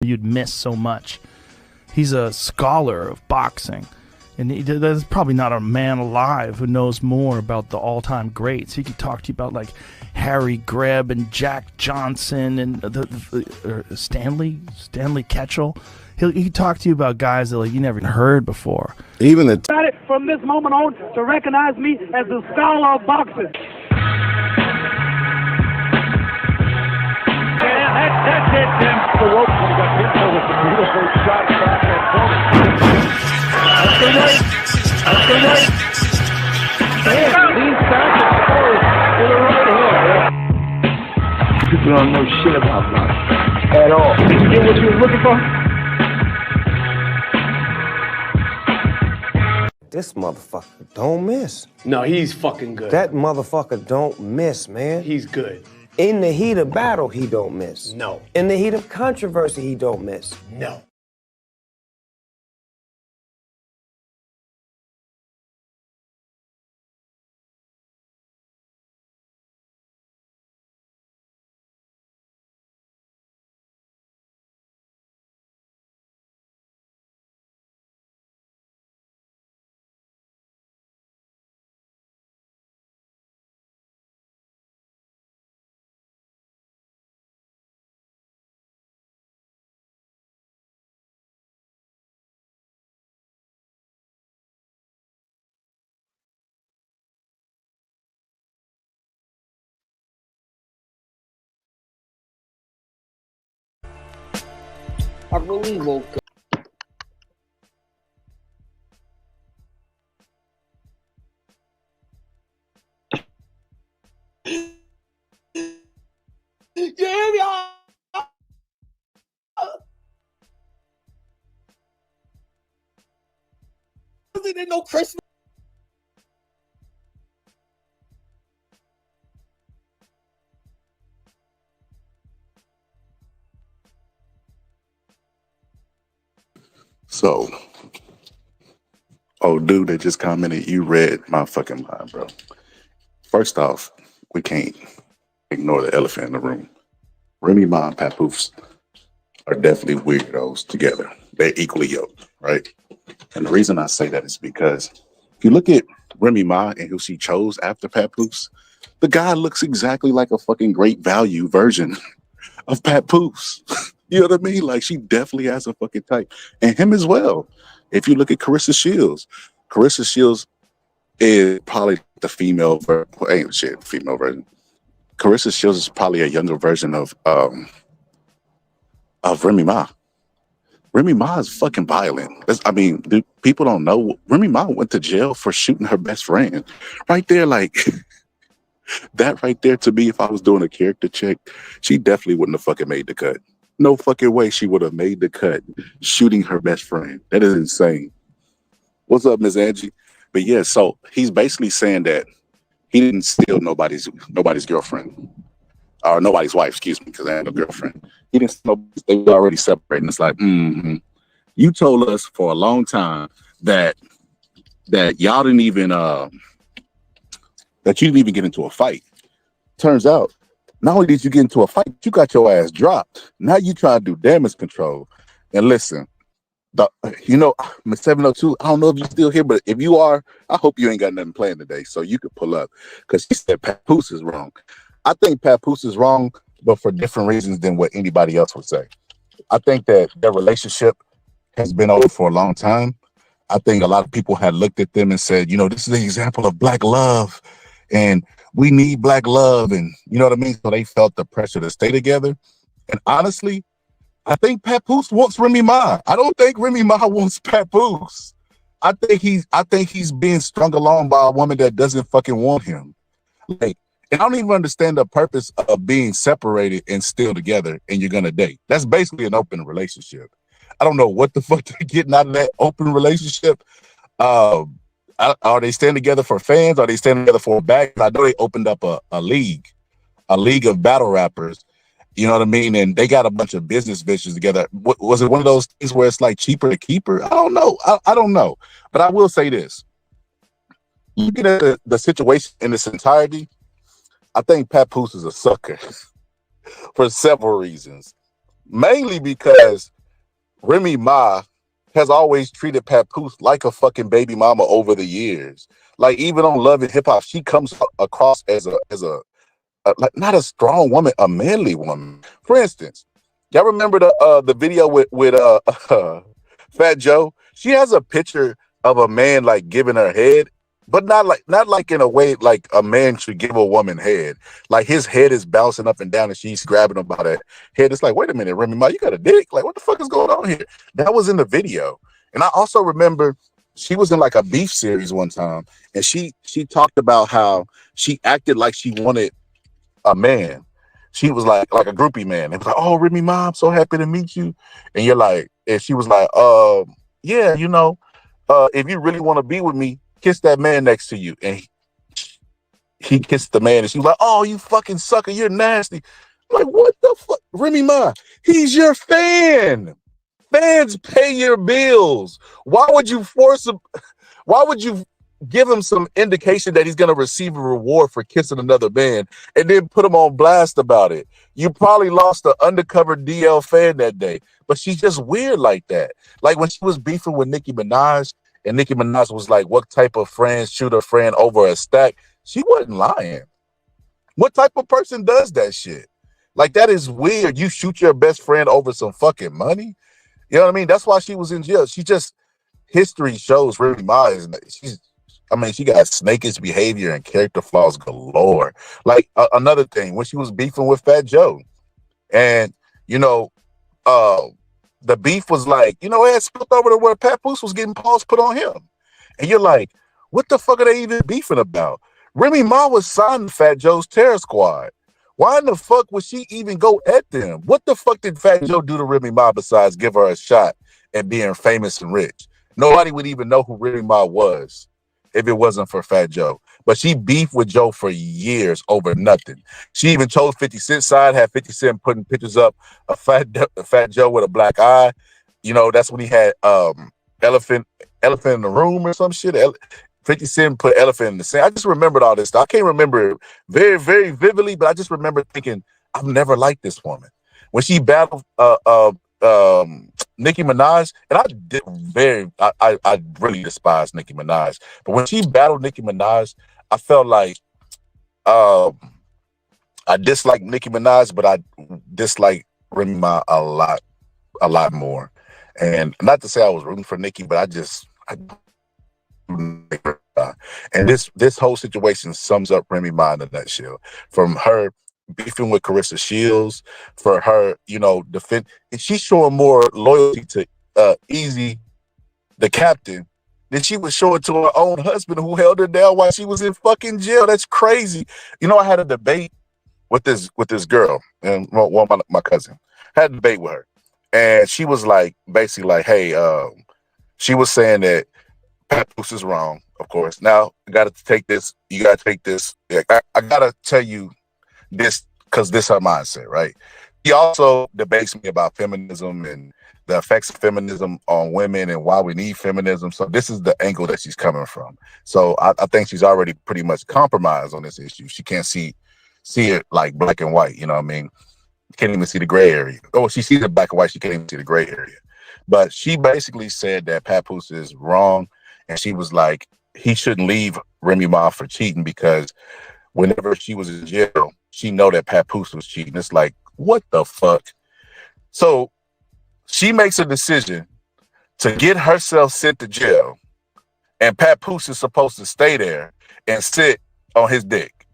you'd miss so much. He's a scholar of boxing, and there's probably not a man alive who knows more about the all-time greats. He could talk to you about like Harry Greb and Jack Johnson and Stanley Ketchel. He talk to you about guys that like you never heard before. Even the decided from this moment on to recognize me as the scholar of boxing. That's it, Tim. The rope when he got hit with a beautiful shot back and forth. That's the right. That's the right. And leans back and forth with a right hand. People don't know shit about boxing at all. Did you get what you were looking for? This motherfucker don't miss. No, he's fucking good. That motherfucker don't miss, man. He's good. In the heat of battle, he don't miss. No. In the heat of controversy, he don't miss. No. I really woke up. Yeah. Wasn't no Christmas. So, oh, dude that just commented, you read my fucking mind, bro. First off, we can't ignore the elephant in the room. Remy Ma and Papoose are definitely weirdos together. They're equally yoked, right? And the reason I say that is because if you look at Remy Ma and who she chose after Papoose, the guy looks exactly like a fucking great value version of Papoose. You know what I mean? Like, she definitely has a fucking type. And him as well. If you look at Carissa Shields is probably the female version. Carissa Shields is probably a younger version of Remy Ma. Remy Ma is fucking violent. Dude, people don't know. Remy Ma went to jail for shooting her best friend. Right there, like, that right there, to me, if I was doing a character check, she definitely wouldn't have fucking made the cut. No fucking way she would have made the cut shooting her best friend. That is insane. What's up, Miss Angie? But yeah, so he's basically saying that he didn't steal nobody's girlfriend. Or nobody's wife, excuse me, because I had no girlfriend. He didn't steal, they were already separated. It's like, you told us for a long time that y'all didn't even that you didn't even get into a fight. Turns out, not only did you get into a fight, you got your ass dropped. Now you try to do damage control. And listen, Miss 702, I don't know if you're still here, but if you are, I hope you ain't got nothing planned today, so you could pull up. Because she said Papoose is wrong. I think Papoose is wrong, but for different reasons than what anybody else would say. I think that their relationship has been over for a long time. I think a lot of people had looked at them and said, this is an example of black love. And we need black love, and you know what I mean? So they felt the pressure to stay together. And honestly, I think Papoose wants Remy Ma. I don't think Remy Ma wants Papoose. I think he's being strung along by a woman that doesn't fucking want him. Like, and I don't even understand the purpose of being separated and still together and you're gonna date. That's basically an open relationship. I don't know what the fuck they're getting out of that open relationship. Are they staying together for fans? Are they staying together for a bag? I know they opened up a league of battle rappers. You know what I mean? And they got a bunch of business ventures together. Was it one of those things where it's like cheaper to keep her? I don't know. I don't know. But I will say this. Looking at the situation in its entirety, I think Papoose is a sucker for several reasons. mainly because Remy Ma has always treated Papoose like a fucking baby mama over the years. Like even on Love and Hip Hop, she comes across as a like not a strong woman, a manly woman. For instance, y'all remember the video with Fat Joe? She has a picture of a man like giving her head, but not like in a way like a man should give a woman head. Like his head is bouncing up and down and she's grabbing him by the head. It's like, wait a minute, Remy Ma, you got a dick? Like, what the fuck is going on here? That was in the video. And I also remember she was in like a beef series one time, and she talked about how she acted like she wanted a man. She was like a groupie man. It was like, oh, Remy Ma, I'm so happy to meet you. And you're like, and she was like, yeah, if you really want to be with me, kiss that man next to you. And he kissed the man, and she was like, oh, you fucking sucker, you're nasty. I'm like, what the fuck? Remy Ma, he's your fan. Fans pay your bills. Why would you force him? Why would you give him some indication that he's going to receive a reward for kissing another man and then put him on blast about it? You probably lost an undercover DL fan that day, but she's just weird like that. Like when she was beefing with Nicki Minaj, and Nicki Minaj was like, what type of friends shoot a friend over a stack? She wasn't lying. What type of person does that shit? Like, that is weird. You shoot your best friend over some fucking money? You know what I mean? That's why she was in jail. She just, history shows Remy Ma she got snakish behavior and character flaws galore. Like another thing, when she was beefing with Fat Joe, and the beef was like, it had spilled over to where Papoose was getting paws put on him, and you're like, what the fuck are they even beefing about? Remy Ma was signed to Fat Joe's Terror Squad. Why in the fuck would she even go at them? What the fuck did Fat Joe do to Remy Ma besides give her a shot at being famous and rich? Nobody would even know who Remy Ma was if it wasn't for Fat Joe. But she beefed with Joe for years over nothing. She even chose 50 Cent's side, had 50 Cent putting pictures up of Fat Joe with a black eye. That's when he had elephant in the room or some shit. 50 Cent put elephant in the sand. I just remembered all this stuff. I can't remember it very, very vividly, but I just remember thinking, I've never liked this woman. When she battled Nicki Minaj, and I really despise Nicki Minaj, but when she battled Nicki Minaj, I felt like I dislike Nicki Minaj, but I dislike Remy Ma a lot more. And not to say I was rooting for Nicki, but I and this whole situation sums up Remy Ma in a nutshell. From her beefing with Carissa Shields, for her, defend, and she's showing more loyalty to Easy, the captain, than she was showing to her own husband, who held her down while she was in fucking jail. That's crazy. I had a debate with this girl, and my cousin had a debate with her, and she was like, basically like, hey, she was saying that Papoose is wrong, of course. Now, you got to take this. I got to tell you this because this is her mindset, right? He also debates me about feminism and the effects of feminism on women and why we need feminism. So this is the angle that she's coming from. So I think she's already pretty much compromised on this issue. She can't see it like black and white, you know what I mean? Can't even see the gray area. Oh, she sees it black and white. She can't even see the gray area. But she basically said that Papoose is wrong. And she was like, he shouldn't leave Remy Ma for cheating because whenever she was in jail, she know that Papoose was cheating. It's like, what the fuck? So she makes a decision to get herself sent to jail, and Papoose is supposed to stay there and sit on his dick.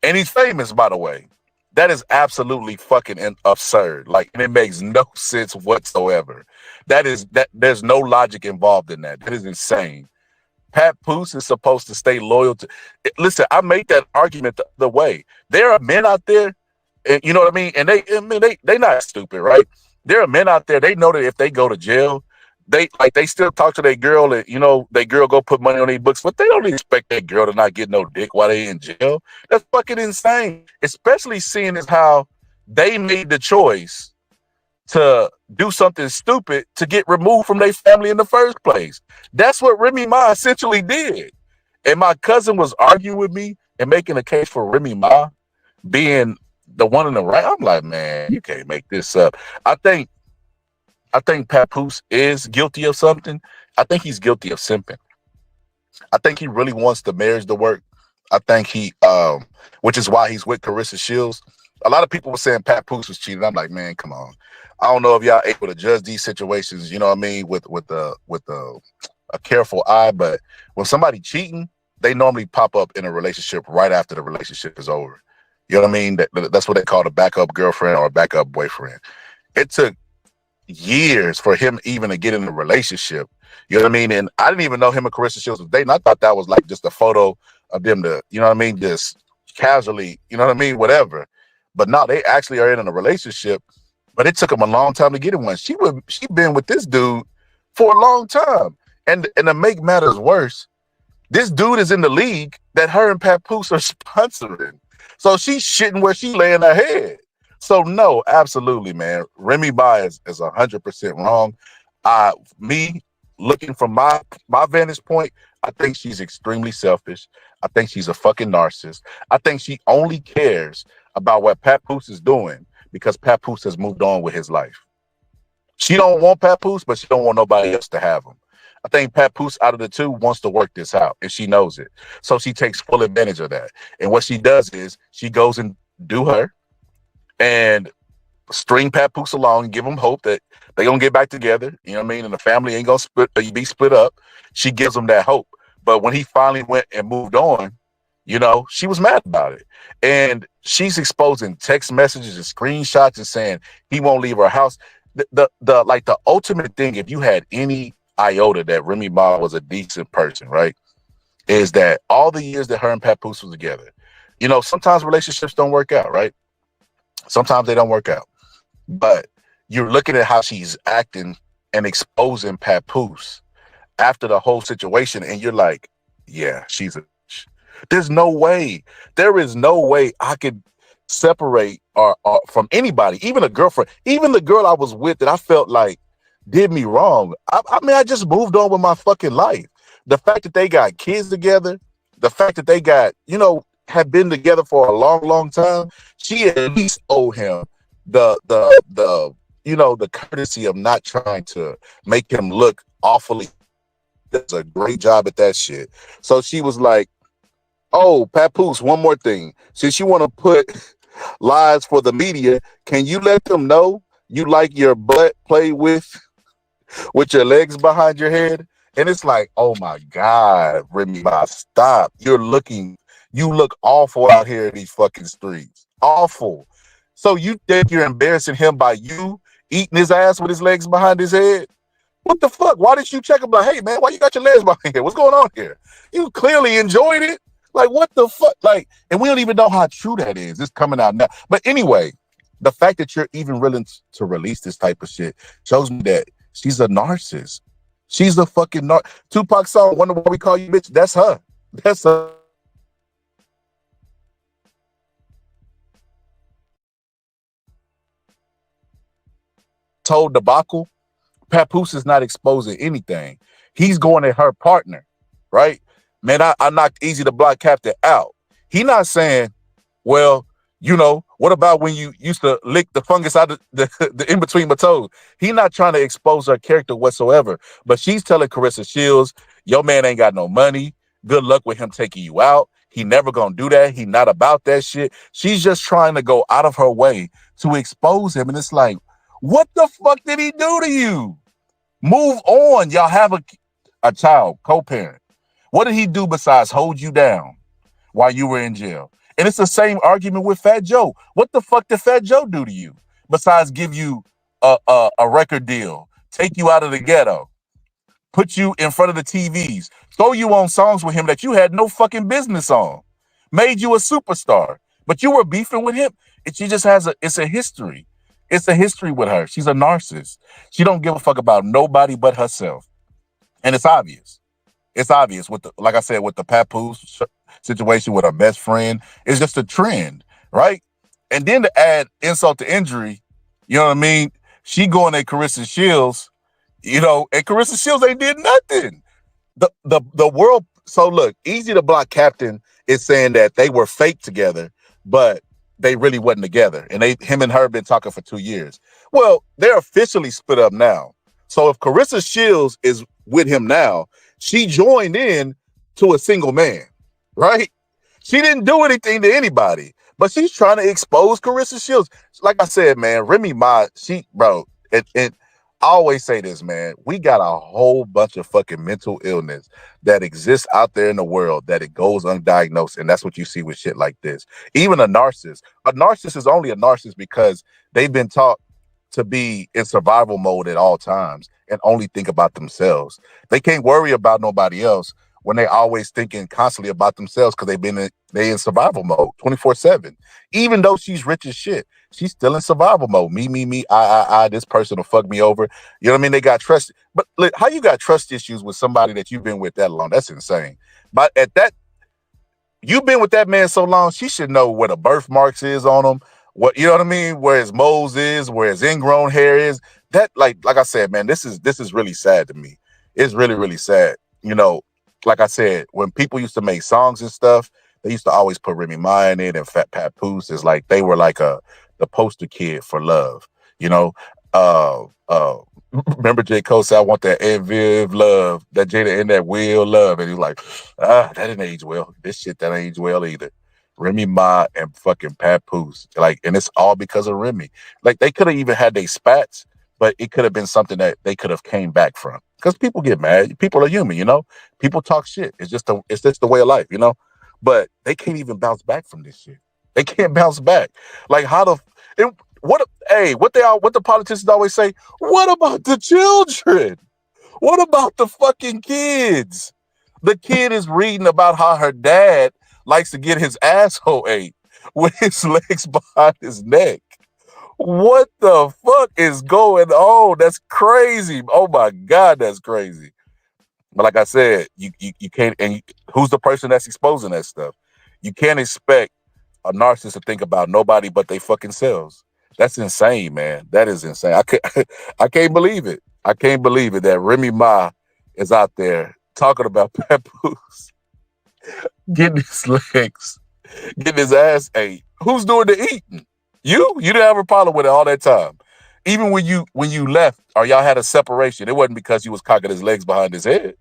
And he's famous, by the way. That is absolutely fucking absurd. Like, and it makes no sense whatsoever. There's no logic involved in that. That is insane. Papoose is supposed to stay loyal to. Listen, I make that argument the other way. There are men out there, and you know what I mean. And they not stupid, right? There are men out there. They know that if they go to jail, they still talk to their girl, and their girl go put money on their books, but they don't expect that girl to not get no dick while they in jail. That's fucking insane. Especially seeing as how they made the choice to do something stupid to get removed from their family in the first place. That's what Remy Ma essentially did. And my cousin was arguing with me and making a case for Remy Ma being the one in the right, I'm like, man, you can't make this up. I think Papoose is guilty of something. I think he's guilty of simping. I think he really wants the marriage to work. I think which is why he's with Carissa Shields. A lot of people were saying Papoose was cheating. I'm like, man, come on. I don't know if y'all able to judge these situations, you know what I mean, with a careful eye, but when somebody cheating, they normally pop up in a relationship right after the relationship is over. You know what I mean? That's what they call a backup girlfriend or a backup boyfriend. It took years for him even to get in a relationship. You know what I mean? And I didn't even know him and Carissa Shields was dating. I thought that was like just a photo of them to, you know what I mean, just casually, you know what I mean, whatever. But no, they actually are in a relationship. But it took them a long time to get in one. She been with this dude for a long time. And to make matters worse, this dude is in the league that her and Papoose are sponsoring. So she's shitting where she laying her head. So no, absolutely, man. Remy Ma is 100% wrong. Me looking from my vantage point, I think she's extremely selfish. I think she's a fucking narcissist. I think she only cares about what Papoose is doing because Papoose has moved on with his life. She don't want Papoose, but she don't want nobody else to have him. I think Papoose out of the two wants to work this out, and she knows it. So she takes full advantage of that. And what she does is she goes and do her and string Papoose along and give him hope that they're going to get back together. You know what I mean? And the family ain't going to be split up. She gives him that hope. But when he finally went and moved on, you know, she was mad about it. And she's exposing text messages and screenshots and saying he won't leave her house. The ultimate thing, if you had any iota that Remy Ma was a decent person, right, is that all the years that her and Papoose was together, you know, sometimes relationships don't work out, right? Sometimes they don't work out. But you're looking at how she's acting and exposing Papoose after the whole situation, and you're like, yeah, she's a bitch. There's no way. There is no way I could separate or from anybody, even a girlfriend, even the girl I was with that I felt like did me wrong. I mean, I just moved on with my fucking life. The fact that they got kids together, the fact that they got, you know, have been together for a long, long time, she at least owed him the you know, the courtesy of not trying to make him look awfully. Does a great job at that shit. So she was like, oh, Papoose, one more thing. Since you want to put lies for the media, can you let them know you like your butt played with your legs behind your head? And it's like, oh my God, Remy Ma, stop. You look awful out here in these fucking streets. Awful. So you think you're embarrassing him by you eating his ass with his legs behind his head? What the fuck? Why did you check him like, hey man, why you got your legs behind here? What's going on here? You clearly enjoyed it. Like, what the fuck? Like, and we don't even know how true that is. It's coming out now. But anyway, the fact that you're even willing to release this type of shit shows me that she's a narcissist. She's a fucking Tupac song, Wonder Why We Call You Bitch. That's her. That's her. Told debacle. Papoose is not exposing anything. He's going at her partner, right? Man, I knocked Easy the Block Captain out. He not saying, well, you know, what about when you used to lick the fungus out of the in between my toes? He not trying to expose her character whatsoever. But she's telling Carissa Shields, your man ain't got no money. Good luck with him taking you out. He never gonna do that. He not about that shit. She's just trying to go out of her way to expose him. And it's like, what the fuck did he do to you? Move on. Y'all have a child, co-parent. What did he do besides hold you down while you were in jail? And it's the same argument with Fat Joe. What the fuck did Fat Joe do to you besides give you a record deal, take you out of the ghetto, put you in front of the TVs, throw you on songs with him that you had no fucking business on, made you a superstar, but you were beefing with him? She just has it's a history. It's a history with her. She's a narcissist. She don't give a fuck about nobody but herself. And it's obvious. It's obvious with like I said, with the Papoose situation with her best friend. It's just a trend, right? And then to add insult to injury, you know what I mean? She going at Carissa Shields, you know, and Carissa Shields ain't did nothing. The world. So look, Easy the Block Captain is saying that they were fake together, but they really wasn't together, and him and her been talking for 2 years. Well, they're officially split up now. So if Carissa Shields is with him now, she joined in to a single man, right? She didn't do anything to anybody, but she's trying to expose Carissa Shields. Like I said, man, Remy Ma, and I always say this, man, we got a whole bunch of fucking mental illness that exists out there in the world that it goes undiagnosed, and that's what you see with shit like this. Even a narcissist. A narcissist is only a narcissist because they've been taught to be in survival mode at all times and only think about themselves. They can't worry about nobody else when they always thinking constantly about themselves because they in survival mode 24/7. Even though she's rich as shit, she's still in survival mode. Me, I, this person will fuck me over. You know what I mean? They got trust. But look, how you got trust issues with somebody that you've been with that long? That's insane. But at that, you've been with that man so long, she should know where the birthmarks is on him. What, you know what I mean? Where his moles is, where his ingrown hair is. That, like I said, man, this is really sad to me. It's really, really sad. You know, like I said, when people used to make songs and stuff, they used to always put Remy Ma in it and Fat Papoose. It's like they were like the poster kid for love. You know, remember J. Cole said, "I want that Enviv love, that Jada in that Will love," and he's like, that didn't age well. This shit that ain't age well either. Remy Ma and fucking Papoose, like, and it's all because of Remy. Like, they could have even had they spats, but it could have been something that they could have came back from. Because people get mad. People are human, you know. People talk shit. It's just the way of life, you know. But they can't even bounce back from this shit. They can't bounce back. Like, what the politicians always say? What about the children? What about the fucking kids? The kid is reading about how her dad likes to get his asshole ate with his legs behind his neck. What the fuck is going on? That's crazy. Oh my God, that's crazy. But like I said, you can't, and who's the person that's exposing that stuff? You can't expect a narcissist to think about nobody but they fucking selves. That's insane, man. That is insane. I can't believe it. I can't believe it that Remy Ma is out there talking about Papoose getting his legs, getting his ass ate. Who's doing the eating? You didn't have a problem with it all that time. Even when you left or y'all had a separation, it wasn't because you was cocking his legs behind his head.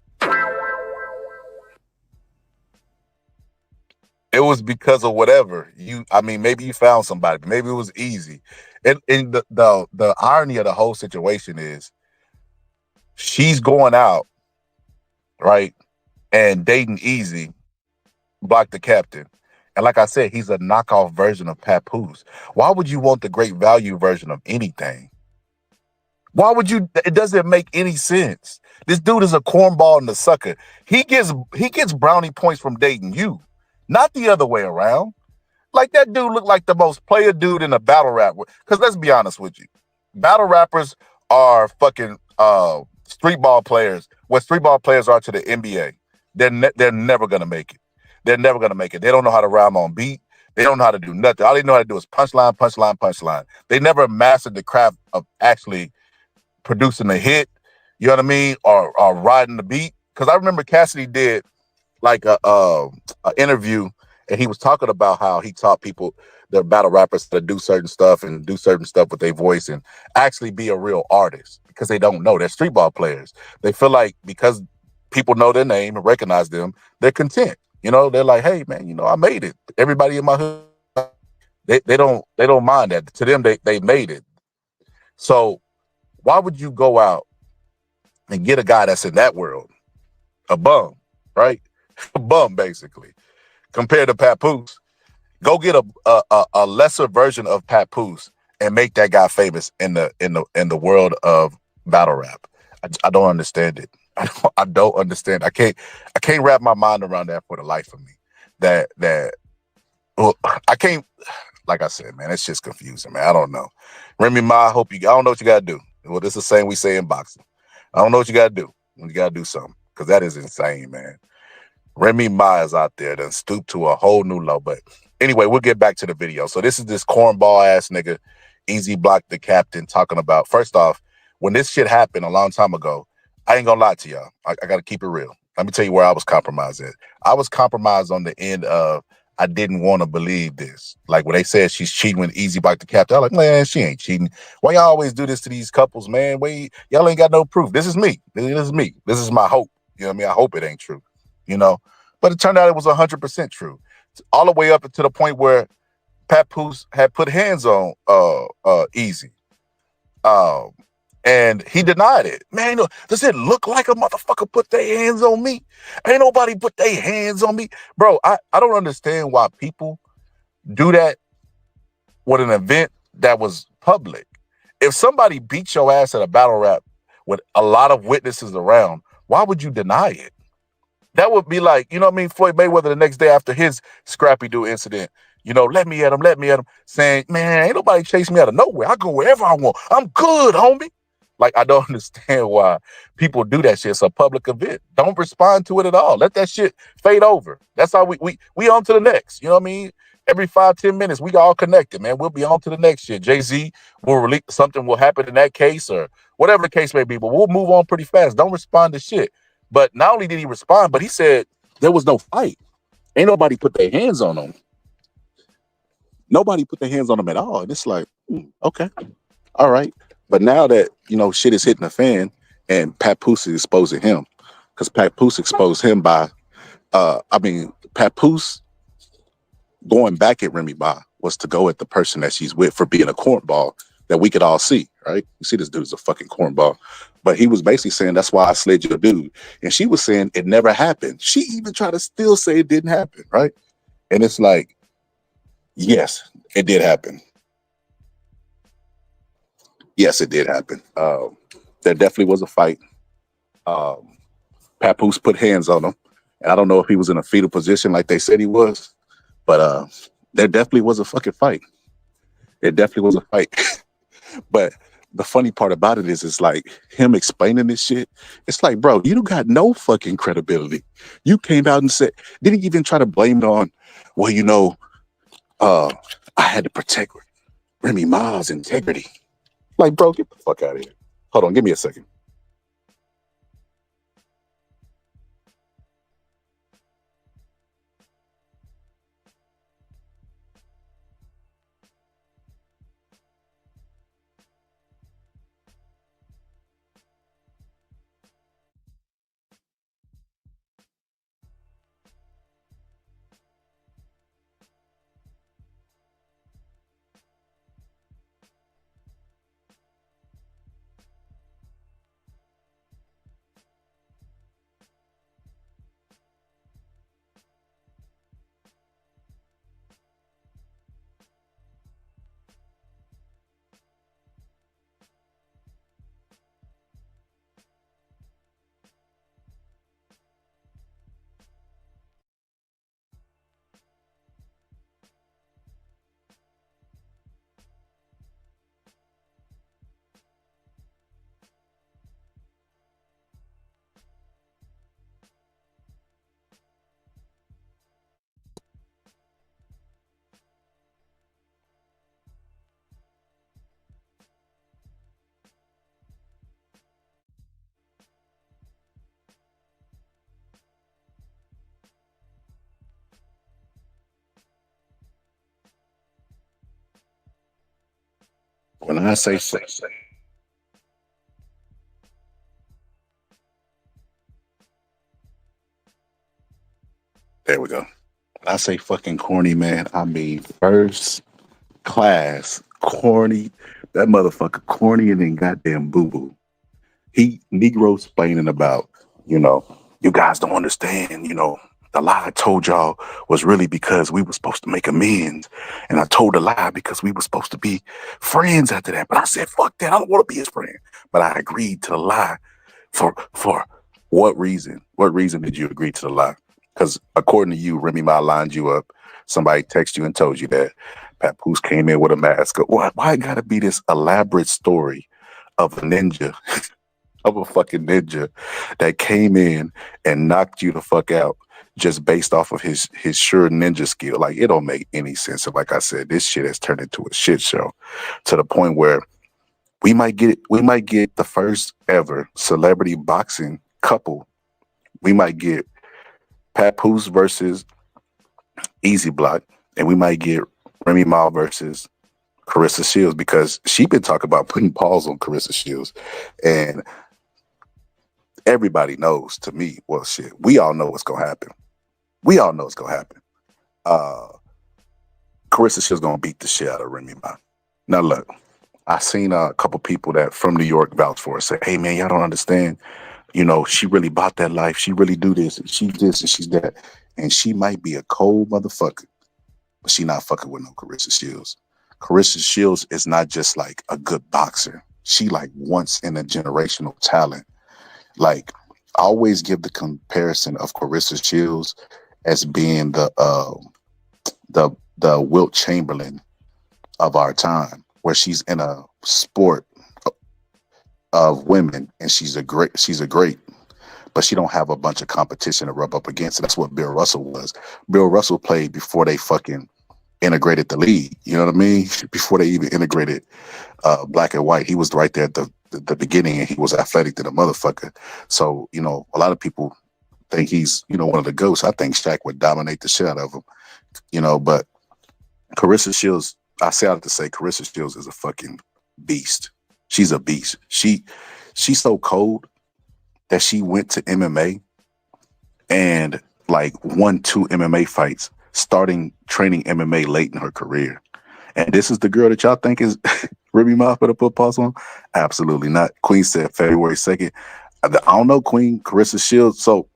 It was because of whatever. Maybe you found somebody. Maybe it was easy. And the irony of the whole situation is she's going out, right, and dating Easy, Block the Captain. And like I said, he's a knockoff version of Papoose. Why would you want the great value version of anything? Why would you? It doesn't make any sense. This dude is a cornball and a sucker. He gets brownie points from dating you, not the other way around. Like, that dude looked like the most player dude in a battle rap. Because let's be honest with you, battle rappers are fucking street ball players. What street ball players are to the NBA, they're never gonna make it. They're never gonna make it. They don't know how to rhyme on beat. They don't know how to do nothing. All they know how to do is punchline, punchline, punchline. They never mastered the craft of actually producing a hit, you know what I mean, or riding the beat. Because I remember Cassidy did like a interview, and he was talking about how he taught people, the battle rappers, to do certain stuff and do certain stuff with their voice and actually be a real artist, because they don't know. They're street ball players. They feel like because people know their name and recognize them, they're content. You know, they're like, hey man, you know, I made it. Everybody in my hood, they don't mind that. To them, they made it. So why would you go out and get a guy that's in that world, a bum, right? A bum, basically, compared to Papoose? Go get a lesser version of Papoose and make that guy famous in the world of battle rap. I don't understand it. I don't understand. I can't wrap my mind around that for the life of me. I can't. Like I said, man, it's just confusing, man. I don't know. Remy Ma, I don't know what you gotta do. Well, this is the same we say in boxing. I don't know what you gotta do. You gotta do something, because that is insane, man. Remy Ma is out there that stooped to a whole new low. But anyway, we'll get back to the video. So this is this cornball ass nigga, Easy Block the Captain, talking about, first off, when this shit happened a long time ago, I ain't gonna lie to y'all. I gotta keep it real. Let me tell you where I was compromised at. I was compromised on the end of, I didn't want to believe this. Like when they said she's cheating with Easy Bike the captain, I'm like, man, she ain't cheating. Why y'all always do this to these couples, man? Y'all ain't got no proof. This is me. This is me. This is my hope. You know what I mean? I hope it ain't true. You know, but it turned out it was 100% true. All the way up to the point where Papoose had put hands on Easy. And he denied it. Man, does it look like a motherfucker put their hands on me? Ain't nobody put their hands on me. Bro, I don't understand why people do that with an event that was public. If somebody beat your ass at a battle rap with a lot of witnesses around, why would you deny it? That would be like, you know what I mean? Floyd Mayweather the next day after his Scrappy Doo incident, you know, let me at him, saying, man, ain't nobody chase me out of nowhere. I go wherever I want. I'm good, homie. Like, I don't understand why people do that shit. It's a public event. Don't respond to it at all. Let that shit fade over. That's how we on to the next. You know what I mean? Every 5-10 minutes, we all connected, man. We'll be on to the next shit. Jay-Z will release, something will happen in that case or whatever the case may be, but we'll move on pretty fast. Don't respond to shit. But not only did he respond, but he said there was no fight. Ain't nobody put their hands on him. Nobody put their hands on him at all. And it's like, okay, all right. But now that, you know, shit is hitting the fan and Papoose is exposing him, because Papoose exposed him by, Papoose going back at Remy Ma was to go at the person that she's with for being a cornball that we could all see, right? You see this dude's a fucking cornball. But he was basically saying, that's why I slid your dude. And she was saying it never happened. She even tried to still say it didn't happen, right? And it's like, yes, it did happen. Yes, it did happen. There definitely was a fight. Papoose put hands on him. And I don't know if he was in a fetal position like they said he was, but there definitely was a fucking fight. It definitely was a fight. But the funny part about it is, it's like him explaining this shit. It's like, bro, you don't got no fucking credibility. You came out and said, didn't even try to blame it on, well, you know, I had to protect Remy Ma's integrity. Like, bro, get the fuck out of here. Hold on, give me a second. When I say sex, there we go. When I say fucking corny, man, I mean first class corny. That motherfucker corny and then goddamn boo boo. He Negro explaining about, you know, you guys don't understand, you know, the lie I told y'all was really because we were supposed to make amends. And I told the lie because we were supposed to be friends after that. But I said, fuck that. I don't want to be his friend. But I agreed to the lie for what reason? What reason did you agree to the lie? Because according to you, Remy Ma lined you up. Somebody texted you and told you that. Papoose came in with a mask. Why it gotta be this elaborate story of a ninja, of a fucking ninja that came in and knocked you the fuck out just based off of his sure ninja skill? Like, it don't make any sense. And like I said, this shit has turned into a shit show to the point where we might get the first ever celebrity boxing couple. We might get Papoose versus easy block, and we might get Remy Ma versus Carissa Shields because she been talking about putting pause on Carissa Shields, and everybody knows. To me, well, shit, we all know what's gonna happen. We all know what's gonna happen. Carissa Shields gonna beat the shit out of Remy Ma. Now look, I seen a couple people that from New York vouch for her say, "Hey man, y'all don't understand. You know, she really bought that life. She really do this and she this and she's that, and she might be a cold motherfucker, but she not fucking with no Carissa Shields. Carissa Shields is not just like a good boxer. She like once in a generational talent. Like I always give the comparison of Carissa Shields as being the Wilt Chamberlain of our time, where she's in a sport of women and she's a great, but she don't have a bunch of competition to rub up against. That's what Bill Russell was. Bill Russell played before they fucking integrated the league. You know what I mean? Before they even integrated black and white, he was right there at the beginning, and he was athletic to the motherfucker. So, you know, a lot of people think he's, you know, one of the GOATs. I think Shaq would dominate the shit out of him, you know, but Carissa Shields, I say out to say Carissa Shields is a fucking beast. She's a beast. She's so cold that she went to MMA and like won 2 MMA fights, starting training MMA late in her career. And this is the girl that y'all think is Remy Ma for the put pause on? Absolutely not. Queen said February 2nd. I don't know, Queen. Carissa Shields. So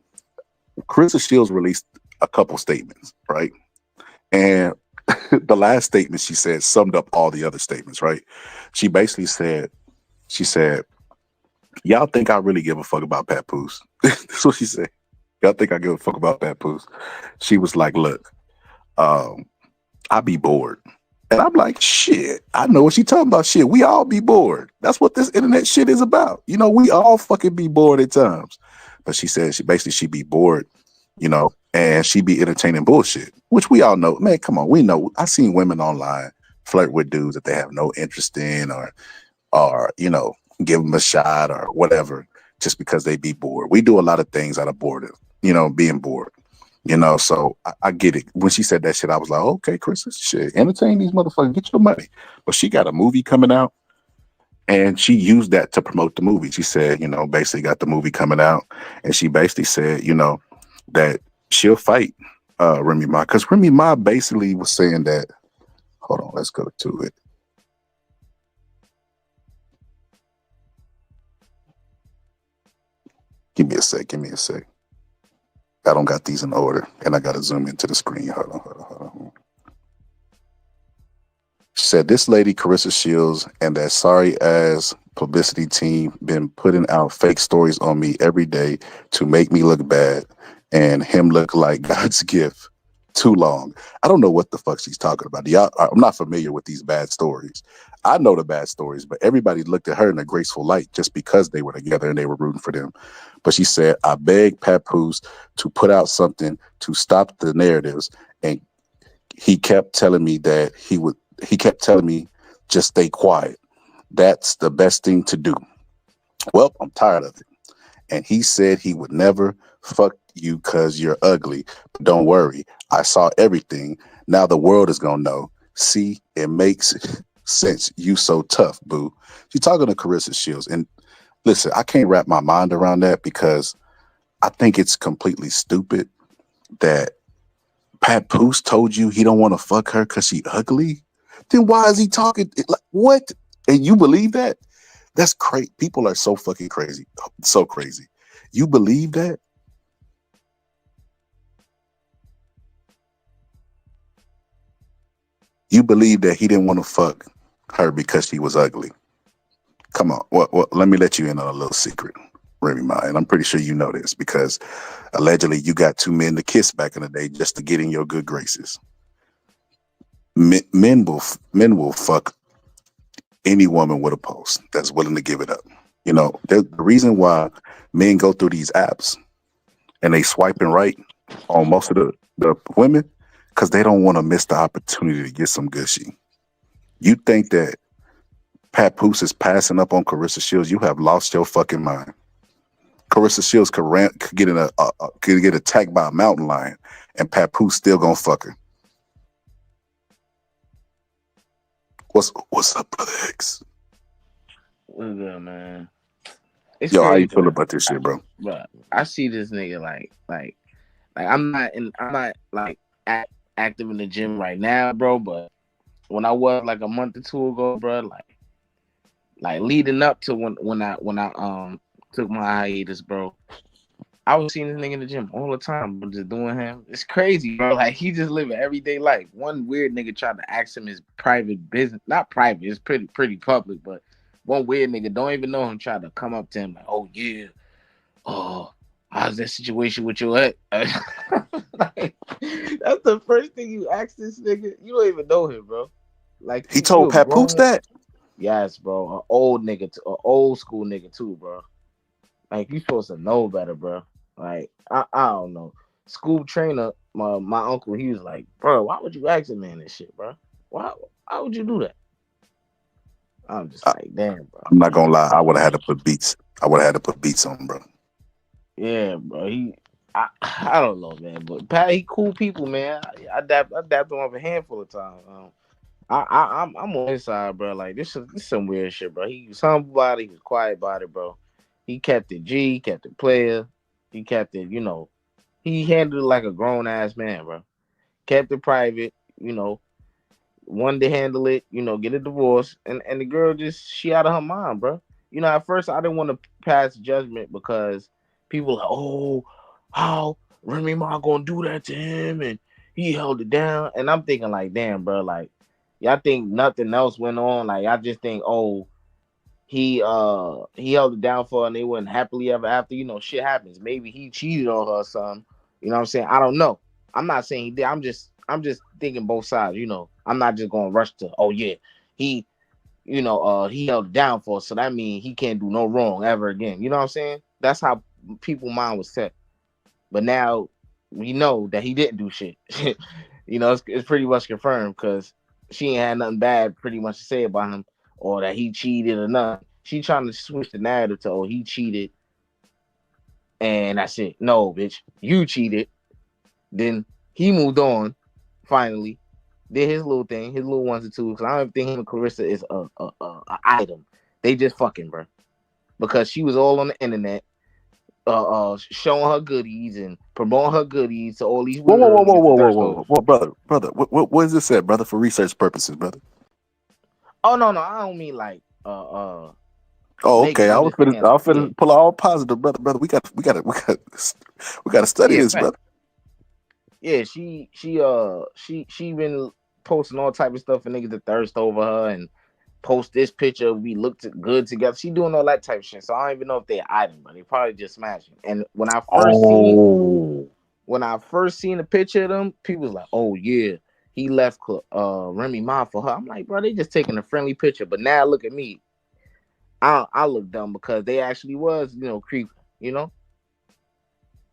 Carissa Shields released a couple statements, right? And the last statement she said summed up all the other statements, right? She basically said, y'all think I really give a fuck about Papoose? That's what she said. Y'all think I give a fuck about Papoose? She was like, look, I be bored. And I'm like, shit, I know what she talking about. Shit, we all be bored. That's what this internet shit is about. You know, we all fucking be bored at times. But she said she be bored, you know, and she be entertaining bullshit, which we all know. Man, come on, we know. I seen women online flirt with dudes that they have no interest in, or you know, give them a shot or whatever, just because they be bored. We do a lot of things out of boredom, you know, being bored. You know, so I get it. When she said that shit, I was like, okay, Chris, shit, entertain these motherfuckers, get your money. But she got a movie coming out, and she used that to promote the movie. She said, you know, basically got the movie coming out, and she basically said, you know, that she'll fight Remy Ma, because Remy Ma basically was saying that. Hold on, let's go to it. Give me a sec. I don't got these in order, and I got to zoom into the screen. Hold on. She said, this lady, Carissa Shields, and that sorry-ass publicity team been putting out fake stories on me every day to make me look bad and him look like God's gift. Too long. I don't know what the fuck she's talking about. I'm not familiar with these bad stories. I know the bad stories, but everybody looked at her in a graceful light just because they were together and they were rooting for them. But she said, I begged Papoose to put out something to stop the narratives, and he kept telling me that he kept telling me just stay quiet. That's the best thing to do. Well, I'm tired of it. And he said he would never fuck you because you're ugly. But don't worry. I saw everything. Now the world is going to know. See, it makes sense. You so tough, boo. She's talking to Carissa Shields. And listen, I can't wrap my mind around that, because I think it's completely stupid that Papoose told you he don't want to fuck her because she ugly. Then why is he talking? Like, what? And you believe that? That's crazy. People are so fucking crazy. So crazy. You believe that? You believe that he didn't want to fuck her because she was ugly? Come on. Well, let me let you in on a little secret, Remy Ma. And I'm pretty sure you know this, because allegedly you got 2 men to kiss back in the day just to get in your good graces. Men will fuck any woman with a pulse that's willing to give it up. You know, the reason why men go through these apps and they swiping right on most of the women, because they don't want to miss the opportunity to get some gushy. You think that Papoose is passing up on Carissa Shields? You have lost your fucking mind. Carissa Shields could get attacked by a mountain lion. and Papoose still gonna fuck her. What's up, brother X? What's good, man? It's Yo, how you crazy, feel man. about this shit, bro? But I see this nigga like I'm not like active in the gym right now, bro. But when I was like a month or two ago, bro, like leading up to when I took my hiatus, bro, I was seeing this nigga in the gym all the time, but just doing him. It's crazy, bro. Like he just living everyday life. One weird nigga tried to ask him his private business, not private, it's pretty public, but one weird nigga don't even know him tried to come up to him like, oh yeah, oh, how's that situation with your ex? Like, that's the first thing you ask this nigga. You don't even know him, bro. Like He you told a Papoose grown. that? Yes, bro. An old nigga, an old school nigga too, bro. Like you supposed to know better, bro. Like I don't know. School trainer, my uncle, he was like, bro, why would you ask a man this shit, bro? Why would you do that? I'm just like, damn, bro. I'm not gonna lie, I would have had to put beats. I would have had to put beats on, bro. Yeah, bro. I don't know, man, but Pat, he cool people, man. I dapped him up a handful of times. I'm on his side, bro. Like this is some weird shit, bro. He was humble about it, he was quiet about it, bro. He kept it G, he kept it player, he kept it, he handled it like a grown ass man, bro. Kept it private, wanted to handle it, get a divorce, and the girl she out of her mind, bro. At first I didn't want to pass judgment because people like, oh, how Remy Ma gonna do that to him, and he held it down, and I'm thinking like, damn, bro, like, y'all think nothing else went on, like I just think, oh, he held it down for her and they went happily ever after. Shit happens. Maybe he cheated on her or something. You know what I'm saying? I don't know. I'm not saying he did. I'm just thinking both sides. I'm not just gonna rush to, oh yeah, he he held it down for us, so that means he can't do no wrong ever again. You know what I'm saying? That's how people's mind was set. But now we know that he didn't do shit. It's pretty much confirmed because she ain't had nothing bad pretty much to say about him or that he cheated or nothing. She trying to switch the narrative to, oh, he cheated and that's it. No, bitch, you cheated. Then he moved on, finally, did his little thing, his little ones and twos. Because I don't think him and Carissa is a item. They just fucking, bro. Because she was all on the internet, showing her goodies and promoting her goodies to all these Whoa, weird whoa, whoa, whoa, niggas to whoa, whoa, thirst whoa, over. whoa, whoa, brother. What is this at, brother? For research purposes, brother. Oh no, I don't mean like Oh, okay. negative. I I'm was just saying like, yeah, finna pull all positive, brother. We got to study yeah, this, fact. brother. Yeah, she been posting all type of stuff for niggas to thirst over her and post this picture. We looked good together. She doing all that type of shit. So I don't even know if they're item, but they probably just smashing. And when I first seen Oh, the picture of them, people was like, "Oh yeah, he left Remy Ma for her." I'm like, bro, they just taking a friendly picture. But now look at me. I look dumb because they actually was, creepy.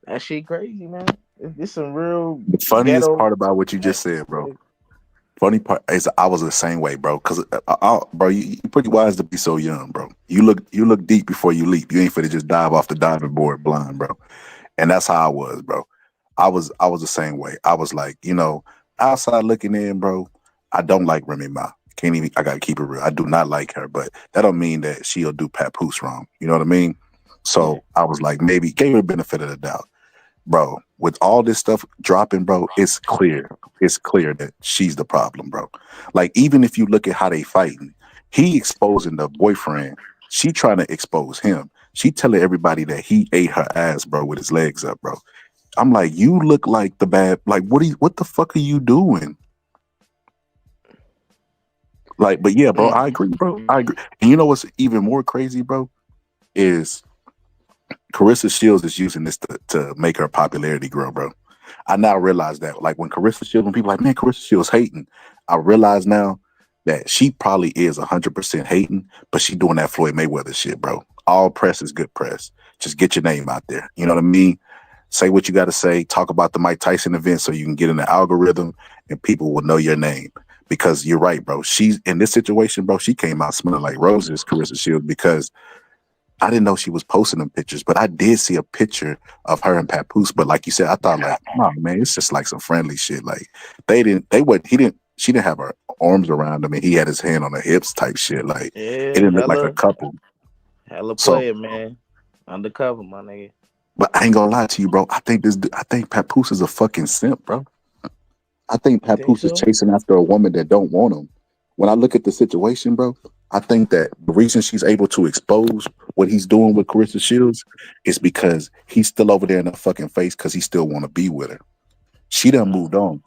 That shit crazy, man. It's some real the funniest ghetto. part about what you just said, bro. Funny part is I was the same way, bro. Cause, bro, you pretty wise to be so young, bro. You look deep before you leap. You ain't finna just dive off the diving board blind, bro. And that's how I was, bro. I was the same way. I was like, outside looking in, bro. I don't like Remy Ma. Can't even. I gotta keep it real. I do not like her, but that don't mean that she'll do Papoose wrong. You know what I mean? So I was like, maybe gave her the benefit of the doubt, bro. With all this stuff dropping, bro, it's clear. It's clear that she's the problem, bro. Like even if you look at how they fighting, he exposing the boyfriend. She trying to expose him. She telling everybody that he ate her ass, bro, with his legs up, bro. I'm like, you look like the bad. Like, what the fuck are you doing? Like, but yeah, bro, I agree, bro. I agree. And you know what's even more crazy, bro, is Carissa Shields is using this to make her popularity grow, bro. I now realize that, like, when people are like, man, Carissa Shields hating, I realize now that she probably is 100% hating, but she doing that Floyd Mayweather shit, bro. All press is good press. Just get your name out there. You know what I mean? Say what you got to say. Talk about the Mike Tyson event so you can get in the algorithm and people will know your name. Because you're right, bro. She's in this situation, bro. She came out smelling like roses, Carissa Shields, because I didn't know she was posting them pictures, but I did see a picture of her and Papoose. But like you said, I thought like, no man, it's just like some friendly shit. Like she didn't have her arms around him and he had his hand on her hips type shit. Like it Yeah, didn't look like a couple. hella So, player, man. Undercover, my nigga. but I ain't gonna lie to you, bro. I think Papoose is a fucking simp, bro. I think You think Papoose is so? chasing after a woman that don't want him. When I look at the situation, bro, I think that the reason she's able to expose what he's doing with Carissa Shields is because he's still over there in her fucking face because he still want to be with her. She done moved on.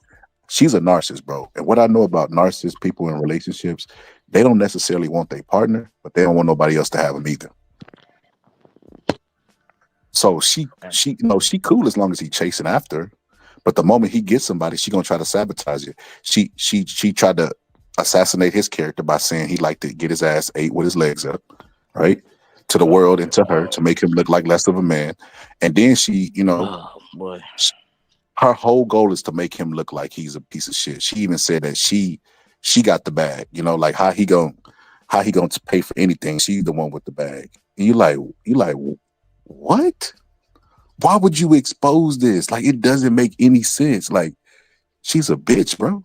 She's a narcissist, bro. And what I know about narcissist people in relationships, they don't necessarily want their partner, but they don't want nobody else to have them either. So she cool as long as he chasing after her. But the moment he gets somebody, she gonna try to sabotage it. She tried to assassinate his character by saying he liked to get his ass ate with his legs up, right? To the world and to her to make him look like less of a man. And then she, Oh boy. her whole goal is to make him look like he's a piece of shit. She even said that she got the bag, like how he going to pay for anything. She's the one with the bag. And you like what? Why would you expose this? Like it doesn't make any sense. Like she's a bitch, bro.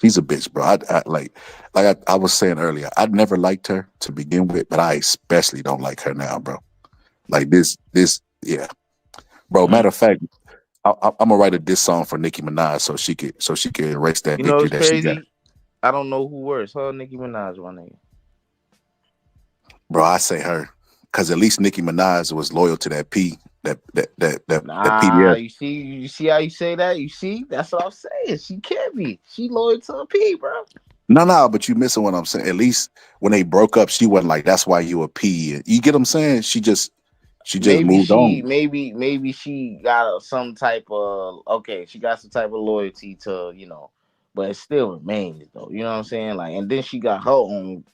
She's a bitch, bro. I was saying earlier, I never liked her to begin with, but I especially don't like her now, bro. Like yeah, bro. Matter of fact, I'm gonna write a diss song for Nicki Minaj so she could erase that You know victory it's that she got. crazy? I don't know who worse, her or Nicki Minaj, my nigga. Bro, I say her, because at least Nicki Minaj was loyal to that that Nah, PDF. you see how you say that? You see? That's what I'm saying. She can't be. She loyal to a P, bro. No, but you missing what I'm saying. At least when they broke up, she wasn't like, "That's why you a P." You get what I'm saying? She just Maybe moved she on. maybe she got some type of she got some type of loyalty to, but it still remains though. You know what I'm saying? Like, and then she got her own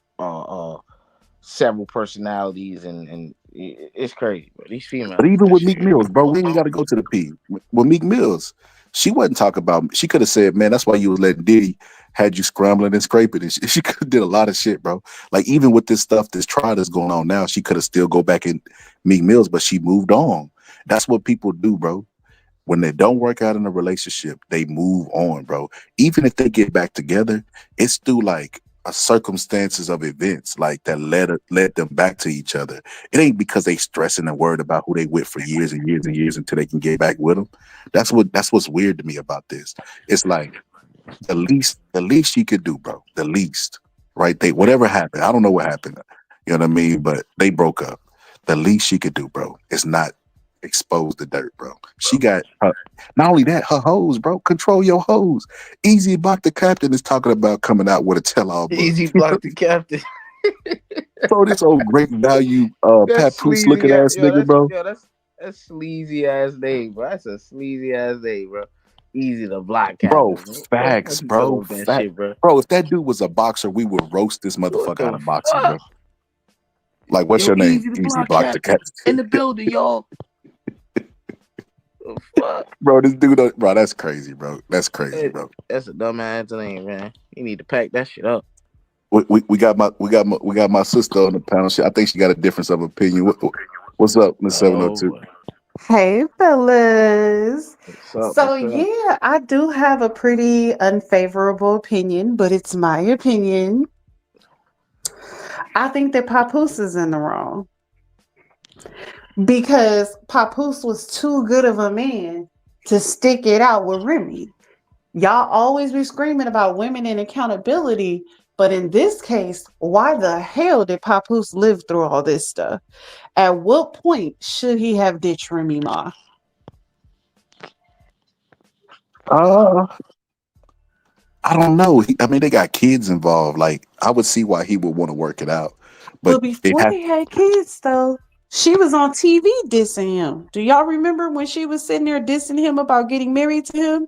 several personalities, and it's crazy. But these But females do even that with Meek shit. Mills, bro, we ain't got to go to the P. With Meek Mills, she wasn't talking about. She could have said, "Man, that's why you was letting Diddy had you scrambling and scraping." And she could have did a lot of shit, bro. Like even with this stuff, this trial that's going on now, she could have still go back in Meek Mills, but she moved on. That's what people do, bro. When they don't work out in a relationship, they move on, bro. Even if they get back together, it's through like a circumstances of events like that led them back to each other. It ain't because they stressing and worried about who they with for years and years and years until they can get back with them. That's what's weird to me about this. It's like the least she could do, bro. The least, right? They whatever happened. I don't know what happened. You know what I mean? But they broke up. The least she could do, bro, is not expose the dirt, bro. She got not only that, her hoes, bro. Control your hoes. Easy Block the Captain is talking about coming out with a tell-all book. Easy block the captain. Bro, this old great value That's papoose looking sleazy. ass nigga, bro. That's sleazy ass name, bro. That's a sleazy ass name, bro. Easy to block Bro, captain. What the fuck facts, you talking bro. about that Fact. shit, bro? Bro, if that dude was a boxer, we would roast this What motherfucker out the of boxing, bro. fuck? Like, what's Yo, your name? easy to Easy block Block the captain in Captain. the building, y'all. The fuck? Bro, this dude, bro, that's crazy, bro. That's crazy, bro. That's a dumb ass name, man. You need to pack that shit up. We got my sister on the panel. I think she got a difference of opinion. What's up, Miss Oh 702? boy. Hey, fellas. What's up? So, What's up? yeah, I do have a pretty unfavorable opinion, but it's my opinion. I think that Papoose is in the wrong because Papoose was too good of a man to stick it out with Remy. Y'all always be screaming about women and accountability, but in this case, why the hell did Papoose live through all this stuff? At what point should he have ditched Remy Ma? Uh, I don't know. I mean, they got kids involved. Like, I would see why he would want to work it out, but But it before has. they had kids, though, she was on TV dissing him. Do y'all remember when she was sitting there dissing him about getting married to him?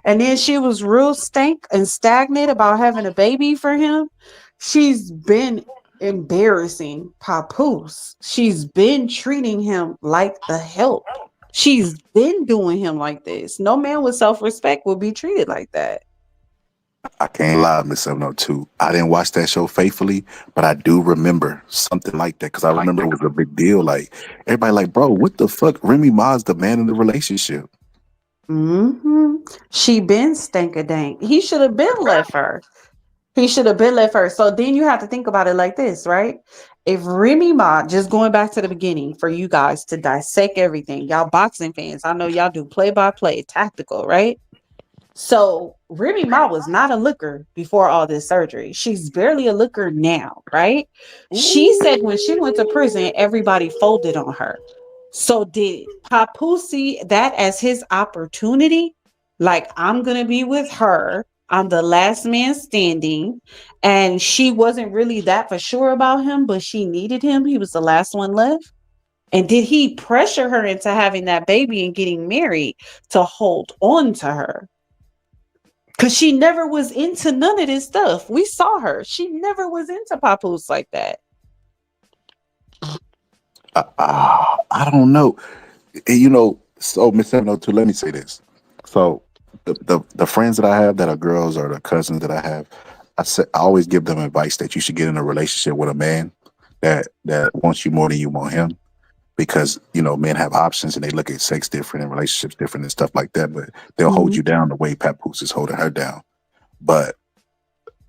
And then she was real stank and stagnant about having a baby for him. She's been embarrassing Papoose. She's been treating him like the help. She's been doing him like this. No man with self respect will be treated like that. I can't lie, Miss 702. I didn't watch that show faithfully, but I do remember something like that because I remember it was a big deal. Like everybody, like, bro, what the fuck? Remy Ma's the man in the relationship. Hmm. She been stank-a-dank. He should have been left her. He should have been left her. So then you have to think about it like this, right? If Remy Ma, just going back to the beginning for you guys to dissect everything, y'all boxing fans, I know y'all do play by play, tactical, right? So Remy Ma was not a looker before all this surgery. She's barely a looker now, right? She said when she went to prison, everybody folded on her. So did Papoose see that as his opportunity? Like, I'm gonna be with her. I'm the last man standing. And she wasn't really that for sure about him, but she needed him. He was the last one left. And did he pressure her into having that baby and getting married to hold on to her? Because she never was into none of this stuff. We saw her. She never was into Papoose like that. I don't know. So Miss 702, let me say this. So the friends that I have that are girls or the cousins that I have, I always give them advice that you should get in a relationship with a man that wants you more than you want him. Because men have options and they look at sex different and relationships different and stuff like that, but they'll hold Mhm. you down the way Papoose is holding her down. But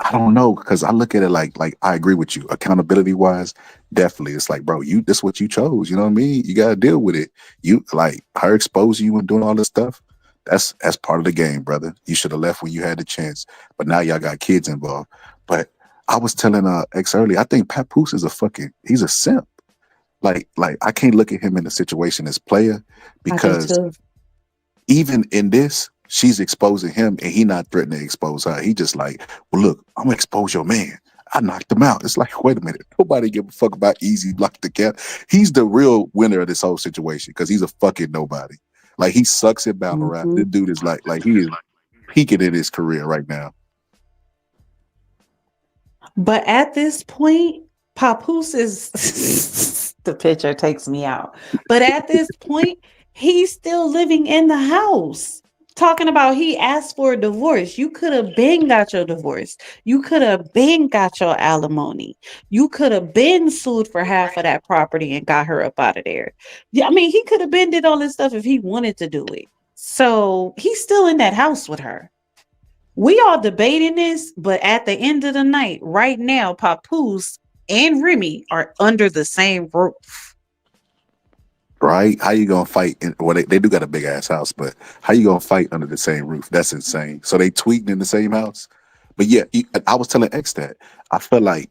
I don't know because I look at it like I agree with you. Accountability wise, definitely, it's like, bro, this is what you chose. You know what I mean? You gotta deal with it. You like her exposing you and doing all this stuff. That's part of the game, brother. You should have left when you had the chance, but now y'all got kids involved. But I was telling X earlier, I think Papoose is he's a simp. Like I can't look at him in the situation as player I do because too. even in this, she's exposing him and he not threatening to expose her. He just like, well, look, I'm gonna expose your man. I knocked him out. It's like, wait a minute, nobody give a fuck about Easy block the cap. He's the real winner of this whole situation because he's a fucking nobody. Like he sucks at battle rap. Mhm. This dude is like he is peaking in his career right now. But at this point, Papoose is the picture takes me out. But at this point, he's still living in the house. Talking about he asked for a divorce. You could have been got your divorce. You could have been got your alimony. You could have been sued for half of that property and got her up out of there. Yeah, I mean, he could have been did all this stuff if he wanted to do it. So he's still in that house with her. We all debating this, but at the end of the night, right now, Papoose and Remy are under the same roof. Right? How you gonna fight? Well, they do got a big ass house, but how you gonna fight under the same roof? That's insane. So they tweeting in the same house. But yeah, I was telling X that I feel like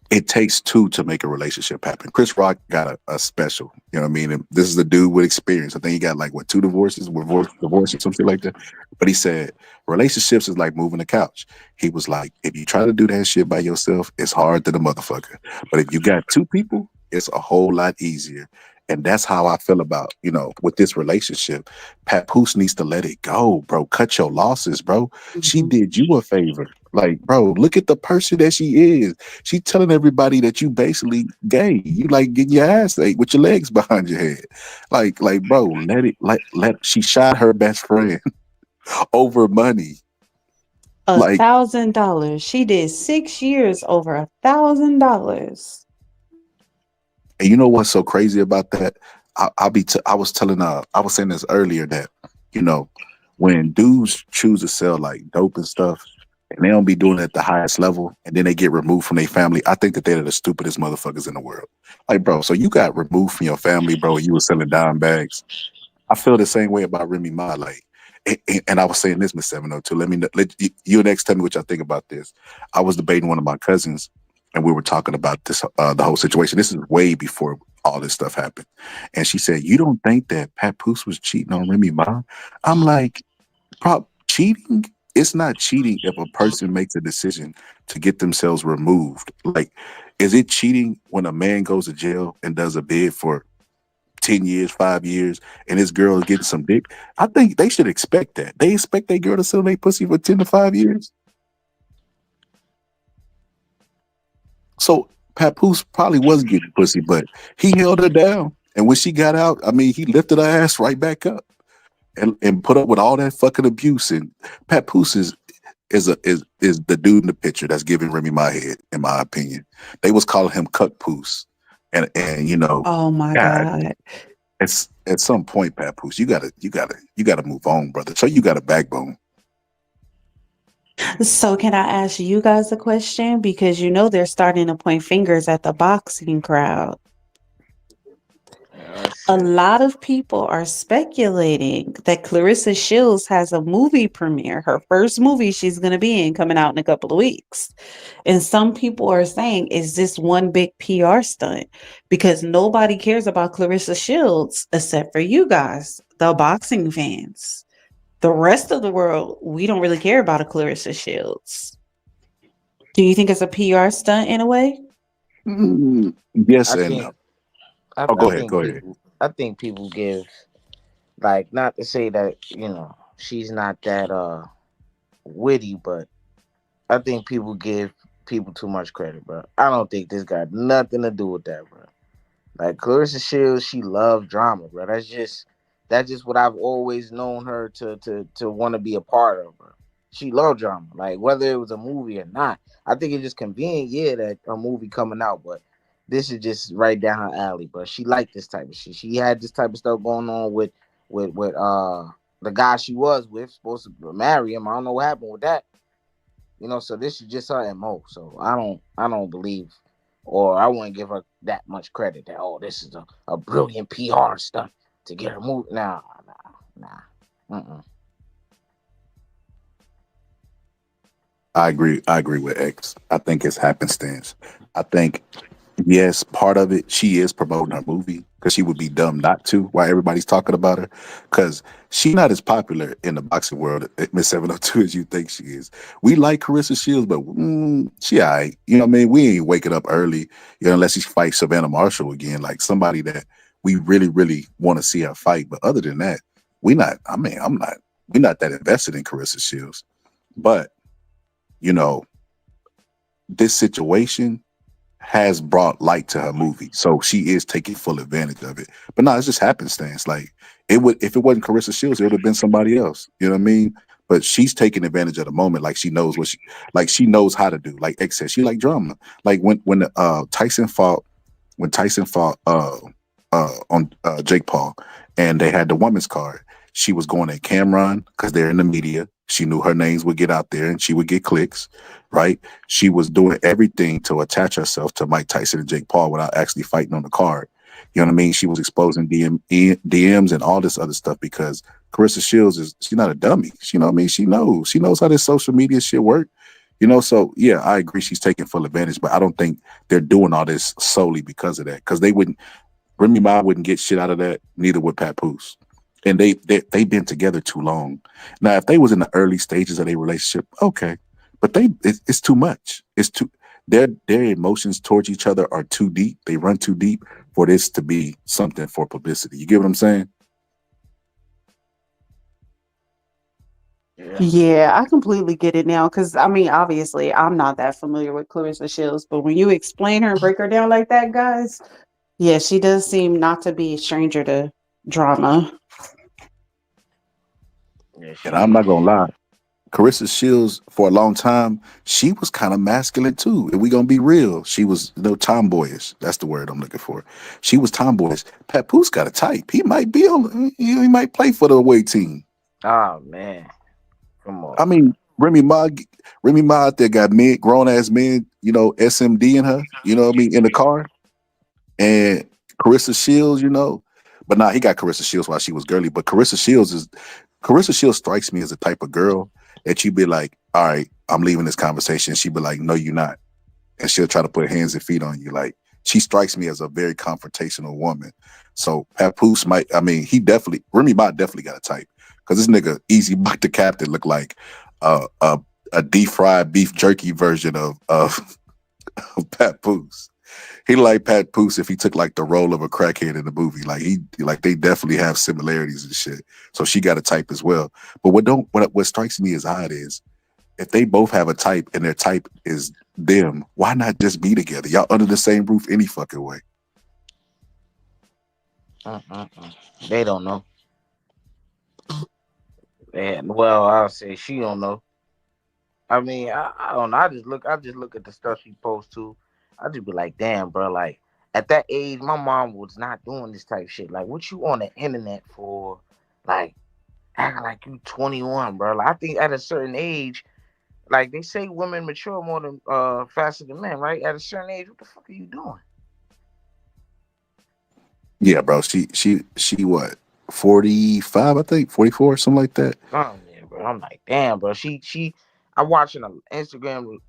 it takes two to make a relationship happen. Chris Rock got a special, you know what I mean? And this is a dude with experience. I think he got like what, two divorces, divorce or something like that. But he said relationships is like moving a couch. He was like, if you try to do that shit by yourself, it's hard to the motherfucker. But if you got two people, it's a whole lot easier. And that's how I feel about, with this relationship. Papoose needs to let it go, bro. Cut your losses, bro. She Mhm. did you a favor. Like, bro, look at the person that she is. She telling everybody that you basically gay. You like getting your ass ate with your legs behind your head. Like, bro, let it let she shot her best friend over money. Like, $1,000. She did 6 years over $1,000. and you know what's so crazy about that? I was telling I was saying this earlier that, you know, when dudes choose to sell like dope and stuff, and they don't be doing it at the highest level, and then they get removed from their family, I think that they're the stupidest motherfuckers in the world. Like, bro, so you got removed from your family, bro, and you were selling dime bags. I feel the same way about Remy Ma. Like, and I was saying this, Miss 702. Let you next tell me what y'all think about this. I was debating one of my cousins, and we were talking about this, the whole situation. This is way before all this stuff happened. And she said, "You don't think that Papoose was cheating on Remy Ma?" I'm like, cheating. It's not cheating if a person makes a decision to get themselves removed. Like, is it cheating when a man goes to jail and does a bid for 10 years, 5 years, and this girl is getting some dick? I think they should expect that. They expect that girl to sell their pussy for 10 to 5 years. So Papoose probably was getting pussy, but he held her down. And when she got out, I mean, he lifted her ass right back up and put up with all that fucking abuse. And Papoose is is the dude in the picture that's giving Remy Ma head, in my opinion. They was calling him Papoose. And Oh my God, God. it's at some point, Papoose, you gotta move on, brother. So you got a backbone. So can I ask you guys a question? Because they're starting to point fingers at the boxing crowd. Oh A shit. lot of people are speculating that Clarissa Shields has a movie premiere, her first movie she's going to be in coming out in a couple of weeks. And some people are saying, is this one big PR stunt? Because nobody cares about Clarissa Shields except for you guys, the boxing fans. The rest of the world, we don't really care about a Clarissa Shields. Do you think it's a PR stunt in a way? Yes I and no. think I, Oh, I go ahead. think Go ahead. people give, like, not to say that she's not that witty, but I think people give people too much credit, bro. I don't think this got nothing to do with that, bro. Like Clarissa Shields, she loves drama, bro. That's just what I've always known her to want to be a part of, bro. She loved drama, like whether it was a movie or not. I think it's just convenient, yeah, that a movie coming out, but this is just right down her alley, bro. She liked this type of shit. She had this type of stuff going on with the guy she was with, supposed to marry him. I don't know what happened with that. So this is just her MO. So I don't believe, or I wouldn't give her that much credit that, oh, this is a brilliant PR stunt to get her moved. Nah. Mm-mm. I agree with X. I think it's happenstance. I think, yes, part of it, she is promoting her movie because she would be dumb not to while everybody's talking about her. Because she not as popular in the boxing world at Miss 702 as you think she is. We like Carissa Shields, but she all right. You know what I mean? We ain't waking up early, unless she fights Savannah Marshall again, like somebody that we really, really want to see her fight. But other than that, we not, I mean, we're not that invested in Carissa Shields. But, you know, this situation has brought light to her movie, so she is taking full advantage of it. But no, it's just happenstance. Like it would, if it wasn't Carissa Shields, it would have been somebody else. You know what I mean? But she's taking advantage of the moment, like she knows what she knows how to do. Like X said, she like drama. Like when Tyson fought on Jake Paul, and they had the women's card. She was going at Cameron because they're in the media. She knew her names would get out there and she would get clicks, right? She was doing everything to attach herself to Mike Tyson and Jake Paul without actually fighting on the card. You know what I mean? She was exposing DMs and all this other stuff because Carissa Shields she's not a dummy. You know what I mean? She knows how this social media shit work. So yeah, I agree. She's taking full advantage, but I don't think they're doing all this solely because of that. Because they wouldn't, Remy Ma wouldn't get shit out of that. Neither would Papoose. And they've been together too long. Now, if they was in the early stages of their relationship, okay, but it's too much. It's too their emotions towards each other are too deep. They run too deep for this to be something for publicity. You get what I'm saying? Yeah. Yeah, I completely get it now. Because, I mean, obviously, I'm not that familiar with Clarissa Shields, but when you explain her and break her down like that, guys, yeah, she does seem not to be a stranger to drama. Yeah, And I'm not she gonna lie. Carissa Shields, for a long time, she was kind of masculine too. If we gonna be real, she was tomboyish. That's the word I'm looking for. She was tomboyish. Papoose got a type. He might be on. He might play for the away team. Oh man, come on. I mean, Remy Ma out there got men, grown ass men. SMD in her. You know what I mean, in the car. And Carissa Shields, but nah, he got Carissa Shields while she was girly. But Carissa Shields strikes me as the type of girl that you'd be like, all right, I'm leaving this conversation. She'd be like, no, you're not. And she'll try to put hands and feet on you. Like, she strikes me as a very confrontational woman. So Papoose Remy Ma definitely got a type. Because this nigga, Easy Buck the Captain, looked like a deep fried beef jerky version of Papoose. He like Papoose if he took like the role of a crackhead in the movie. Like they definitely have similarities and shit. So she got a type as well. But what strikes me as odd is if they both have a type and their type is them, why not just be together? Y'all under the same roof any fucking way. Mm-mm-mm. They don't know. And well, I'll say she don't know. I mean, I don't know. I just look at the stuff she posts too. I just be like, damn, bro. Like at that age, my mom was not doing this type of shit. Like, what you on the internet for? Like, acting like you 21, bro. Like, I think at a certain age, like they say, women mature more than faster than men, right? At a certain age, what the fuck are you doing? Yeah, bro. She what? 45, I think, 44, something like that. Oh man, bro. I'm like, damn, bro. I'm watching an Instagram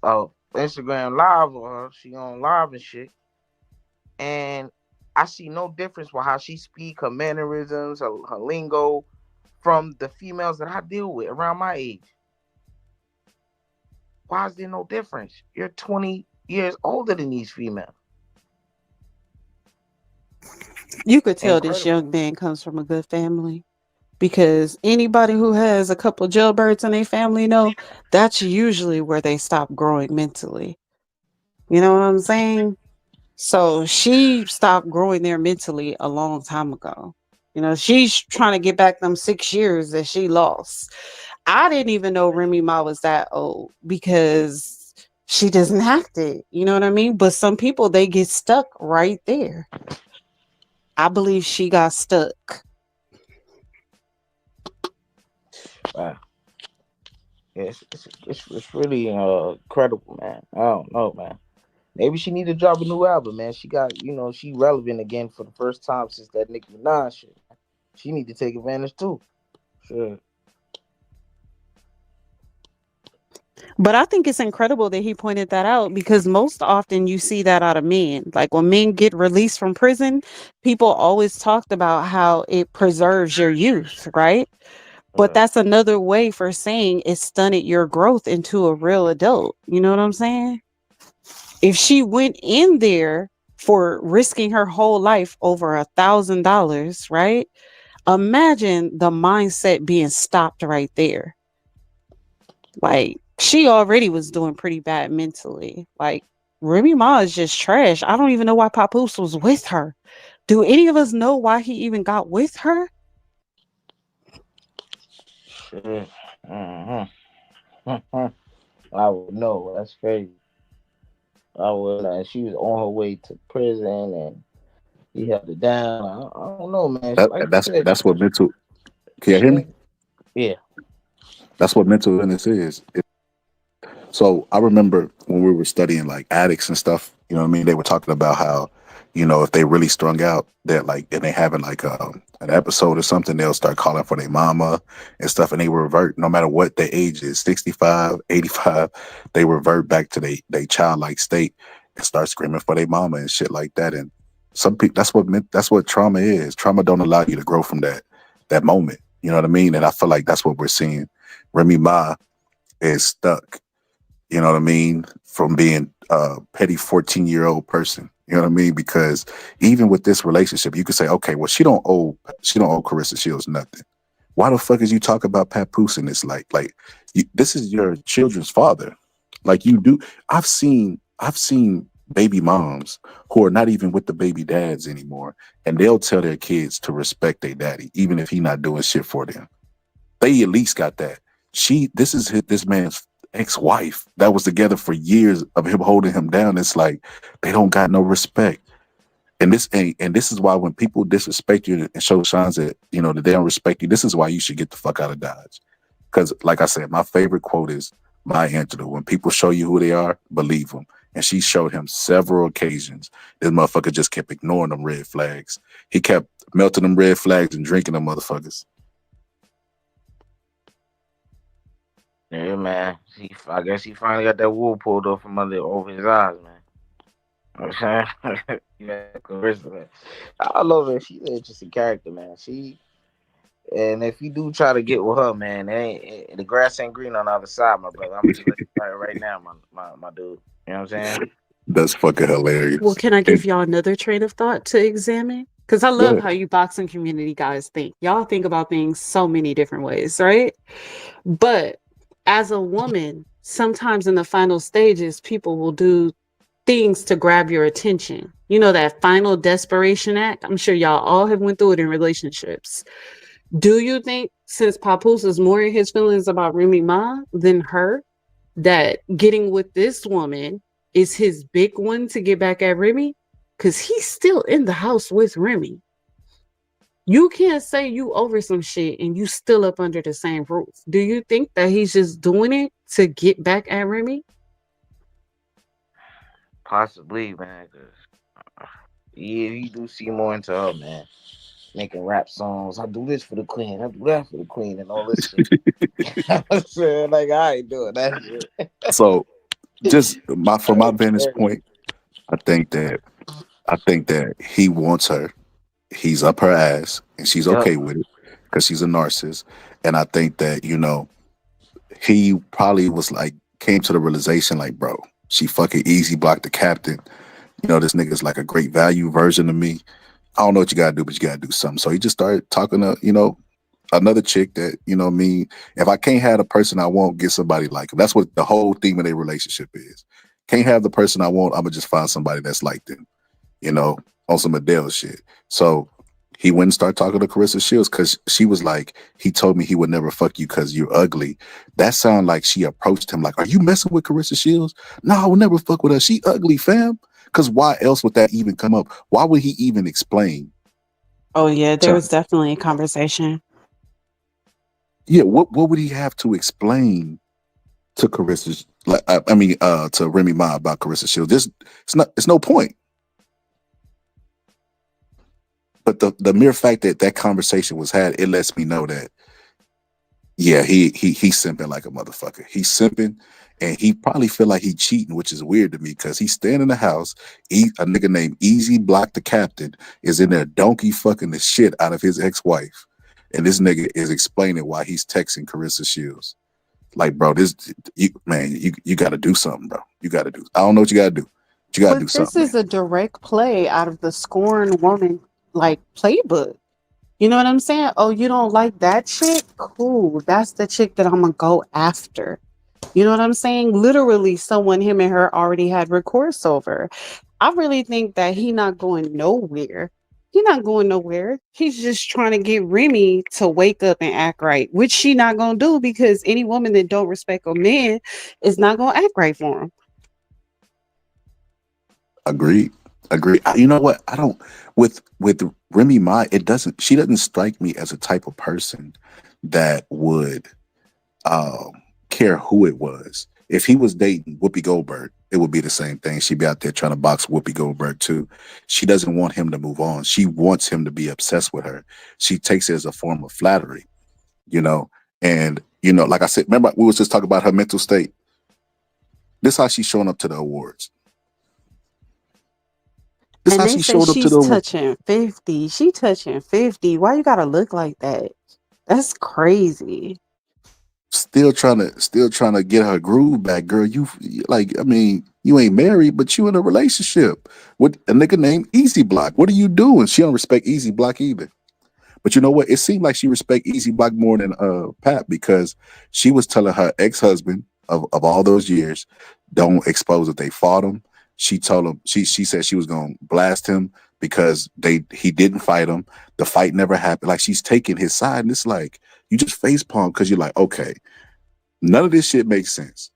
live of her. She on live and shit, and I see no difference with how she speak, her mannerisms, her lingo, from the females that I deal with around my age. Why is there no difference? You're 20 years older than these females. You could tell this Incredible. young man comes from a good family because anybody who has a couple jailbirds in their family know that's usually where they stop growing mentally. You know what I'm saying? So she stopped growing there mentally a long time ago. You know, she's trying to get back them 6 years that she lost. I didn't even know Remy Ma was that old because she doesn't act it. You know what I mean? But some people, they get stuck right there. I believe she got stuck. Wow. Yeah, it's really incredible, man. I don't know, man. Maybe she need to drop a new album, man. She got, she relevant again for the first time since that Nicki Minaj shit. She need to take advantage too. Sure. But I think it's incredible that he pointed that out because most often you see that out of men. Like when men get released from prison, people always talked about how it preserves your youth, right? But Right. that's another way for saying it stunted your growth into a real adult. You know what I'm saying? If she went in there for risking her whole life over $1,000, right? Imagine the mindset being stopped right there. Like she already was doing pretty bad mentally. Like Remy Ma is just trash. I don't even know why Papoose was with her. Do any of us know why he even got with her? Sure. Uh-huh. I would know. That's crazy. I would. She was on her way to prison, and he held it down. I don't know, man. That Like you that's said, that's what mental. Can you hear me? she, yeah. That's what mental illness is. So I remember when we were studying like addicts and stuff, you know what I mean? They were talking about how, if they really strung out, they're like, and they having like an episode or something, they'll start calling for their mama and stuff, and they revert no matter what their age is, 65, 85, they revert back to their childlike state and start screaming for their mama and shit like that. And some people, that's what trauma is. Trauma don't allow you to grow from that moment. You know what I mean? And I feel like that's what we're seeing. Remy Ma is stuck, you know what I mean, from being a petty 14-year-old person. You know what I mean? Because even with this relationship, you could say, okay, well, she don't owe Carissa Shields nothing. Why the fuck is you talk about Papoose in this? Like this is your children's father. Like you do. I've seen baby moms who are not even with the baby dads anymore, and they'll tell their kids to respect their daddy, even if he not doing shit for them. They at least got that. This is this man's ex-wife that was together for years of him holding him down. It's like they don't got no respect. And this is why when people disrespect you and show signs that that they don't respect you, this is why you should get the fuck out of Dodge. Because like I said, my favorite quote is Maya Angelou: when people show you who they are, believe them. And she showed him several occasions. This motherfucker just kept ignoring them red flags. He kept melting them red flags and drinking them motherfuckers. Yeah, man. I guess he finally got that wool pulled off from over his eyes, man. You know what I'm saying? Yeah, Carissa, man. I love her. She's an interesting character, man. And if you do try to get with her, man, the grass ain't green on the other side, my brother. I'm gonna just let you know right now, my dude. You know what I'm saying? That's fucking Well, hilarious. can I And give y'all another train of thought to examine? Because I love good. how you boxing community guys think. Y'all think about things so many different ways, right? But as a woman, sometimes in the final stages, people will do things to grab your attention. You know, that final desperation act? I'm sure y'all all have went through it in relationships. Do you think since Papoose is more in his feelings about Remy Ma than her, that getting with this woman is his big one to get back at Remy? Because he's still in the house with Remy. You can't say you over some shit and you still up under the same roof. Do you think that he's just doing it to get back at Remy? Possibly, man. 'Cause, yeah, he do see more into her, man. Making rap songs. I do this for the queen. I do that for the queen, and all this shit. I'm saying, like, I ain't doing that shit. So just from my vantage point, I think that he wants her. He's up her ass, and she's Yep. okay with it because she's a narcissist. And I think that he probably was like came to the realization like, bro, she fucking easy blocked the captain. This nigga's like a great value version of me. I don't know what you gotta do, but you gotta do something. So he just started talking to another chick that what I mean. If I can't have the person I want, get somebody like him. That's what the whole theme of their relationship is. Can't have the person I want, I'm gonna just find somebody that's like them. On some Adele shit. So he went and started talking to Carissa Shields because she was like, he told me he would never fuck you because you're ugly. That sounded like she approached him like, are you messing with Carissa Shields? No, I would never fuck with her. She ugly, fam. Because why else would that even come up? Why would he even explain? Oh yeah, there To, was definitely a conversation. yeah, what would he have to explain to Carissa? To Remy Ma about Carissa Shields? It's no point. But the mere fact that conversation was had, it lets me know that, yeah, he's simping like a motherfucker. He's simping, and he probably feel like he cheating, which is weird to me because he's staying in the house. A nigga named Easy Block the Captain is in there donkey fucking the shit out of his ex-wife, and this nigga is explaining why he's texting Carissa Shields. Like, bro, you got to do something, bro. You got to do. I don't know what you got to do. But you got to do But this something, is man. a direct play out of the scorn woman like playbook. You know what I'm saying? Oh, you don't like that chick? Cool. That's the chick that I'm gonna go after. You know what I'm saying? Literally, someone him and her already had recourse over. I really think that he not going nowhere. He not going nowhere. He's just trying to get Remy to wake up and act right, which she not gonna do because any woman that don't respect a man is not gonna act right for him. Agreed. Agreed. You know what? I don't with Remy Ma. She doesn't strike me as a type of person that would um, care who it was. If he was dating Whoopi Goldberg, it would be the same thing. She'd be out there trying to box Whoopi Goldberg too. She doesn't want him to move on. She wants him to be obsessed with her. She takes it as a form of flattery, you know. And like I said, remember we was just talking about her mental state. This how she's showing up to the awards. This And how they she say showed up to she's the awards. touching 50. She touching 50. Why you gotta look like that? That's crazy. Still trying to get her groove back, girl. You ain't married, but you in a relationship with a nigga named Easy Block. What are you doing? She don't respect Easy Block either. But you know what? It seemed like she respect Easy Block more than Pat because she was telling her ex-husband of all those years, don't expose that they fought him. She told him she said she was gonna blast him because he didn't fight him. The fight never happened. Like she's taking his side, and it's like you just face palm because you're like, okay, none of this shit makes sense.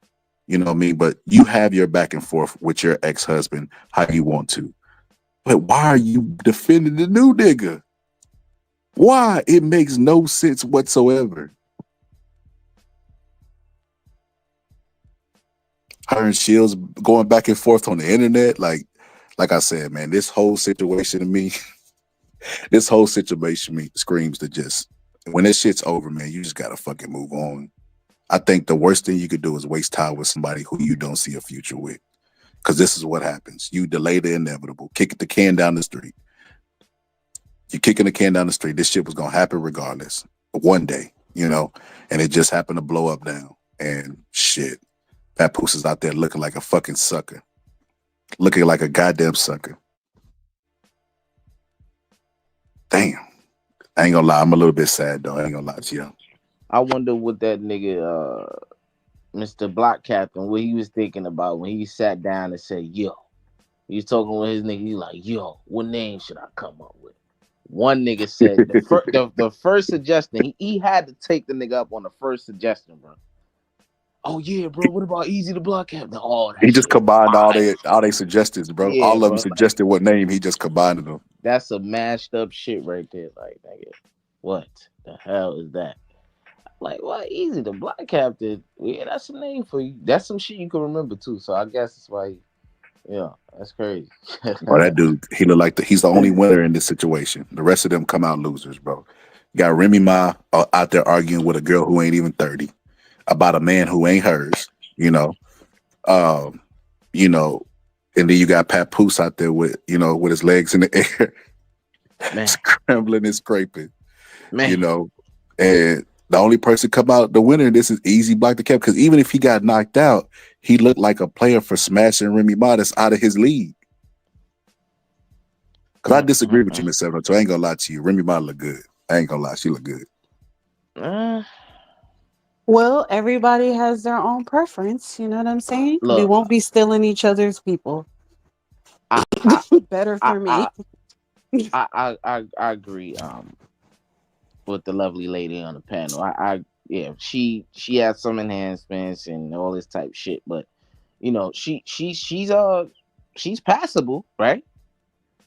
You know what I mean? But you have your back and forth with your ex-husband how you want to. But why are you defending the new nigga? Why? It makes no sense whatsoever. Her and Shields going back and forth on the internet. Like I said, man, this whole situation to me, this whole situation me screams to just when this shit's over, man, you just gotta fucking move on. I think the worst thing you could do is waste time with somebody who you don't see a future with. Because this is what happens. You delay the inevitable, kick the can down the street. You're kicking the can down the street. This shit was gonna happen regardless. One day, and it just happened to blow up now. And shit. Papoose is out there looking like a fucking sucker. Looking like a goddamn sucker. Damn. I ain't gonna lie. I'm a little bit sad though. I ain't gonna lie to you. I wonder what that nigga, Mr. Block Captain, what he was thinking about when he sat down and said, yo. He was talking with his nigga. He like, yo, what name should I come up with? One nigga said the first suggestion. He had to take the nigga up on the first suggestion, bro. oh yeah, bro, what about Easy the Block Captain? Oh, He that just shit is combined fire. all they suggestions, bro. Yeah, All of them bro. Like suggested what name. He just combined them. that's some mashed up shit right there. Like, nigga, what the hell is that? Like, what? Easy the Block Captain? Yeah, that's a name for you. That's some shit you can remember too. So I guess that's why. Yeah, that's crazy. Bro, that dude, he look like he's the only winner in this situation. The rest of them come out losers, bro. You got Remy Ma out there arguing with a girl who ain't even 30 about a man who ain't hers, you know. Um, you know, and then you got Papoose out there with, with his legs in the air, Man, scrambling and scraping, man. you know. And the only person come out the winner in this is Easy Block the Cap, because even if he got knocked out, he looked like a player for smashing Remy Ma that's out of his league. Because I disagree with you, Miss 702. I ain't gonna lie to you. Remy Ma look good. I ain't gonna lie, she look good. Well, everybody has their own preference. You know what I'm saying? We Look, won't be stealing each other's people. I, I, Better I, for me. I, I agree. With the lovely lady on the panel, yeah, she has some enhancements and all this type shit, but she's passable, right?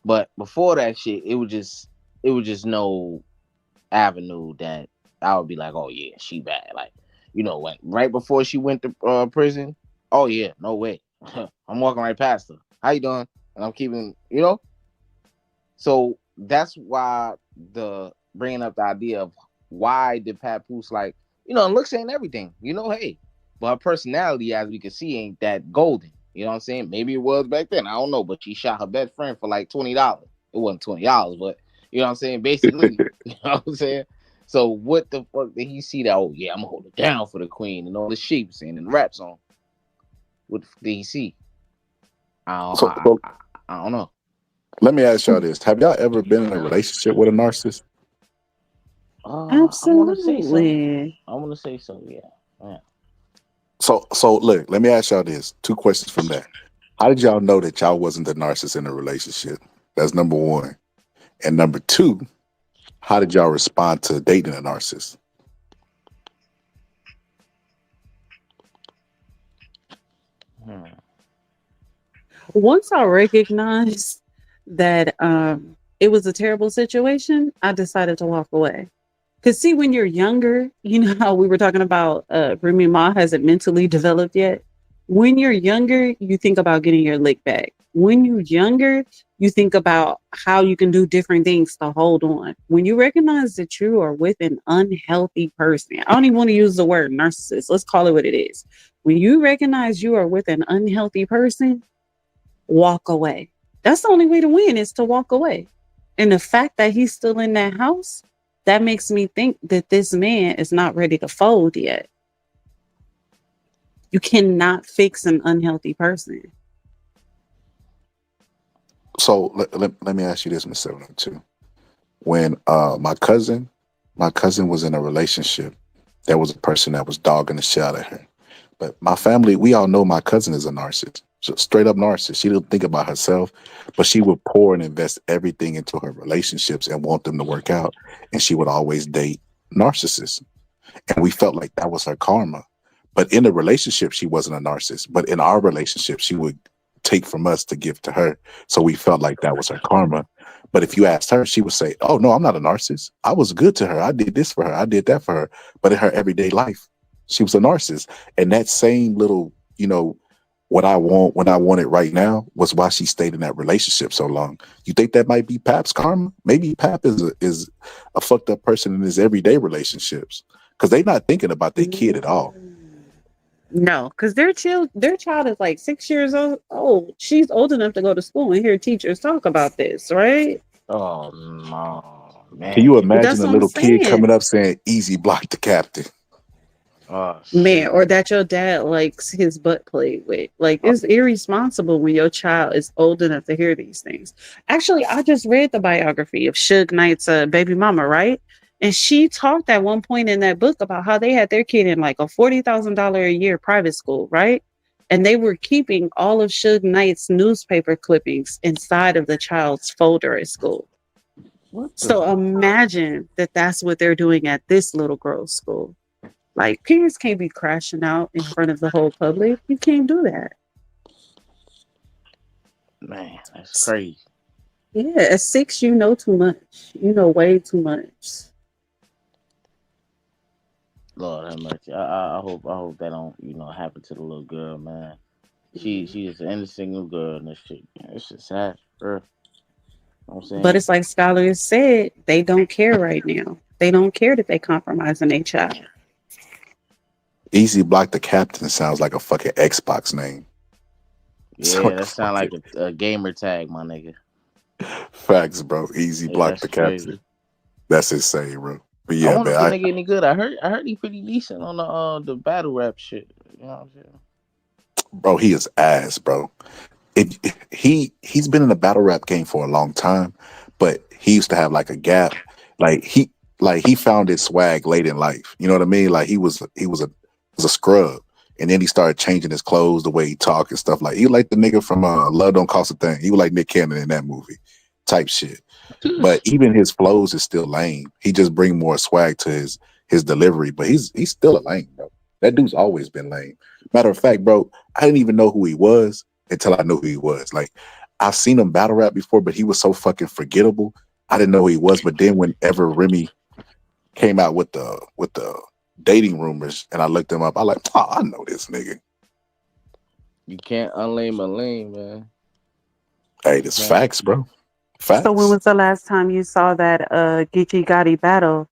But before that shit, it was just no avenue that I would be like, oh yeah, she bad. Like, like right before she went to prison, oh yeah, no way. I'm walking right past her. How you doing? And I'm keeping, So that's why the bringing up the idea of why did Papoose looks ain't everything, hey, but her personality, as we can see, ain't that golden. You know what I'm saying? Maybe it was back then. I don't know, but she shot her best friend for like $20. It wasn't $20, but you know what I'm saying? Basically, you know what I'm saying? So what the fuck did he see that? Oh yeah, I'm gonna hold it down for the queen and all the sheep and the rap song. What the fuck did he see? So, I don't know. let me ask y'all this. Have y'all ever been in a relationship with a narcissist? I want to say so. Absolutely. I want to say so. Yeah. So look, let me ask y'all this. 2 questions from that. How did y'all know that y'all wasn't the narcissist in a relationship? That's number 1. And number 2, how did y'all respond to dating a narcissist? Once I recognized that it was a terrible situation, I decided to walk away. Because see, when you're younger, you know how we were talking about Remy Ma hasn't mentally developed yet. When you're younger, you think about getting your lick back. When you're younger, you think about how you can do different things to hold on. When you recognize that you are with an unhealthy person, I don't even want to use the word narcissist. Let's call it what it is. When you recognize you are with an unhealthy person, walk away. That's the only way to win, is to walk away. And the fact that he's still in that house, that makes me think that this man is not ready to fold yet. You cannot fix an unhealthy person. So let me ask you this, Miss 702. When my cousin was in a relationship, there was a person that was dogging the shit out of her. But my family, we all know my cousin is a narcissist. So straight up narcissist. She didn't think about herself, but she would pour and invest everything into her relationships and want them to work out. And she would always date narcissists. And we felt like that was her karma. But in the relationship, she wasn't a narcissist. But in our relationship, she would take from us to give to her. So we felt like that was her karma. But if you asked her, she would say, oh, no, I'm not a narcissist. I was good to her. I did this for her. I did that for her. But in her everyday life, she was a narcissist. And that same little, what I want when I want it right now was why she stayed in that relationship so long. You think that might be Pap's karma? Maybe Pap is a fucked up person in his everyday relationships because they're not thinking about their kid at all. No, because their child is like 6 years old. She's old enough to go to school and hear teachers talk about this, right? Oh no, man! Can you imagine That's a what I'm little kid saying. coming up saying, "Easy block the captain"? Oh Man, shit! or that your dad likes his butt played with. Like, it's irresponsible when your child is old enough to hear these things. Actually, I just read the biography of Suge Knight's baby mama, right? And she talked at one point in that book about how they had their kid in like a $40,000 a year private school, right? And they were keeping all of Suge Knight's newspaper clippings inside of the child's folder at school. So imagine that that's what they're doing at this little girl's school. Like, parents can't be crashing out in front of the whole public. You can't do that. Man, that's crazy. Yeah, at 6, you know too much. You know way too much. Lord have mercy. I hope that don't happen to the little girl, man. She is an innocent little girl and this shit. Man. It's just sad for her. You know what I'm But saying? it's like scholars said, they don't care right now. They don't care that they compromising their child. Easy Block the Captain sounds like a fucking Xbox name. So Yeah, that sound like a gamer tag, my nigga. facts, bro. Easy Yeah, Block that's the Captain. crazy. That's insane, bro. But I yeah, wonder man. if the nigga any good. I heard he pretty decent on the battle rap shit. You know what I'm saying? Bro, he is ass, bro. He's been in the battle rap game for a long time, but he used to have like a gap. Like he found his swag late in life. You know what I mean? Like he was a scrub. And then he started changing his clothes, the way he talk and stuff. Like he like the nigga from Love Don't Cost a Thing. He was like Nick Cannon in that movie, type shit. But even his flows is still lame. He just bring more swag to his delivery. But he's still a lame, bro. That dude's always been lame. Matter of fact, bro, I didn't even know who he was until I knew who he was. Like I've seen him battle rap before, but he was so fucking forgettable. I didn't know who he was. But then whenever Remy came out with the dating rumors and I looked him up, I like, oh, I know this nigga. You can't unlame a lame, man. Hey, this Yeah. facts, bro. Facts. So when was the last time you saw that Geechee Gotti battle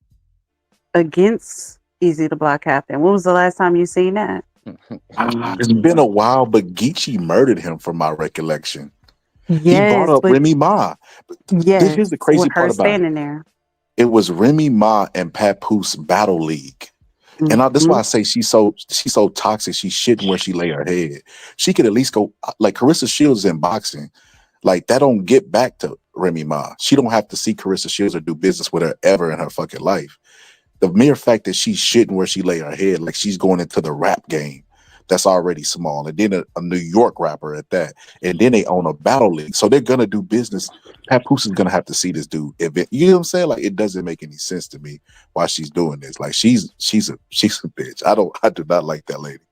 against Easy the Block Captain? When was the last time you seen that? It's been a while, but Geechee murdered him from my recollection. He brought Yes, up but Remy Ma. Here's the crazy with her part about it. standing there. It was Remy Ma and Papoose Battle League. And that's why I say she's so toxic. She's shitting where she lay her head. She could at least go like Carissa Shields in boxing. Like that don't get back to Remy Ma. She don't have to see Carissa Shields or do business with her ever in her fucking life. The mere fact that she's shitting where she lay her head, like she's going into the rap game, that's already small. And then a New York rapper at that. And then they own a battle league. So they're gonna do business. Papoose is gonna have to see this dude event. You know what I'm saying? Like it doesn't make any sense to me why she's doing this. Like she's a bitch. I do not like that lady.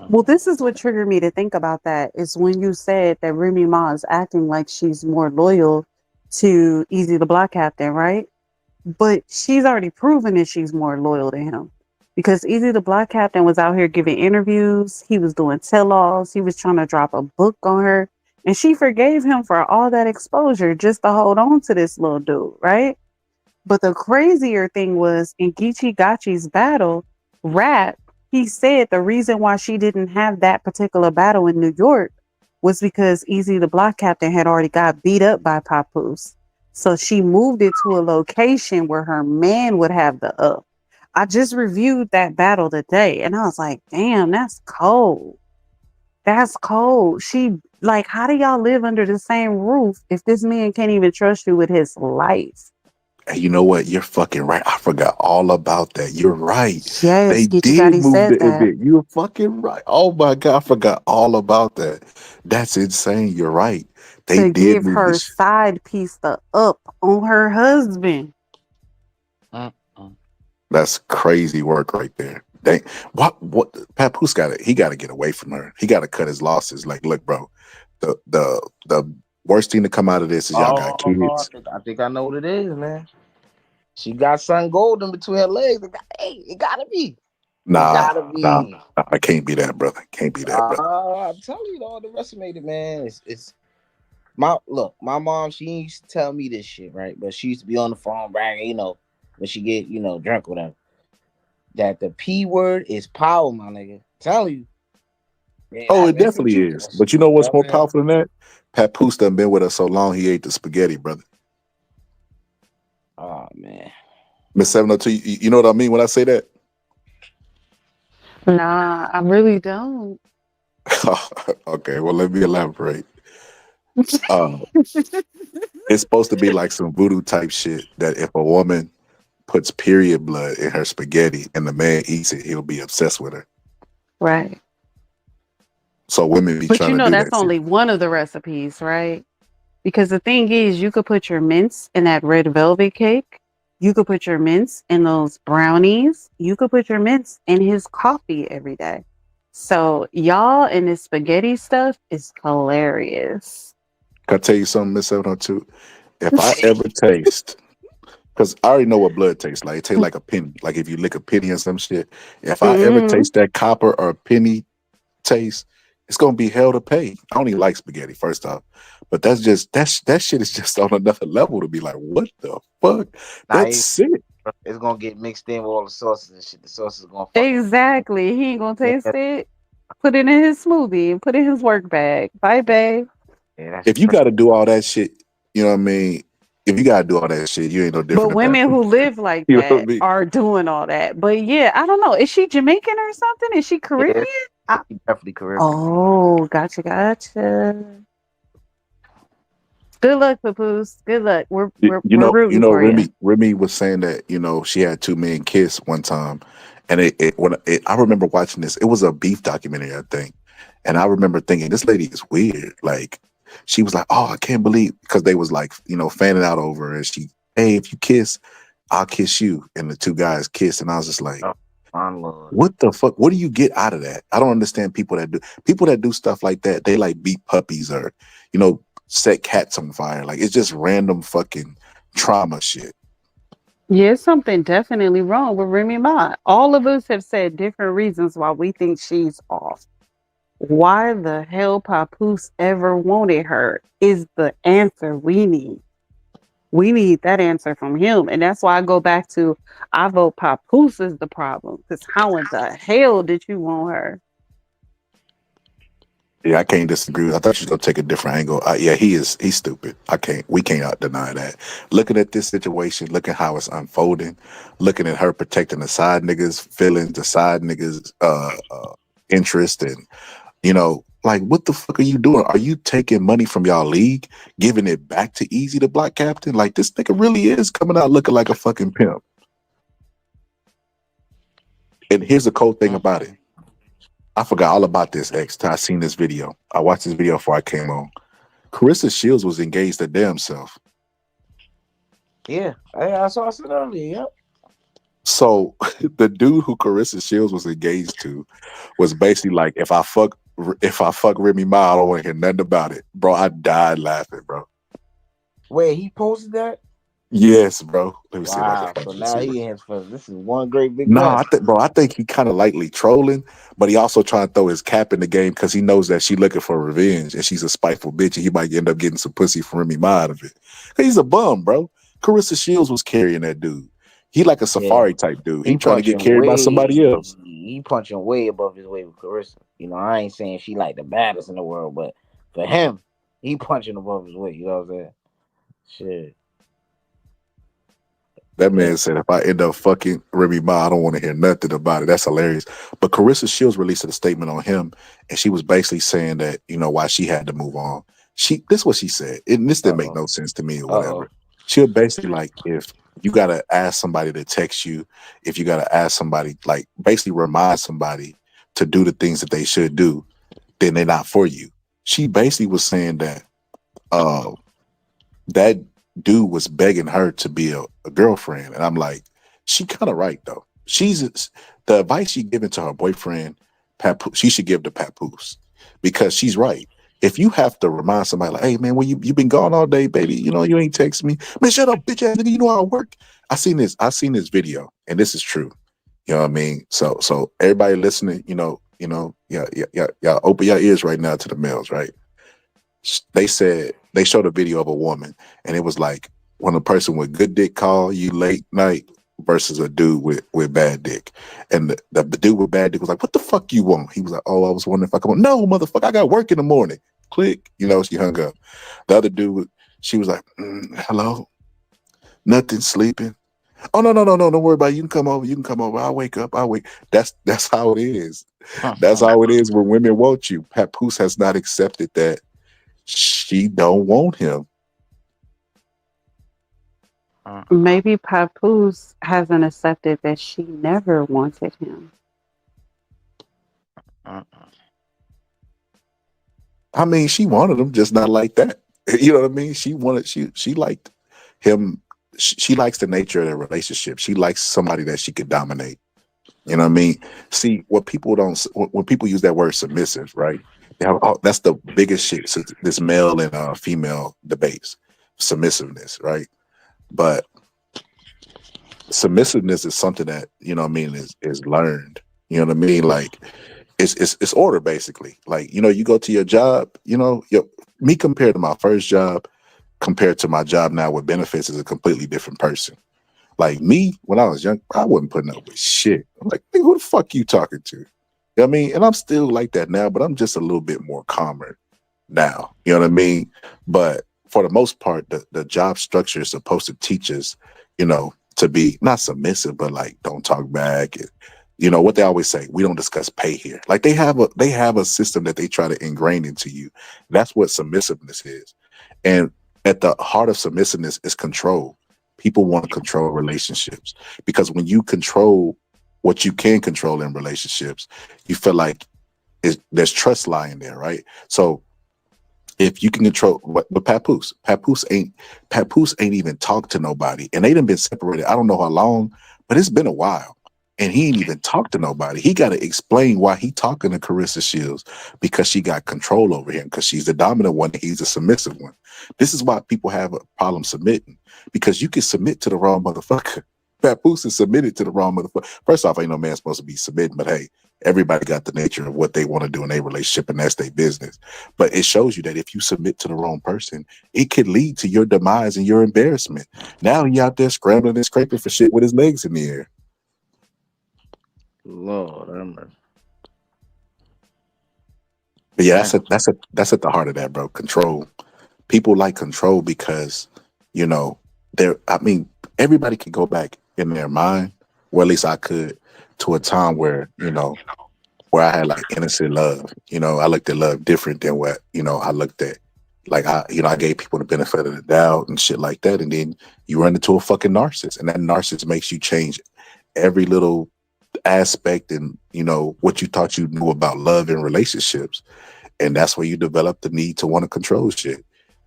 Well, this is what triggered me to think about that is when you said that Remy Ma is acting like she's more loyal to Easy the Block Captain, right? But she's already proven that she's more loyal to him because Easy the Block Captain was out here giving interviews. He was doing tell-alls. He was trying to drop a book on her. And she forgave him for all that exposure just to hold on to this little dude, right? But the crazier thing was in Geechee Gotchi's battle, rap, he said the reason why she didn't have that particular battle in New York was because Easy the Block Captain had already got beat up by Papoose. So she moved it to a location where her man would have the up. I just reviewed that battle today and I was like, damn, that's cold. That's cold. Like, how do y'all live under the same roof if this man can't even trust you with his life? And you know what? You're fucking right. I forgot all about that. You're right. Yes, They Geechee did Gotti move said the that. event. You're fucking right. Oh my God. I forgot all about that. That's insane. You're right. They To did give move her this. side piece the up on her husband. That's crazy work right there. They what Papoose he gotta get away from her. He gotta cut his losses. Like, look, bro, the worst thing to come out of this is y'all got kids. I think I know what it is, man. She got something golden between her legs. It gotta be. Nah, It gotta be. I can't be that, brother. Can't be that, brother. I'm telling you, all the rest of it, man. It's my mom, she used to tell me this shit, right? But she used to be on the phone bragging, when she get, drunk or whatever. That the P word is power, my nigga. Tell you. Yeah, Oh, it that's the definitely truth. is. But you know what's more Man. powerful than that? Papoose done been with us so long he ate the spaghetti, brother. Oh man. Miss 702, you know what I mean when I say that? Nah, I really don't. Okay, well let me elaborate. It's supposed to be like some voodoo type shit that if a woman puts period blood in her spaghetti and the man eats it, he'll be obsessed with her. Right. So women be But trying to do that's that shit. only one of the recipes, right? Because the thing is, you could put your mince in that red velvet cake You could put your mints in those brownies. You could put your mints in his coffee every day. So y'all and this spaghetti stuff is hilarious. Can I tell you something, Miss 702? If I ever taste, because I already know what blood tastes like. It tastes like a penny. Like if you lick a penny or some shit. If I ever Hmm. taste that copper or penny taste, it's gonna be hell to pay. I don't even like spaghetti, first off. But that shit is just on another level to be like, what the fuck? Nah, That's sick. it's gonna get mixed in with all the sauces and shit. The sauces gonna fucking Exactly. He ain't gonna taste yeah, it. Put it in his smoothie and put it in his work bag. Bye, babe. yeah, that's If you trash. gotta do all that shit, you know what I mean? If you gotta do all that shit, you ain't no But different than women who Papoose. live like You know what I that mean? are doing all that. But yeah, I don't know. Is she Jamaican or something? Is she Yeah, Caribbean? I- he definitely Caribbean. oh, gotcha, gotcha. Good luck, Papoose. Good luck. We're You, we're you we're know, you rooting know, for you. Remy was saying that she had two men kiss one time, and I remember watching this. It was a beef documentary, I think, and I remember thinking this lady is weird. Like she was like, "Oh, I can't believe," because they was like fanning out over her, and she, "Hey, if you kiss, I'll kiss you," and the two guys kissed, and I was just like, Oh, my lord. "What the fuck? What do you get out of that?" I don't understand people that do stuff like that. They like beat puppies or set cats on fire. Like it's just random fucking trauma shit. Yeah, something definitely wrong with Remy Ma. All of us have said different reasons why we think she's off. Why the hell Papoose ever wanted her is the answer we need. We need that answer from him. And that's why I go back to I vote Papoose is the problem. Because how in the hell did you want her? Yeah, I can't disagree. I thought you was gonna take a different angle. Yeah, he's stupid. We can't deny that. Looking at this situation, looking how it's unfolding, looking at her protecting the side niggas' feelings, the side niggas' interest, and like what the fuck are you doing? Are you taking money from y'all league, giving it back to Easy the block captain? Like this nigga really is coming out looking like a fucking pimp. And here's the cold thing about it. I forgot all about this X till I seen this video. I watched this video before I came on. Carissa Shields was engaged her damn self. Yeah, I saw it earlier. Yep. So the dude who Carissa Shields was engaged to was basically like, if I fuck Remy Ma, I don't want to hear nothing about it. Bro, I died laughing, bro. Wait, he posted that? Yes, bro. Let me see if I can Wow. find So this. now he has first. This is one great big No, mess. I think he kind of lightly trolling, but he also trying to throw his cap in the game because he knows that she looking for revenge and she's a spiteful bitch and he might end up getting some pussy from Remy Ma out of it. He's a bum, bro. Carissa Shields was carrying that dude. He like a Yeah. safari type dude. He He trying to get punching carried by somebody way else. he punching way above his weight with Carissa. I ain't saying she like the baddest in the world, but for him, he punching above his weight. You know what I'm saying? Shit. That Yeah. man said, if I end up fucking Remy Ma, I don't want to hear nothing about it. That's hilarious. But Carissa Shields released a statement on him, and she was basically saying that, why she had to move on. This is what she said. And this didn't make Uh-oh. no sense to me or Uh-oh. whatever. She was basically like, if you gotta ask somebody to text you, if you gotta ask somebody, like basically remind somebody to do the things that they should do, then they're not for you. She basically was saying that uh that dude was begging her to be a girlfriend. And I'm like, she kind of right though. The advice she giving to her boyfriend, Papoose, she should give to Papoose because she's right. If you have to remind somebody like, hey man, well you been gone all day, baby. You ain't text me. Man, shut up, bitch ass nigga. You know how I work. I seen this video, and this is true. You know what I mean? So everybody listening, yeah, open your ears right now to the males, right? They said they showed a video of a woman, and it was like when a person with good dick call you late night versus a dude with bad dick, and the dude with bad dick was like, "What the fuck you want?" He was like, "Oh, I was wondering if I come on." No, motherfucker, I got work in the morning. Click, she hung up. The other dude, she was like, "Hello, nothing, sleeping." Oh no, don't worry about it. You can come over. You can come over. I'll wake up. I'll wake. That's how it is. That's how it is when women want you. Papoose has not accepted that she don't want him. Maybe Papoose hasn't accepted that she never wanted him. I mean, she wanted him, just not like that. You know what I mean? She liked him she likes the nature of the relationship. She likes somebody that she could dominate. You know what I mean? See, what people don't when people use that word submissive, right? They have, that's the biggest shit. So this male and female debates, submissiveness, right? But submissiveness is something that, you know what I mean, is learned. You know what I mean? Like it's order basically. Like, you know, you go to your job, you know, me compared to my first job, compared to my job now with benefits, is a completely different person. Like me, when I was young, I wasn't putting up with shit. I'm like, nigga, who the fuck you talking to? You know what I mean? And I'm still like that now, but I'm just a little bit more calmer now. You know what I mean? But for the most part, the job structure is supposed to teach us, you know, to be not submissive, but like don't talk back. And, you know what they always say, we don't discuss pay here. Like they have a system that they try to ingrain into you. That's what submissiveness is. And at the heart of submissiveness is control. People want to control relationships because when you control what you can control in relationships, you feel like there's trust lying there, right? So if you can control but Papoose ain't even talked to nobody, and they done been separated. I don't know how long, but it's been a while, and he ain't even talked to nobody. He got to explain why he talking to Carissa Shields, because she got control over him, because she's the dominant one, and he's the submissive one. This is why people have a problem submitting, because you can submit to the wrong motherfucker. Papoose is submitted to the wrong motherfucker. First off, ain't no man supposed to be submitting, but hey, everybody got the nature of what they want to do in their relationship, and that's their business. But it shows you that if you submit to the wrong person, it could lead to your demise and your embarrassment. Now he out there scrambling and scraping for shit with his legs in the air. Lord, I'm But yeah, that's at the heart of that, bro. Control. People like control because, you know, everybody can go back in their mind, or at least I could, to a time where, you know, where I had like innocent love. You know, I looked at love different than what, you know, I looked at. Like I gave people the benefit of the doubt and shit like that. And then you run into a fucking narcissist, and that narcissist makes you change every little aspect and, you know, what you thought you knew about love and relationships. And that's where you develop the need to want to control shit.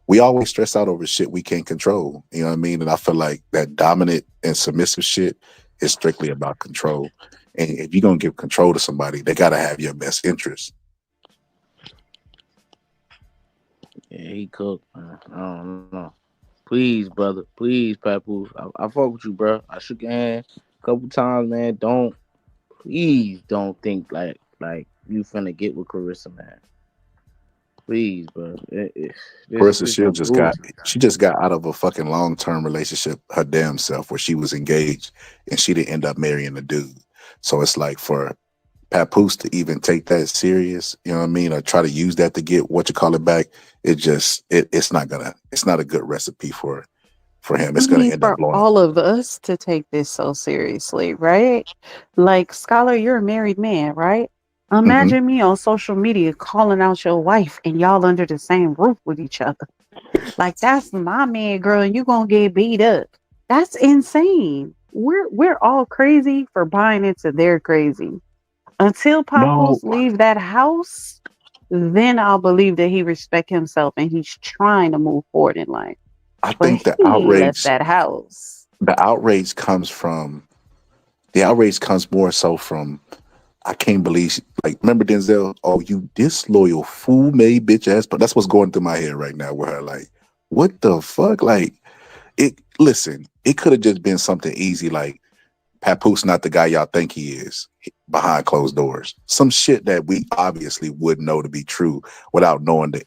We always stress out over shit we can't control. You know what I mean? And I feel like that dominant and submissive shit is strictly about control. And if you're going to give control to somebody, they got to have your best interest. Yeah, he cooked, man. I don't know. Please, brother. Please, Papoose. I fuck with you, bro. I shook your hand a couple times, man. Please don't think like you finna get with Carissa, man. Please, bro. Carissa This Shields some just got out of a fucking long-term relationship her damn self, where she was engaged and she didn't end up marrying a dude. So it's like, for Papoose to even take that serious, you know what I mean, or try to use that to get back, it's not a good recipe for him. It's I gonna mean, end up for blowing. all of us to take this so seriously, right? Like, Scholar, you're a married man, right? Hmm. Imagine me on social media calling out your wife and y'all under the same roof with each other. Like, that's my man, girl, and you gonna get beat up. That's insane. We're all crazy for buying into their crazy. Until No, Papoose leave that house, then I'll believe that he respect himself and he's trying to move forward in life. I But think he left that house. the outrage comes from more so from, I can't believe like, remember Denzel? Oh, you disloyal fool made bitch ass. But that's what's going through my head right now with her. Like, what the fuck? Like, it could have just been something easy, like Papoose not the guy y'all think he is behind closed doors. Some shit that we obviously would know to be true without knowing the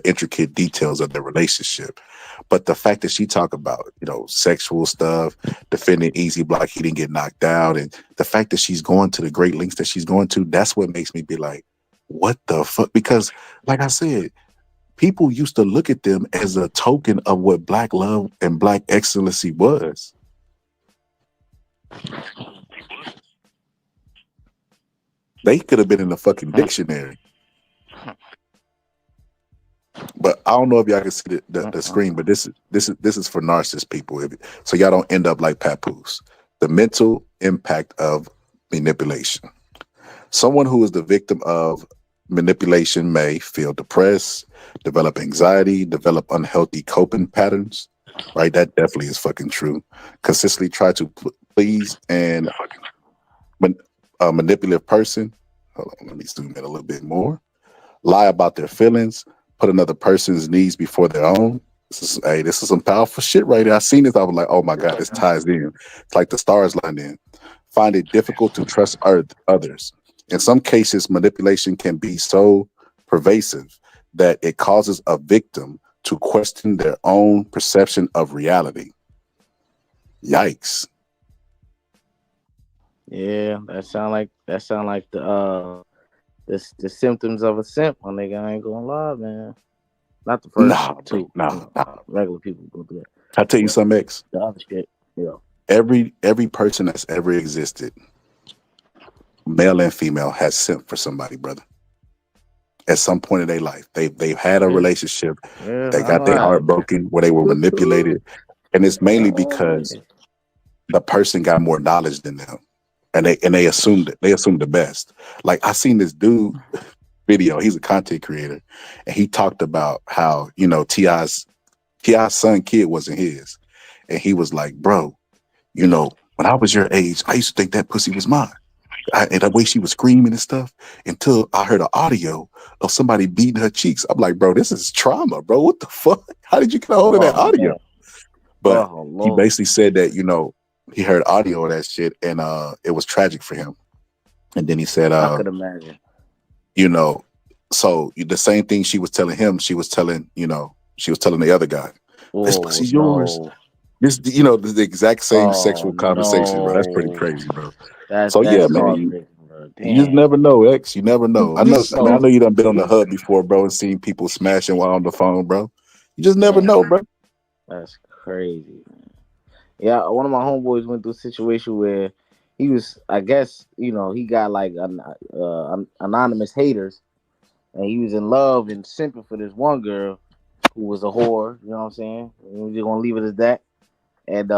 intricate details of the relationship. But the fact that she talk about, you know, sexual stuff, defending Easy Block, he didn't get knocked out, and the fact that she's going to the great lengths that she's going to, that's what makes me be like, what the fuck? Because, like I said, people used to look at them as a token of what Black love and Black excellency was. They could have been in the fucking dictionary. But I don't know if y'all can see the screen, but this is for narcissist people. So y'all don't end up like Papoose. The mental impact of manipulation. Someone who is the victim of manipulation may feel depressed, develop anxiety, develop unhealthy coping patterns, right? That definitely is fucking true. Consistently try to please and a manipulative person. Hold on, let me zoom in a little bit more. Lie about their feelings, put another person's needs before their own. This is some powerful shit right here. I seen this. I was like, oh my God, this ties in. It's like the stars lined in. Find it difficult to trust others. In some cases, manipulation can be so pervasive that it causes a victim to question their own perception of reality. Yikes. Yeah, that sound like the symptoms of a simp, my nigga. I ain't gonna lie, man. Not the first Nah, bro. two. Nah. Regular people go through that. I tell you But something, X. the other shit, yeah. Every person that's ever existed, male and female, has simped for somebody, brother. At some point in their life, they've had a relationship. Yeah, They I got know their how. heart broken, where they were manipulated, and it's mainly because the person got more knowledge than them, and they assumed the best. Like I seen this dude video. He's a content creator, and he talked about how Ti's son kid wasn't his, and he was like, bro, when I was your age, I used to think that pussy was mine. And the way she was screaming and stuff, until I heard an audio of somebody beating her cheeks. I'm like, bro, this is trauma, bro. What the fuck? How did you get a hold of that Oh audio? man. But Oh he Lord. basically said that, he heard audio of that shit, and it was tragic for him. And then he said, I could imagine. so the same thing she was telling him, she was telling the other guy, this Oh pussy's yours. no. This, the exact same Oh sexual conversation, bro. That's pretty no. crazy, bro. So yeah, That's man, heartbreaking, bro. you just Damn. never know, X. You never know. I know. I mean, I So know you done been on the hub before, bro, and seen people smashing while on the phone, bro. You just never damn, know, bro. that's crazy. Yeah, one of my homeboys went through a situation where he was, I guess, he got like anonymous haters, and he was in love and simping for this one girl who was a whore. You know what I'm saying? We're just gonna leave it as that. And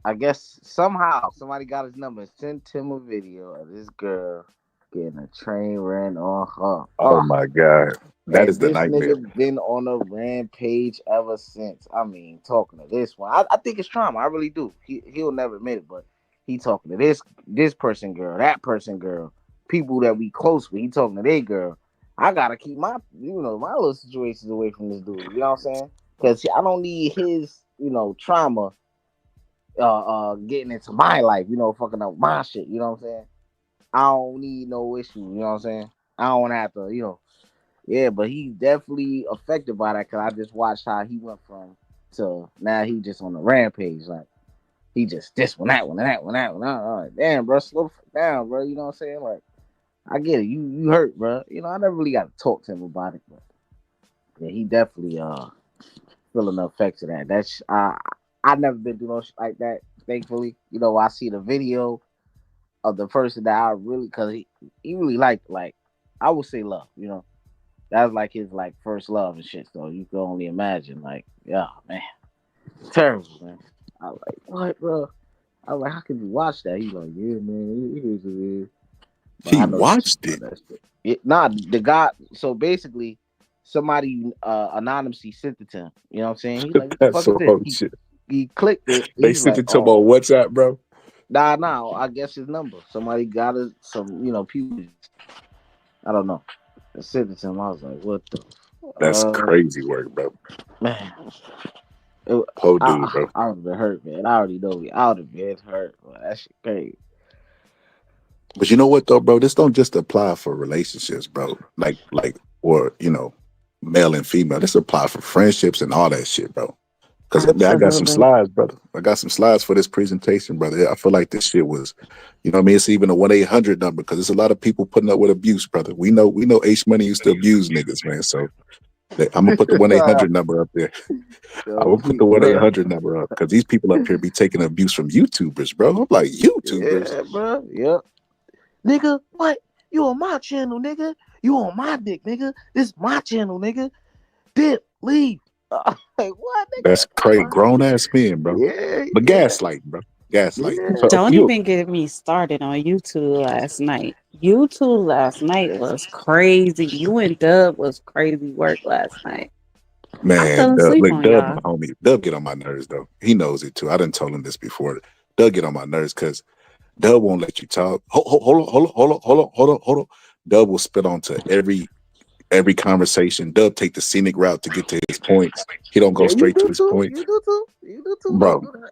I guess somehow somebody got his number and sent him a video of this girl getting a train ran on her. Oh my God, that is And the this nightmare. nigga been on a rampage ever since. I mean, talking to this one, I think it's trauma. I really do. He'll never admit it, but he talking to this person girl, that person girl, people that we close with. He talking to their girl. I gotta keep my my little situations away from this dude. You know what I'm saying? Because I don't need his trauma getting into my life. Fucking up my shit. You know what I'm saying? I don't need no issue. You know what I'm saying? I don't have to. Yeah, but he's definitely affected by that because I just watched how he went from to now he just on the rampage. Like he just this one, that one, that one, that one. Like, damn, bro, slow the fuck down, bro. You know what I'm saying? Like I get it. You hurt, bro. I never really got to talk to him about it, but yeah, he definitely feeling the effects of that. That's I never been through no shit like that. Thankfully, I see the video of the person that I really because he really liked I would say love. That was like his first love and shit. So you can only imagine, yeah, man, terrible, man. I was like, what, bro? I was like, how could you watch that? He's like, yeah, man, it is what it is. But He I know the truth watched it. about that shit. Nah, the guy. So basically, somebody anonymously sent it to him. You know what I'm saying? He's like, what the That's fuck is some this? whole shit. He clicked it. They He's sent like, it to him oh, on WhatsApp, bro. nah. I guess his number. Somebody got it. Some people. I don't know. I sent it to him. I was like, what the. That's crazy work, bro. Man. Whole dude, bro. I would have been hurt, man. I already know me. I would have been hurt. But that shit crazy. But you know what though, bro? This don't just apply for relationships, bro. Or male and female. This apply for friendships and all that shit, bro. Because I got some Absolutely. slides, brother. I got some slides for this presentation, brother. I feel like this shit was, what I mean? It's even a 1-800 number because there's a lot of people putting up with abuse, brother. We know H Money used to abuse niggas, man. So I'm gonna put the 1-800 number up there. I Yo, will put the 1-800 number up because these people up here be taking abuse from YouTubers, bro. I'm like, YouTubers? yeah, bro. Yep. Nigga, what? You on my channel, nigga. You on my dick, nigga. This is my channel, nigga. Dip, leave. Like, what, nigga? That's crazy. Grown ass men, bro. Yeah, But gaslight, bro. Gaslight. yeah. So Don't you even get me started on YouTube last night. YouTube last night was crazy. You and Dub was crazy work last night. Man, fell Doug, asleep look, on Doug, my y'all. homie, Doug get on my nerves though. He knows it too. I done told him this before. Doug get on my nerves because Doug won't let you talk. Hold on, hold on. Doug will spit onto every conversation. Doug take the scenic route to get to his points. He don't go Yeah, you straight to do his too. points. You do too. You do too. Don't Bro, do that.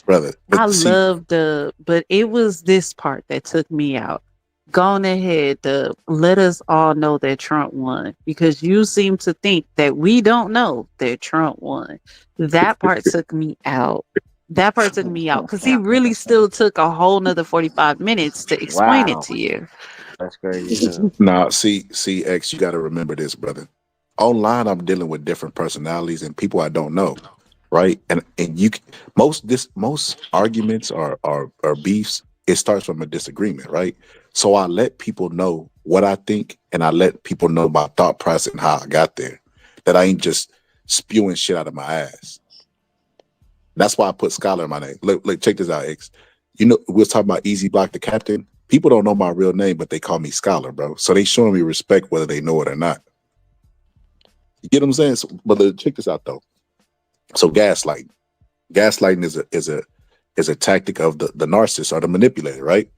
brother. I But see, love the, but it was this part that took me out. Gone ahead, the let us all know that Trump won because you seem to think that we don't know that Trump won. That part took me out. That part took me out because he really still took a whole nother 45 minutes to explain it Wow, to you. that's crazy. Yeah. nah, see, X, you got to remember this, brother. Online, I'm dealing with different personalities and people I don't know, right? And most arguments or beefs, it starts from a disagreement, right? So I let people know what I think, and I let people know my thought process and how I got there. That I ain't just spewing shit out of my ass. That's why I put Scholar in my name. Look, check this out, X. You know, we was talking about Easy Block the Captain. People don't know my real name, but they call me Scholar, bro. So they showing me respect whether they know it or not. You get what I'm saying? So, but check this out though. So gaslighting. Gaslighting is a tactic of the narcissist or the manipulator, right?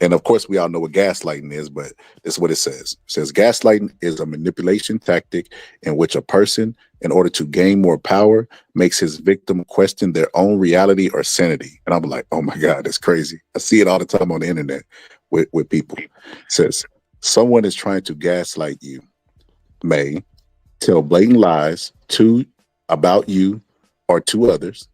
And of course, we all know what gaslighting is, but this is what it says. It says gaslighting is a manipulation tactic in which a person, in order to gain more power, makes his victim question their own reality or sanity. And I'm like, oh my God, that's crazy. I see it all the time on the internet with people. It says someone is trying to gaslight you, may tell blatant lies to about you or to others,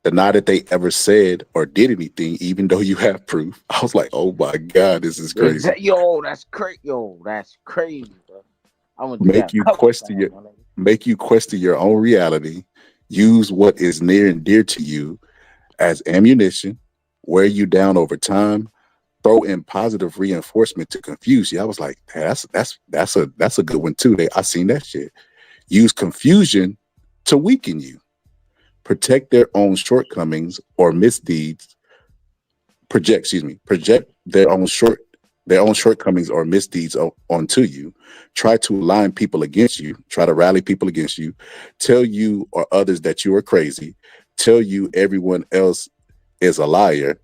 deny that they ever said or did anything, even though you have proof. I was like, oh my God, this is crazy. Exactly. Yo, that's crazy. Yo, that's crazy, bro. I went through that Make a you couple question times, your my nigga. make you question your own reality, use what is near and dear to you as ammunition, wear you down over time, throw in positive reinforcement to confuse you. I was like, "Hey, that's a good one too. I seen that shit. Use confusion to weaken you, protect their own shortcomings or misdeeds, project their own shortcomings or misdeeds onto you, try to align people against you, try to rally people against you, tell you or others that you are crazy, tell you everyone else is a liar.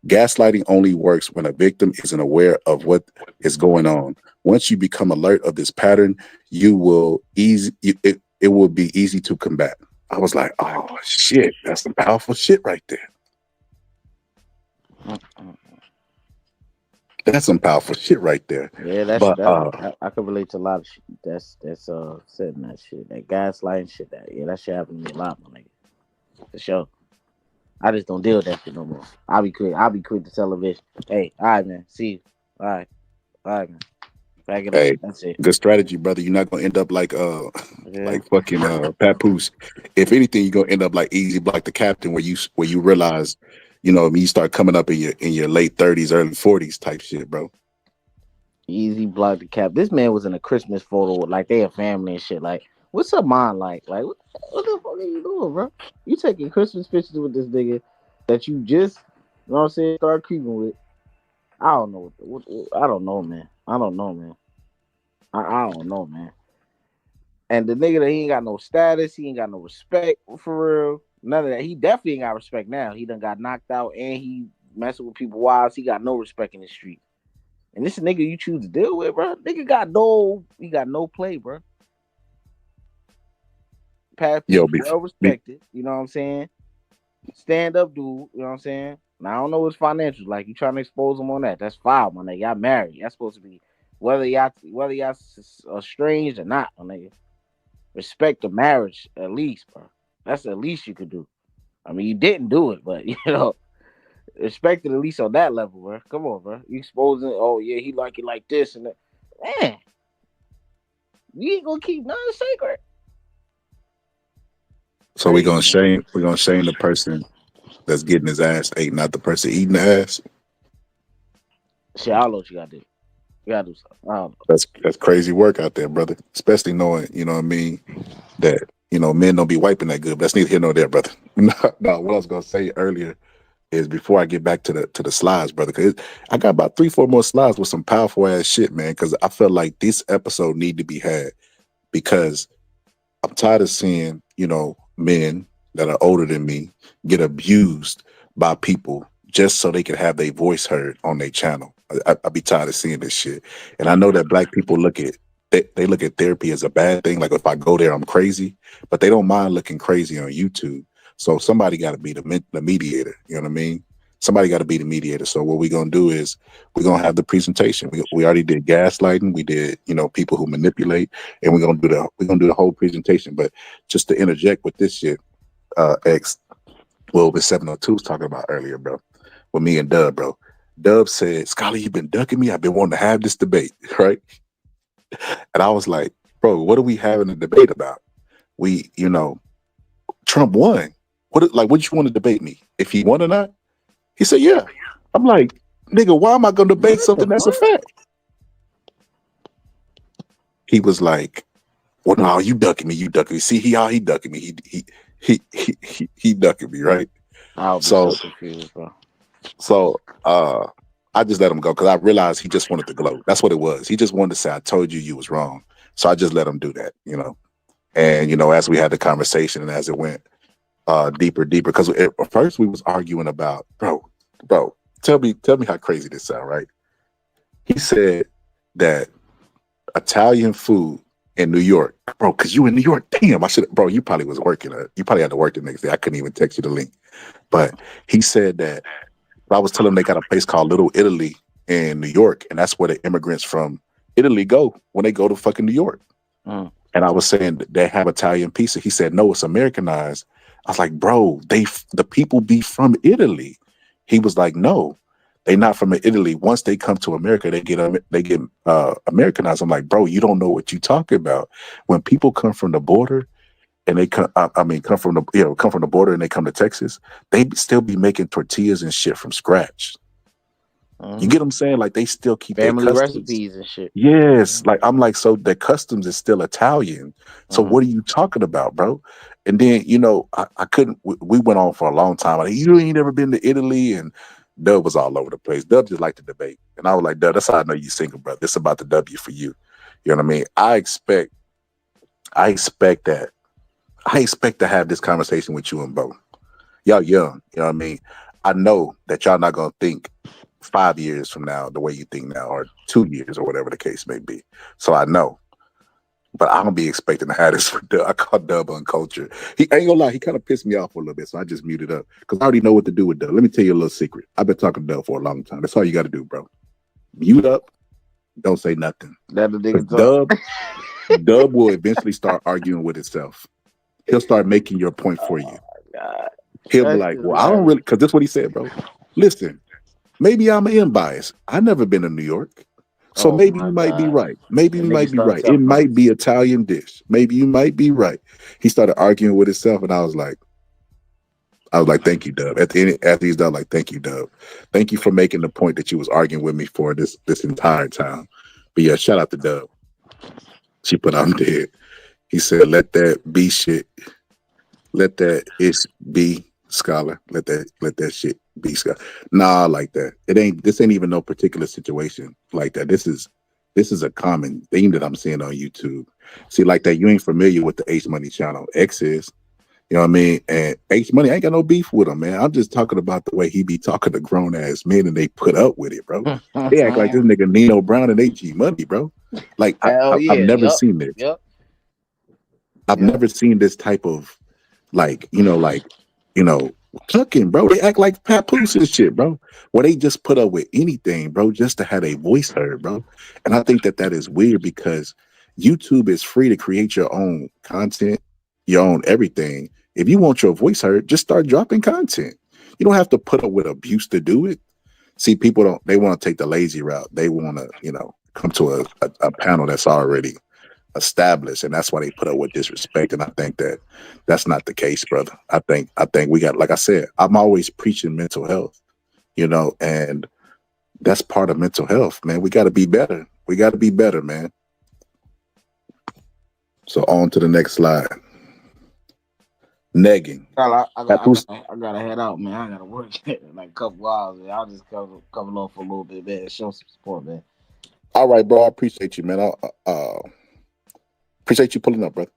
Gaslighting only works when a victim isn't aware of what is going on. Once you become alert of this pattern, it will be easy to combat. I was like, oh shit, that's some powerful shit right there. That's some powerful shit right there. Yeah, that's But that. I can relate to a lot of shit. That's said in that shit. That gaslighting shit. That shit happened to me a lot, my nigga. For sure. I just don't deal with that shit no more. I'll be quick to tell a bitch, hey, all right, man, see you. All right, man. Back it up. hey, That's it. good strategy, brother. You're not gonna end up Yeah. like fucking Papoose. If anything, you're gonna end up like Easy Block the Captain, where you realize, you start coming up in your late 30s, early 40s type shit, bro. Easy block the cap. This man was in a Christmas photo with like they a family and shit. Like, what's up, mine like? Like, what the fuck are you doing, bro? You taking Christmas pictures with this nigga that you just, you know what I'm saying, start creeping with. I don't know. I don't know, man. I don't know, man. I don't know, man. And the nigga that he ain't got no status, he ain't got no respect for real. None of that. He definitely ain't got respect now. He done got knocked out and he messing with people wives. He got no respect in the street. And this nigga you choose to deal with, bro. Nigga he got no play, bro. Pat Yo, well respected. You know what I'm saying? Stand up, dude. You know what I'm saying? Now I don't know his financials. Like you trying to expose him on that? That's foul, my nigga. Y'all married. Y'all supposed to be whether y'all estranged or not, my nigga. Respect the marriage at least, bro. That's the least you could do. I mean, you didn't do it, but respect it at least on that level, bro. Come on, bro. You exposing? Oh yeah, he like it like this and that. Man, you ain't gonna keep nothing sacred. so we're Crazy, gonna man. shame the person that's getting his ass ate, not the person eating the ass. Shit, I don't know what you gotta do. You gotta do something. I don't know. That's crazy work out there, brother. Especially knowing, you know what I mean, that men don't be wiping that good. But that's neither here nor there, brother. No, what I was gonna say earlier is before I get back to the slides, brother. Cause I got about 3-4 more slides with some powerful ass shit, man. Cause I felt like this episode need to be had because I'm tired of seeing, men that are older than me get abused by people just so they can have their voice heard on their channel. I be tired of seeing this shit. And I know that black people they look at therapy as a bad thing. Like if I go there, I'm crazy, but they don't mind looking crazy on YouTube. So somebody got to be the mediator. You know what I mean? Somebody got to be the mediator. So what we're gonna do is we're gonna have the presentation. We already did gaslighting. We did people who manipulate, and we're gonna do the whole presentation. But just to interject with this shit, X, what 702 was talking about earlier, bro, with me and Dub, bro. Dub said, "Scholar, you've been ducking me. I've been wanting to have this debate, right?" And I was like, "Bro, what are we having a debate about? Trump won. What you want to debate me? If he won or not?" He said, "Yeah." I'm like, "Nigga, why am I gonna debate something that's a fact?" He was like, "Well, no, you ducking me. You ducking me. See, he ducking me. He ducking me, right?" I'll be So, so confused, bro. I just let him go because I realized he just wanted to gloat. That's what it was. He just wanted to say, "I told you was wrong." So I just let him do that, And as we had the conversation and as it went deeper, because at first we was arguing about, bro. Tell me how crazy this sound, right? He said that Italian food in New York, bro, because you in New York. Damn, bro, you probably was working. You probably had to work the next day. I couldn't even text you the link. But he said that I was telling him they got a place called Little Italy in New York, and that's where the immigrants from Italy go when they go to fucking New York. Mm. And I was saying that they have Italian pizza. He said, "No, it's Americanized." I was like, "Bro, the people be from Italy." He was like, "No, they not from Italy. Once they come to America, they get Americanized." I'm like, "Bro, you don't know what you talking about. When people come from the border and they come, come from the border and they come to Texas, they still be making tortillas and shit from scratch. You get what I'm saying? Like they still keep their Family customs. recipes and shit. Yes, like I'm like, so the customs is still Italian. So what are you talking about, bro?" And then I couldn't. We went on for a long time. Like, you ain't never been to Italy, and Dub was all over the place. Dub just liked to debate, and I was like, "Dub, that's how I know you single, brother. This about the W for you." You know what I mean? I expect that. I expect to have this conversation with you and Bo. Y'all young, you know what I mean? I know that y'all not gonna think 5 years from now the way you think now, or 2 years, or whatever the case may be. So I know, but I'm gonna be expecting to have this with Dub. I call Dub uncultured. He ain't gonna lie, he kind of pissed me off for a little bit, so I just muted up because I already know what to do with Dub. Let me tell you a little secret. I've been talking to Dub for a long time. That's all you got to do, bro. Mute up. Don't say nothing. That the nigga talk. Dub will eventually start arguing with itself. He'll start making your point for you. God. He'll be That's like, just "Well, I don't really," because that's what he said, bro. Listen, maybe I'm biased. I've never been to New York. So maybe you might be right. Maybe That you nigga might be started right. It telling might him. be Italian dish. Maybe you might be right. He started arguing with himself, and I was like, "Thank you, Dub." At the end, after he's done, like, "Thank you, Dub. Thank you for making the point that you was arguing with me for this entire time." But yeah, shout out to Dub. She put on there. He said, "Let that be shit. Let that ish be scholar. Let that shit be scholar." Nah, like that. This ain't even no particular situation like that. This is a common theme that I'm seeing on YouTube. See, like that, you ain't familiar with the H Money channel. X is, you know what I mean? And H Money, I ain't got no beef with him, man. I'm just talking about the way he be talking to grown ass men and they put up with it, bro. They act like this nigga Nino Brown and AG Money, bro. Like Hell I've yeah. never seen this. Yep. I've never seen this type of cooking, bro. They act like Papoose and shit, bro. Where they just put up with anything, bro, just to have a voice heard, bro. And I think that is weird because YouTube is free to create your own content, your own everything. If you want your voice heard, just start dropping content. You don't have to put up with abuse to do it. See, people they want to take the lazy route. They want to, come to a panel that's already established, and that's why they put up with disrespect. And I think that that's not the case, brother. I think we got, like I said, I'm always preaching mental health, and that's part of mental health, man. We got to be better. We got to be better, man. So on to the next slide. Negging. I gotta head out, man. I gotta work in like a couple hours. Man. I'll just come along for a little bit, man. Show some support, man. All right, bro. I appreciate you, man. I appreciate you pulling up, brother.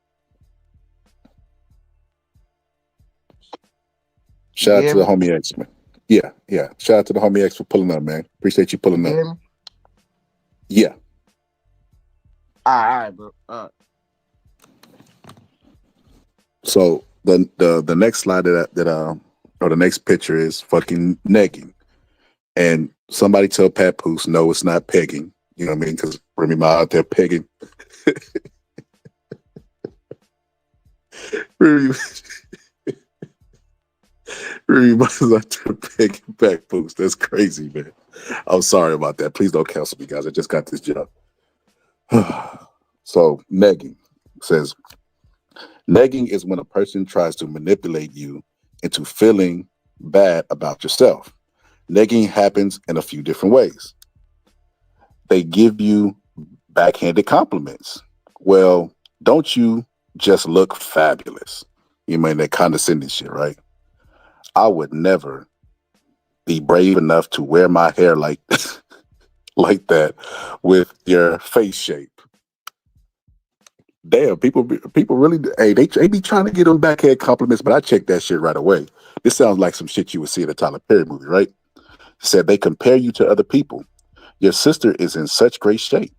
You Shout out hear to the me? homie X, man. Yeah, yeah. Shout out to the homie X for pulling up, man. Appreciate you You pulling up. hear me? Yeah. All right, bro. So the next slide or the next picture is fucking negging. And somebody tell Papoose, no, it's not pegging. You know what I mean? Because Remy Ma out there pegging. Remy Ma's out there pegging Papoose. That's crazy, man. I'm sorry about that. Please don't cancel me, guys. I just got this job. So negging says, negging is when a person tries to manipulate you into feeling bad about yourself. Negging happens in a few different ways. They give you backhanded compliments. Well, don't you just look fabulous? You mean that condescending shit, right? I would never be brave enough to wear my hair like like that with your face shape. Damn, people really, hey, they be trying to get them backhand compliments, but I check that shit right away. This sounds like some shit you would see in a Tyler Perry movie, right? Said they compare you to other people. Your sister is in such great shape.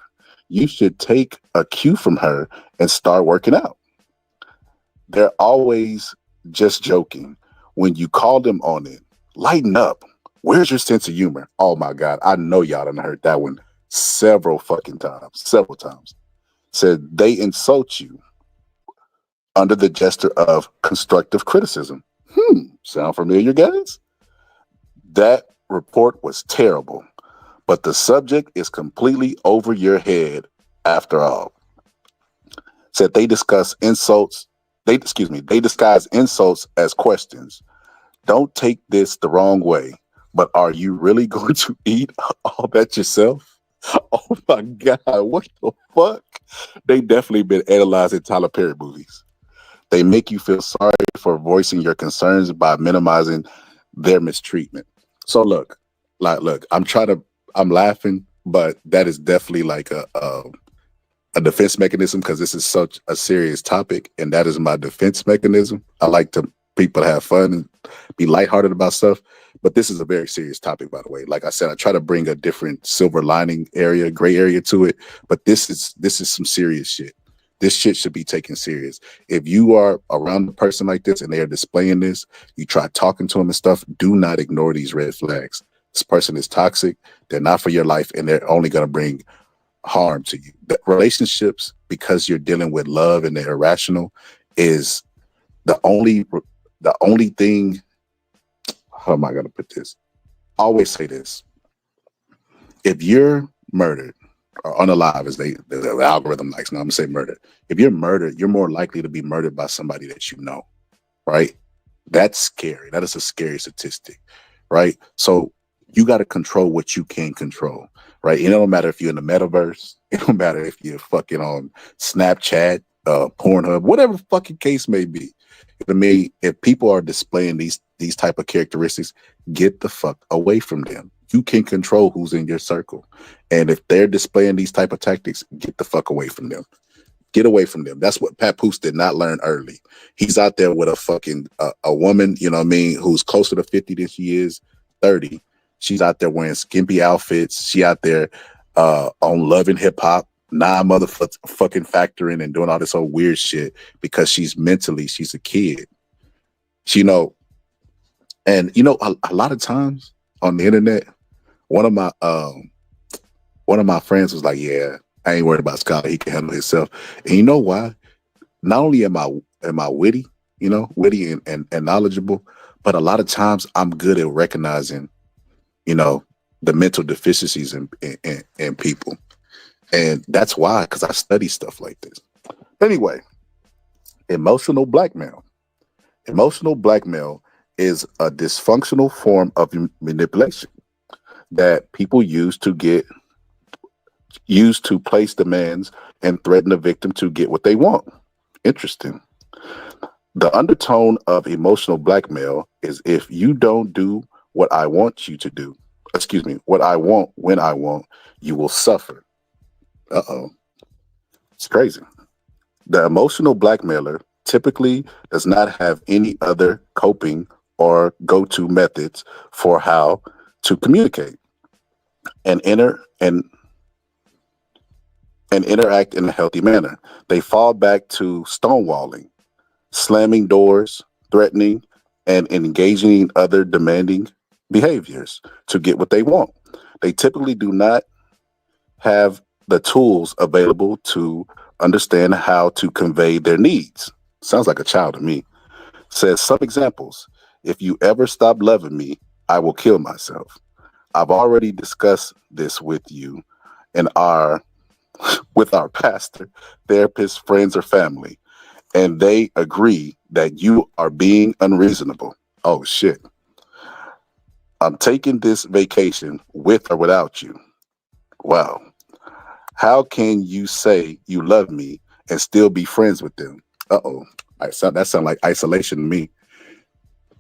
You should take a cue from her and start working out. They're always just joking. When you call them on it, lighten up. Where's your sense of humor? Oh my God, I know y'all done heard that one several times. Said they insult you under the gesture of constructive criticism. Sound familiar, guys? That report was terrible, but the subject is completely over your head after all. Said they discuss insults. They disguise insults as questions. Don't take this the wrong way, but are you really going to eat all that yourself? Oh my God, what the fuck? They definitely been analyzing Tyler Perry movies. They make you feel sorry for voicing your concerns by minimizing their mistreatment. So look, I'm laughing, but that is definitely like a defense mechanism because this is such a serious topic, and that is my defense mechanism. I like to people to have fun and be lighthearted about stuff, but this is a very serious topic, by the way. Like I said, I try to bring a different silver lining area, gray area to it, but this is some serious shit. This shit should be taken serious. If you are around a person like this and they are displaying this, you try talking to them and stuff, do not ignore these red flags. This person is toxic. They're not for your life, and they're only going to bring harm to you. The relationships, because you're dealing with love and they're irrational, is the only thing. How am I going to put this? I always say this. If you're murdered or unalive, as the algorithm likes, now I'm going to say murdered. If you're murdered, you're more likely to be murdered by somebody that you know, right? That's scary. That is a scary statistic, right? So you got to control what you can control, right? It don't matter if you're in the metaverse. It don't matter if you're fucking on Snapchat, Pornhub, whatever fucking case may be. To me, if people are displaying these type of characteristics, get the fuck away from them. You can control who's in your circle. And if they're displaying these type of tactics, get the fuck away from them. Get away from them. That's what Papoose did not learn early. He's out there with a fucking a woman, you know what I mean, who's closer to 50 than she is 30. She's out there wearing skimpy outfits. She out there on Love and Hip Hop, motherfucking factoring and doing all this old weird shit because she's a kid. You know, and you know, a lot of times on the internet, one of my friends was like, "Yeah, I ain't worried about Skylar. He can handle himself." And you know why? Not only am I witty, witty and knowledgeable, but a lot of times I'm good at recognizing, the mental deficiencies in people. And that's why, because I study stuff like this. Anyway, emotional blackmail. Emotional blackmail is a dysfunctional form of manipulation that people use to place demands and threaten the victim to get what they want. Interesting. The undertone of emotional blackmail is if you don't do what I want you to do, what I want when I want, you will suffer. Uh-oh. It's crazy. The emotional blackmailer typically does not have any other coping or go-to methods for how to communicate and interact in a healthy manner. They fall back to stonewalling, slamming doors, threatening, and engaging in other demanding behaviors to get what they want. They typically do not have the tools available to understand how to convey their needs. Sounds like a child to me. Says some examples. If you ever stop loving me, I will kill myself. I've already discussed this with you and with our pastor, therapist, friends, or family, and they agree that you are being unreasonable. Oh shit. I'm taking this vacation with or without you. Wow. How can you say you love me and still be friends with them? Uh-oh. That sounds like isolation to me.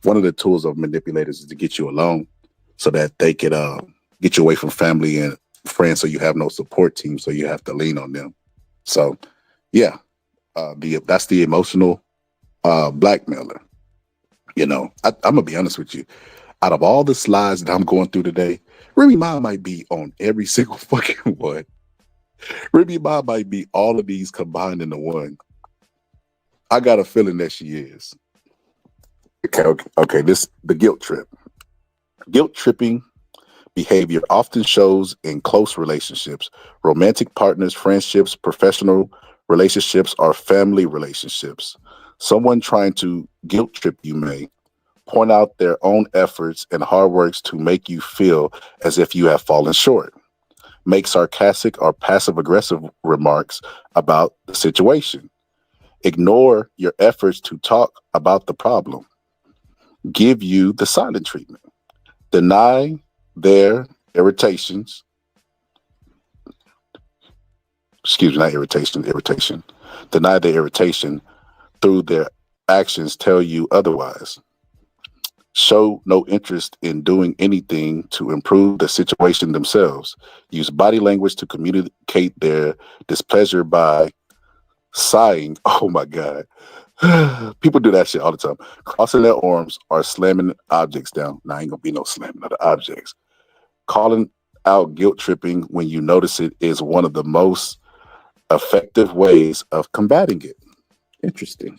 One of the tools of manipulators is to get you alone so that they could get you away from family and friends, so you have no support team, so you have to lean on them. So yeah, that's the emotional blackmailer. I'm gonna be honest with you. Out of all the slides that I'm going through today, Remy Ma might be on every single fucking one. Remy Ma might be all of these combined into one. I got a feeling that she is. Okay. The guilt trip. Guilt tripping behavior often shows in close relationships, romantic partners, friendships, professional relationships, or family relationships. Someone trying to guilt trip you may point out their own efforts and hard works to make you feel as if you have fallen short. Make sarcastic or passive aggressive remarks about the situation. Ignore your efforts to talk about the problem. Give you the silent treatment. Deny their irritations. Excuse me, not irritation. Deny their irritation through their actions tell you otherwise. Show no interest in doing anything to improve the situation themselves. Use body language to communicate their displeasure by sighing. Oh my God. People do that shit all the time. Crossing their arms or slamming objects down. Now, ain't gonna be no slamming of the objects. Calling out guilt tripping when you notice it is one of the most effective ways of combating it. Interesting.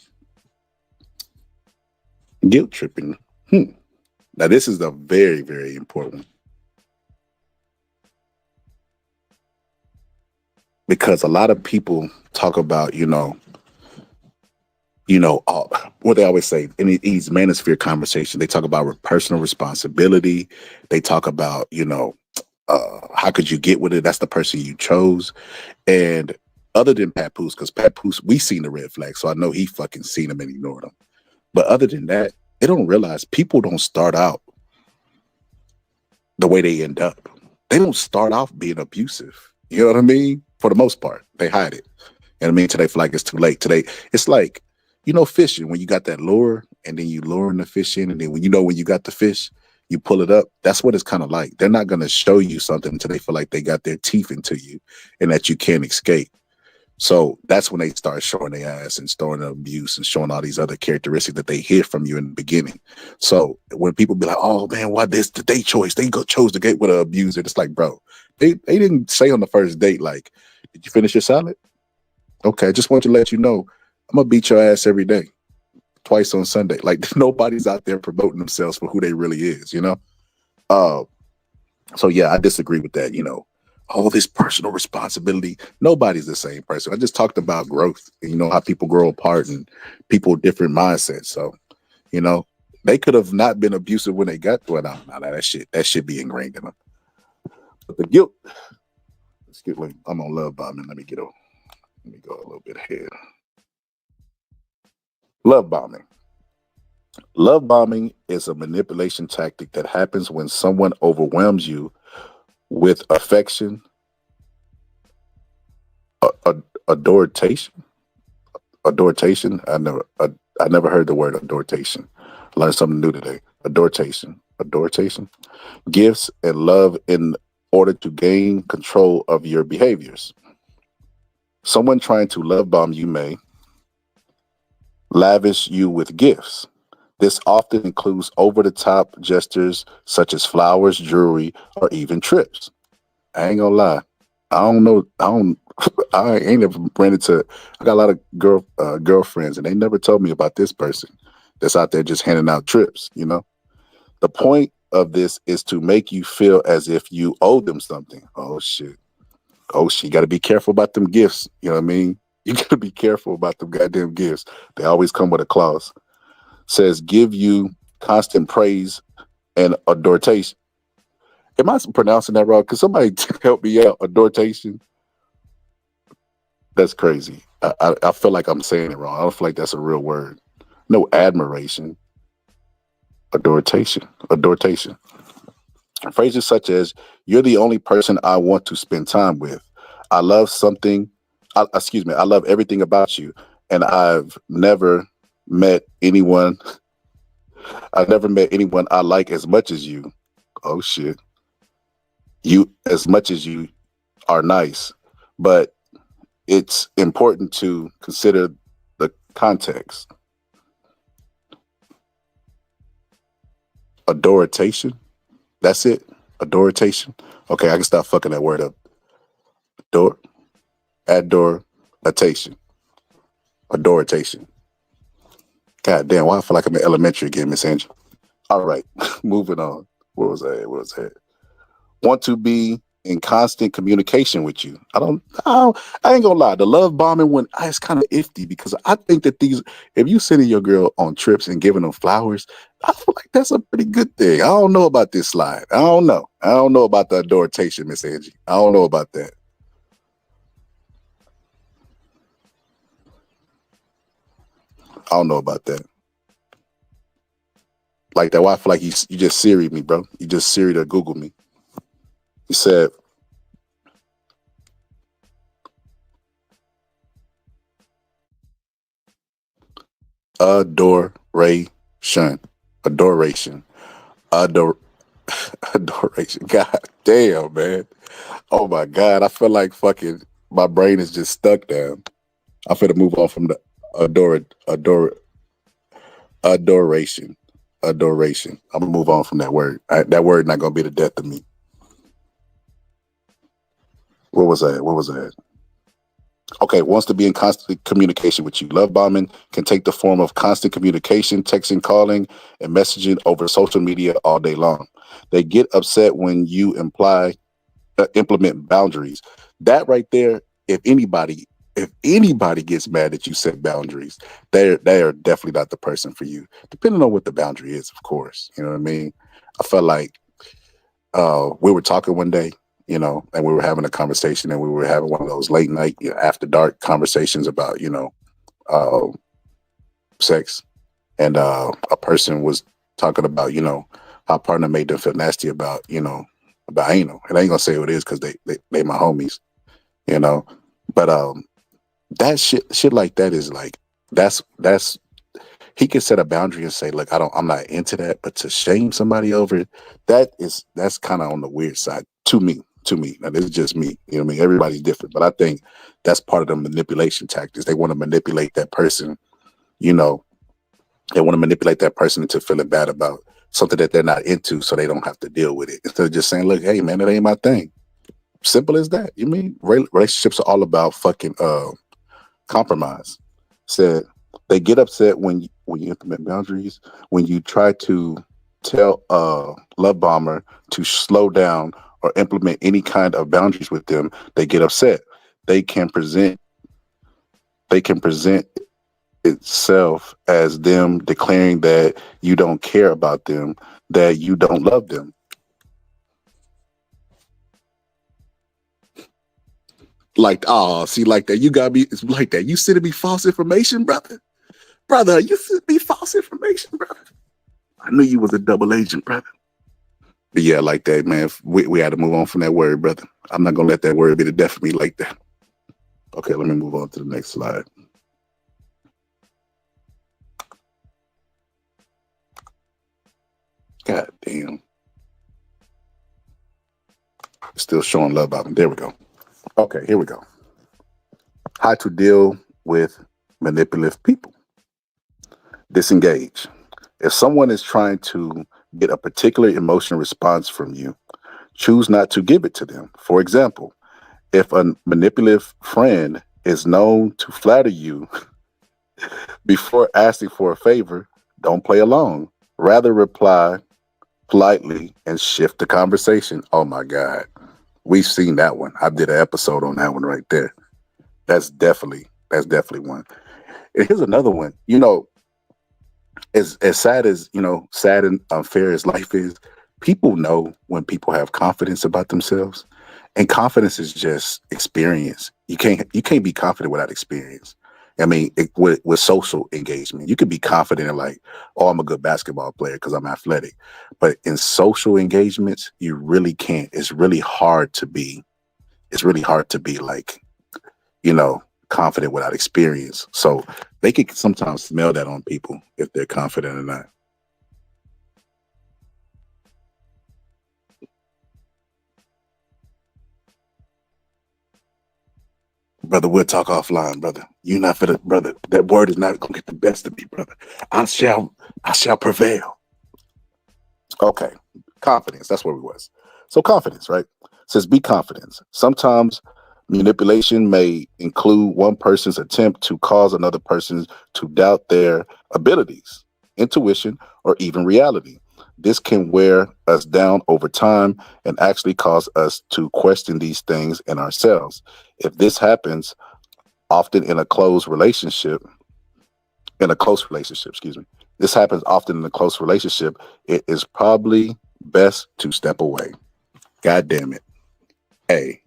Guilt tripping. Now, this is the very, very important. Because a lot of people talk about, what they always say in these manosphere conversations, they talk about personal responsibility. They talk about, how could you get with it? That's the person you chose. And other than Papoose, because Papoose, we seen the red flag, so I know he fucking seen them and ignored them. But other than that, they don't realize people don't start out the way they end up. They don't start off being abusive. You know what I mean? For the most part, they hide it. And I mean, today feel like it's too late. Today, it's like, fishing, when you got that lure and then you luring the fish in, and then when you got the fish, you pull it up. That's what it's kind of like. They're not going to show you something until they feel like they got their teeth into you and that you can't escape. So that's when they start showing their ass and throwing the abuse and showing all these other characteristics that they hid from you in the beginning. So when people be like, oh man, why this the date choice? They chose to date with an abuser. It's like, bro, they didn't say on the first date, like, did you finish your salad? Okay, I just want to let you know, I'm gonna beat your ass every day, twice on Sunday. Like, nobody's out there promoting themselves for who they really is, So yeah, I disagree with that, all this personal responsibility. Nobody's the same person. I just talked about growth, how people grow apart and people with different mindsets. So, they could have not been abusive when they got to it. No, that should be ingrained in them. But the guilt, excuse me, I'm on love bombing. Let me go a little bit ahead. Love bombing. Love bombing is a manipulation tactic that happens when someone overwhelms you with affection, adoration. I never heard the word adoration. I learned something new today. Adoration. Gifts and love in order to gain control of your behaviors. Someone trying to love bomb you may lavish you with gifts, This often includes over-the-top gestures such as flowers, jewelry, or even trips. I ain't gonna lie. I don't know. I don't. I ain't never ran into. I got a lot of girlfriends, and they never told me about this person that's out there just handing out trips. The point of this is to make you feel as if you owe them something. Oh shit. Oh shit. You got to be careful about them gifts. You know what I mean? You got to be careful about them goddamn gifts. They always come with a clause. Says give you constant praise and adoration. Am I pronouncing that wrong? Could somebody help me out? Adoration? That's crazy. I feel like I'm saying it wrong. I don't feel like that's a real word. No, admiration. Adoration. Adoration. Phrases such as, you're the only person I want to spend time with. I love something. I love everything about you. And I've never met anyone. I've never met anyone I like as much as you. Oh, shit. You, as much as you are nice. But it's important to consider the context. Adoration. That's it. Adoration. Okay, I can stop fucking that word up. Adoration. Adoration. God damn, why I feel like I'm in elementary again, Miss Angie. All right, moving on. What was that? Want to be in constant communication with you. I ain't gonna lie. The love bombing one, it's kind of iffy because I think that if you sending your girl on trips and giving them flowers, I feel like that's a pretty good thing. I don't know about this slide. I don't know. I don't know about the adoration, Miss Angie. I don't know about that. I don't know about that. Like that, why I feel like you just Siri'd me, bro. You just Siri'd or Google me. You said, adoration. Adoration. Adoration. God damn, man. Oh my God. I feel like fucking my brain is just stuck down. I'm finna move on from the adoration. Adoration. I'm gonna move on from that word. That word not gonna be the death of me. What was that? Okay, wants to be in constant communication with you. Love bombing can take the form of constant communication, texting, calling, and messaging over social media all day long. They get upset when you implement boundaries. That right there, if anybody gets mad that you set boundaries, they are definitely not the person for you. Depending on what the boundary is, of course. You know what I mean? I felt like we were talking one day, and we were having a conversation, and we were having one of those late night, after dark conversations about, sex. And a person was talking about, how a partner made them feel nasty about, about anal. And I ain't gonna say what it is because they my homies, But that shit like that is like, that's he can set a boundary and say, look, I'm not into that, but to shame somebody over it, that's kind of on the weird side to me. Now, this is just me. You know what I mean? Everybody's different, but I think that's part of the manipulation tactics. They want to manipulate that person, they want to manipulate that person into feeling bad about something that they're not into so they don't have to deal with it. Instead of just saying, look, hey man, it ain't my thing. Simple as that. You mean relationships are all about fucking compromise. Said they get upset when you implement boundaries, when you try to tell a love bomber to slow down or implement any kind of boundaries with them. They get upset. They can present itself as them declaring that you don't care about them, that you don't love them. Like, see, like that. You got me. It's like that. You sending me false information, brother. Brother, you sending me false information, brother. I knew you was a double agent, brother. But yeah, like that, man. We had to move on from that word, brother. I'm not gonna let that word be the death of me like that. Okay, let me move on to the next slide. God damn. Still showing love album. There we go. Okay, here we go. How to deal with manipulative people. Disengage. If someone is trying to get a particular emotional response from you, choose not to give it to them. For example, if a manipulative friend is known to flatter you before asking for a favor, don't play along. Rather reply politely and shift the conversation. Oh my God. We've seen that one. I did an episode on that one right there. That's definitely one. And here's another one. As sad as sad and unfair as life is, people know when people have confidence about themselves, and confidence is just experience. You can't be confident without experience. I mean, with social engagement, you could be confident in like, oh, I'm a good basketball player because I'm athletic, but in social engagements, you really can't. It's really hard to be like, you know, confident without experience. So they can sometimes smell that on people if they're confident or not. Brother, we'll talk offline, brother. You not for the brother. That word is not gonna get the best of me, brother. I shall prevail. Okay. Confidence. That's where we was. So confidence, right? Says be confident. Sometimes manipulation may include one person's attempt to cause another person to doubt their abilities, intuition, or even reality. This can wear us down over time and actually cause us to question these things in ourselves. If this happens often in a close relationship, excuse me. This happens often in a close relationship. It is probably best to step away. God damn it. Hey,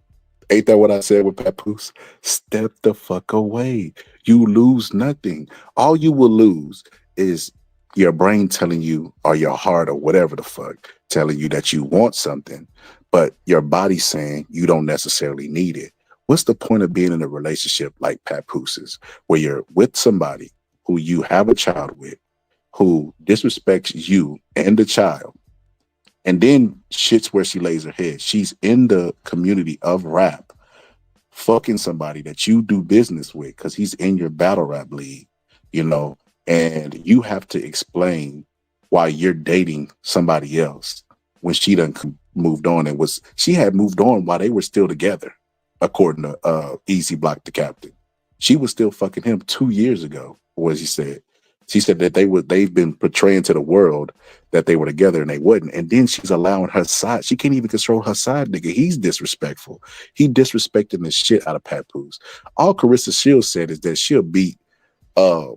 ain't that what I said with Papoose? Step the fuck away. You lose nothing. All you will lose is your brain telling you, or your heart, or whatever the fuck, telling you that you want something, but your body's saying you don't necessarily need it. What's the point of being in a relationship like Papooses, where you're with somebody who you have a child with, who disrespects you and the child, and then shit's where she lays her head? She's in the community of rap, fucking somebody that you do business with because he's in your battle rap league, you know, and you have to explain why you're dating somebody else when she done moved on, and she had moved on while they were still together, according to Easy Block the Captain. She was still fucking him 2 years ago, what she said. She said that they've been portraying to the world that they were together and they wasn't. And then she's allowing her side. She can't even control her side nigga. He's disrespectful. He disrespecting the shit out of Papoose. All Carissa Shields said is that she'll beat uh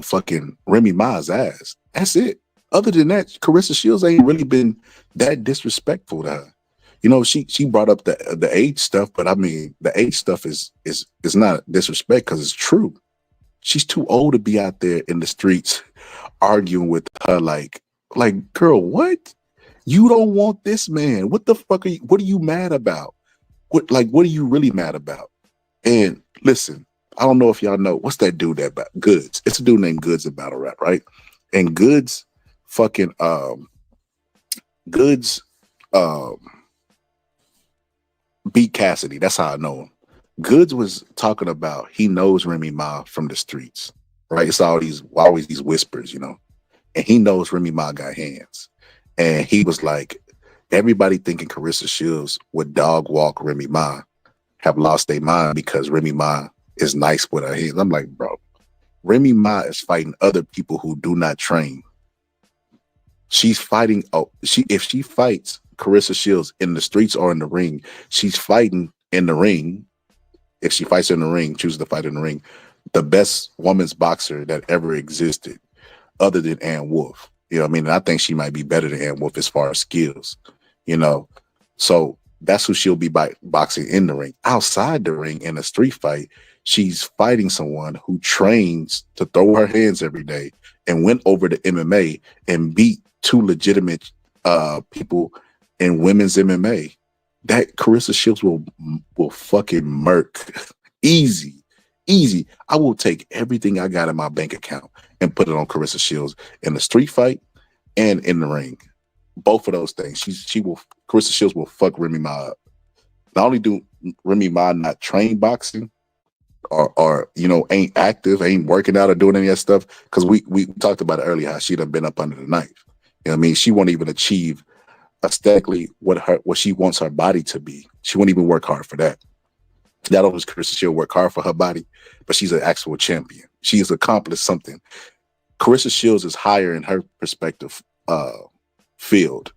fucking Remy Ma's ass. That's it. Other than that, Carissa Shields ain't really been that disrespectful to her. She brought up the age stuff, but I mean the age stuff is not disrespect because it's true. She's too old to be out there in the streets arguing with her like, girl, what? You don't want this man. What the fuck what are you mad about? What are you really mad about? And listen, I don't know if y'all know, what's that dude that Goods? It's a dude named Goods in battle rap, right? And Goods fucking Goods beat Cassidy. That's how I know him. Goods was talking about he knows Remy Ma from the streets, right? It's always these whispers, and he knows Remy Ma got hands. And he was like, everybody thinking Carissa Shields would dog walk Remy Ma have lost their mind because Remy Ma is nice with her hands. I'm like, bro, Remy Ma is fighting other people who do not train. She's fighting. If she fights Carissa Shields in the streets or in the ring, she's fighting in the ring. If she fights in the ring, chooses to fight in the ring, the best women's boxer that ever existed, other than Ann Wolfe. You know what I mean? And I think she might be better than Ann Wolfe as far as skills. So that's who she'll be boxing in the ring. Outside the ring, in a street fight, she's fighting someone who trains to throw her hands every day and went over to MMA and beat two legitimate people in women's MMA. That Carissa Shields will fucking murk. Easy. I will take everything I got in my bank account and put it on Carissa Shields in the street fight and in the ring. Both of those things. Carissa Shields will fuck Remy Ma up. Not only do Remy Ma not train boxing, or ain't active, ain't working out or doing any of that stuff. Because we talked about it earlier how she done been up under the knife. You know what I mean? She won't even achieve aesthetically what she wants her body to be. She won't even work hard for that. Not only Carissa, she'll work hard for her body, but she's an actual champion. She has accomplished something. Carissa Shields is higher in her perspective field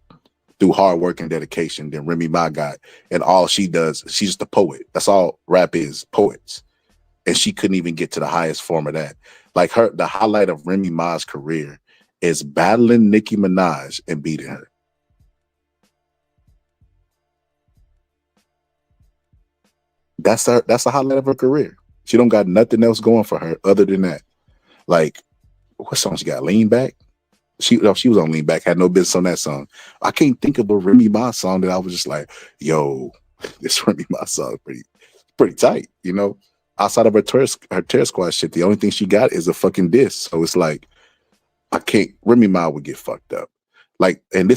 through hard work and dedication than Remy Ma got. And all she does, she's just a poet. That's all rap is, poets. And she couldn't even get to the highest form of that. Like the highlight of Remy Ma's career is battling Nicki Minaj and beating her. That's the highlight of her career. She don't got nothing else going for her other than that. Like, what song she got? Lean Back? She was on Lean Back, had no business on that song. I can't think of a Remy Ma song that I was just like, yo, this Remy Ma song is pretty tight, you know? Outside of her Terror Squad shit, the only thing she got is a fucking diss. So it's like, Remy Ma would get fucked up. Like, and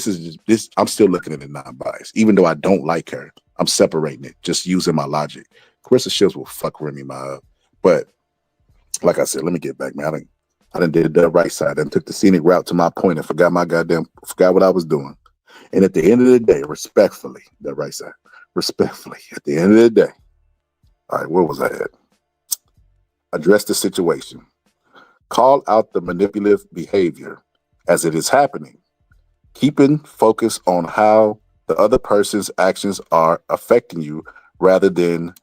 I'm still looking at it non-biased. Even though I don't like her, I'm separating it, just using my logic. Carissa Shields will fuck Remy Ma up. But like I said, let me get back, man. I done did the right side and took the scenic route to my point and forgot what I was doing. And at the end of the day, respectfully, the right side, respectfully, at the end of the day, all right, where was I at? Address the situation. Call out the manipulative behavior as it is happening, keeping focus on how the other person's actions are affecting you rather than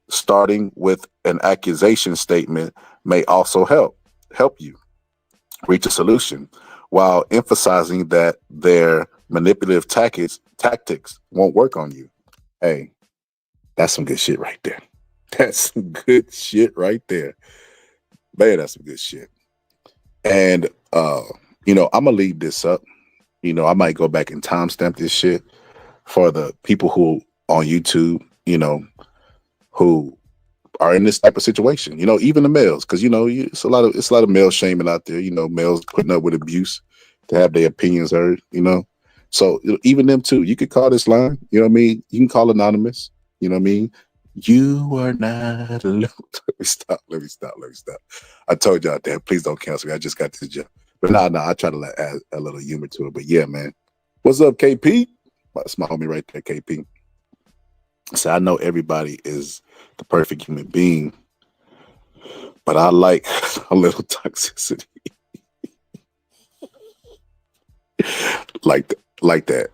starting with an accusation statement may also help you reach a solution while emphasizing that their manipulative tactics won't work on you. Hey, that's some good shit right there. That's some good shit right there. Man, that's some good shit. And I'm gonna leave this up. I might go back and timestamp this shit for the people who on YouTube, who are in this type of situation. Even the males, because it's a lot of male shaming out there. Males putting up with abuse to have their opinions heard. So even them too. You could call this line. You know what I mean? You can call anonymous. You know what I mean? You are not alone. Let me stop. I told y'all that. Please don't cancel me. I just got this job. But nah, I try to add a little humor to it. But yeah, man. What's up, KP? That's my homie right there, KP. So I know everybody is the perfect human being, but I like a little toxicity. like that.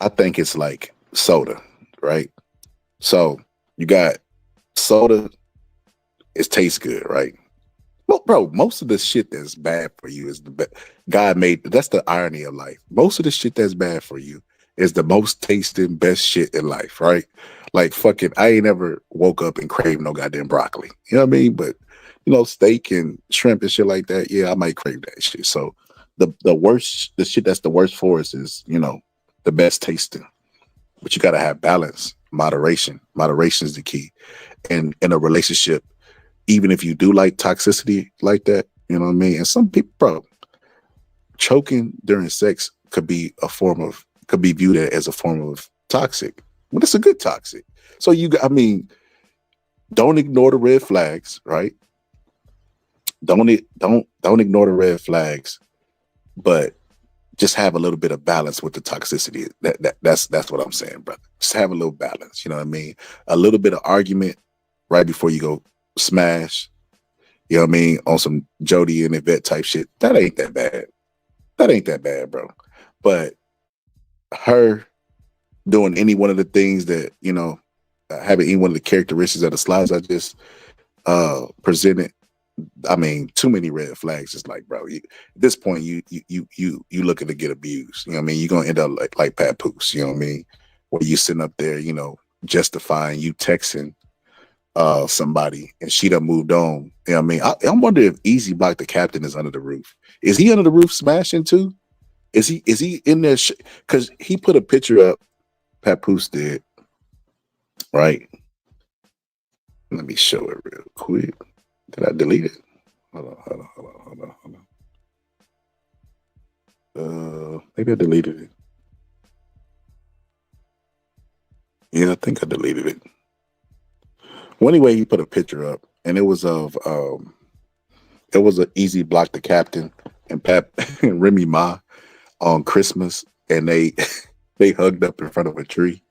I think it's like soda, right? So you got soda, it tastes good, right? Well, bro, most of the shit that's bad for you is God made. That's the irony of life. Most of the shit that's bad for you is the most tasting, best shit in life, right? Like fucking, I ain't ever woke up and craved no goddamn broccoli. You know what I mean? But steak and shrimp and shit like that, yeah, I might crave that shit. So the shit that's the worst for us is the best tasting. But you gotta have balance, moderation. Moderation is the key. And in a relationship, even if you do like toxicity like that, you know what I mean? And some people, bro, choking during sex could be viewed as a form of toxic. But it's a good toxic. So don't ignore the red flags, right? Don't ignore the red flags, but just have a little bit of balance with the toxicity. That's what I'm saying, brother. Just have a little balance, you know what I mean? A little bit of argument right before you go smash, you know what I mean, on some Jody and Yvette type shit. That ain't that bad. That ain't that bad, bro. But her doing any one of the things that, having any one of the characteristics of the slides I just presented, I mean, too many red flags. It's like, bro, at this point, you looking to get abused. You know what I mean? You're gonna end up like Papoose, you know what I mean? Where you sitting up there, justifying you texting somebody and she done moved on. You know what I mean? I'm wondering if Easy Block the Captain is under the roof. Is he under the roof smashing too? Is he in there? Because he put a picture up, Papoose did, right? Let me show it real quick. Did I delete it? Hold on. Maybe I deleted it. Yeah, I think I deleted it. Well, anyway, he put a picture up, and it was of it was an easy block the captain and Pap and Remy Ma on Christmas, and they they hugged up in front of a tree,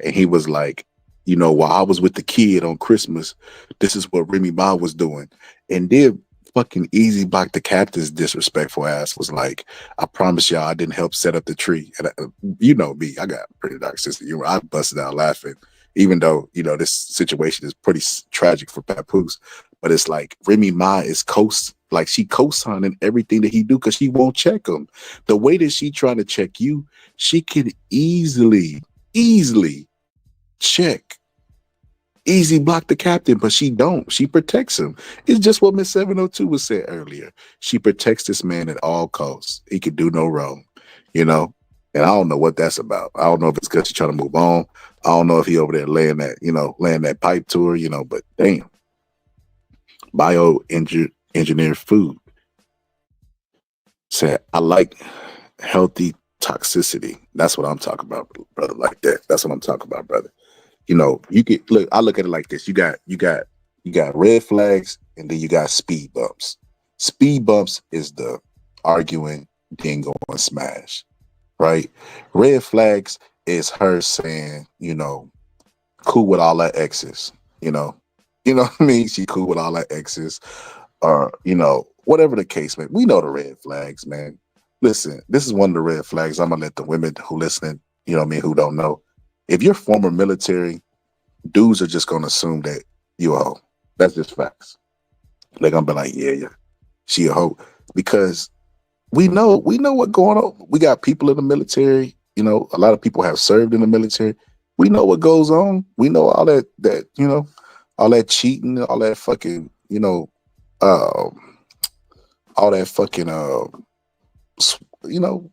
and he was like, you know, while I was with the kid on Christmas, this is what Remy Ma was doing, and then fucking easy block the captain's disrespectful ass was like, I promise y'all I didn't help set up the tree, and you know me, I got pretty dark sense of humor. I busted out laughing, even though you know this situation is pretty tragic for Papoose, but it's like Remy Ma is like she co-signing everything that he do because she won't check him. The way that she trying to check you, she can easily check, easy block the captain, but she don't. She protects him. It's just what Miss 702 was said earlier. She protects this man at all costs. He could do no wrong, you know. And I don't know what that's about. I don't know if it's because she's trying to move on. I don't know if he over there laying that pipe to her, you know. But damn, engineered food said, I like healthy toxicity. That's what I'm talking about, brother. Like that. That's what I'm talking about, brother. You know, you get look. I look at it like this: you got red flags, and then you got speed bumps. Speed bumps is the arguing, then going smash, right? Red flags is her saying, you know, cool with all her exes. You know what I mean? She cool with all her exes, or you know, whatever the case, man. We know the red flags, man. Listen, this is one of the red flags. I'm gonna let the women who listening, you know what I mean, who don't know. If you're former military, dudes are just gonna assume that you a hoe. That's just facts. They're gonna be like, yeah, she a hoe. Because we know what's going on. We got people in the military, you know, a lot of people have served in the military. We know what goes on. We know all that, you know, all that cheating, all that fucking, you know, all that fucking you know,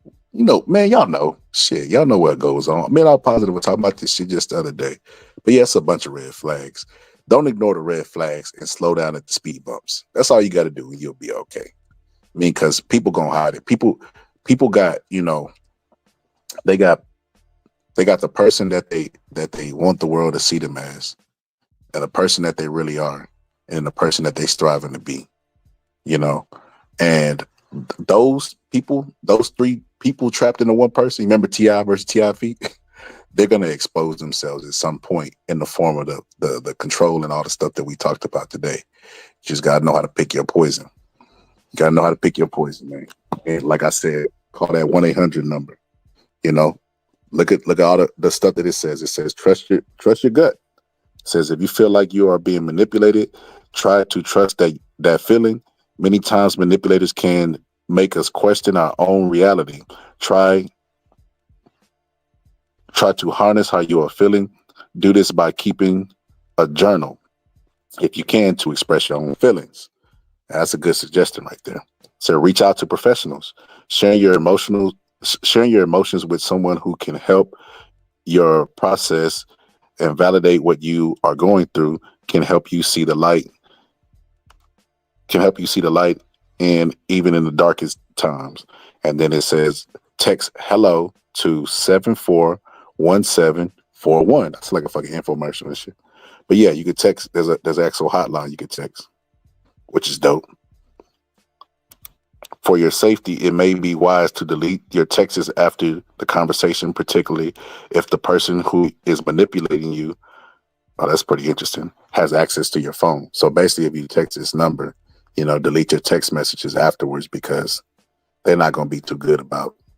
man, y'all know shit. Y'all know what goes on. Man, I'm positive. We're talking about this shit just the other day. But yeah, it's a bunch of red flags. Don't ignore the red flags and slow down at the speed bumps. That's all you got to do, and you'll be okay. I mean, because people gonna hide it. People got, you know, they got the person that they want the world to see them as, and the person that they really are, and the person that they striving to be. You know, and those three people trapped into one person. Remember T.I. versus T.I. feet? They're gonna expose themselves at some point in the form of the control and all the stuff that we talked about today. You just gotta know how to pick your poison. You gotta know how to pick your poison, man. And like I said, call that 1-800 number. You know, look at all the stuff that it says. It says trust your gut. It says if you feel like you are being manipulated, try to trust that feeling. Many times manipulators can make us question our own reality. Try to harness how you are feeling. Do this by keeping a journal, if you can, to express your own feelings. That's a good suggestion right there. So reach out to professionals. Sharing your emotions with someone who can help your process and validate what you are going through can help you see the light. And even in the darkest times. And then it says text hello to 741741. That's like a fucking infomercial and shit. But yeah, you could text. There's an actual hotline you could text, which is dope. For your safety, it may be wise to delete your texts after the conversation, particularly if the person who is manipulating you, oh, that's pretty interesting, has access to your phone. So basically, if you text this number, you know, delete your text messages afterwards because they're not going to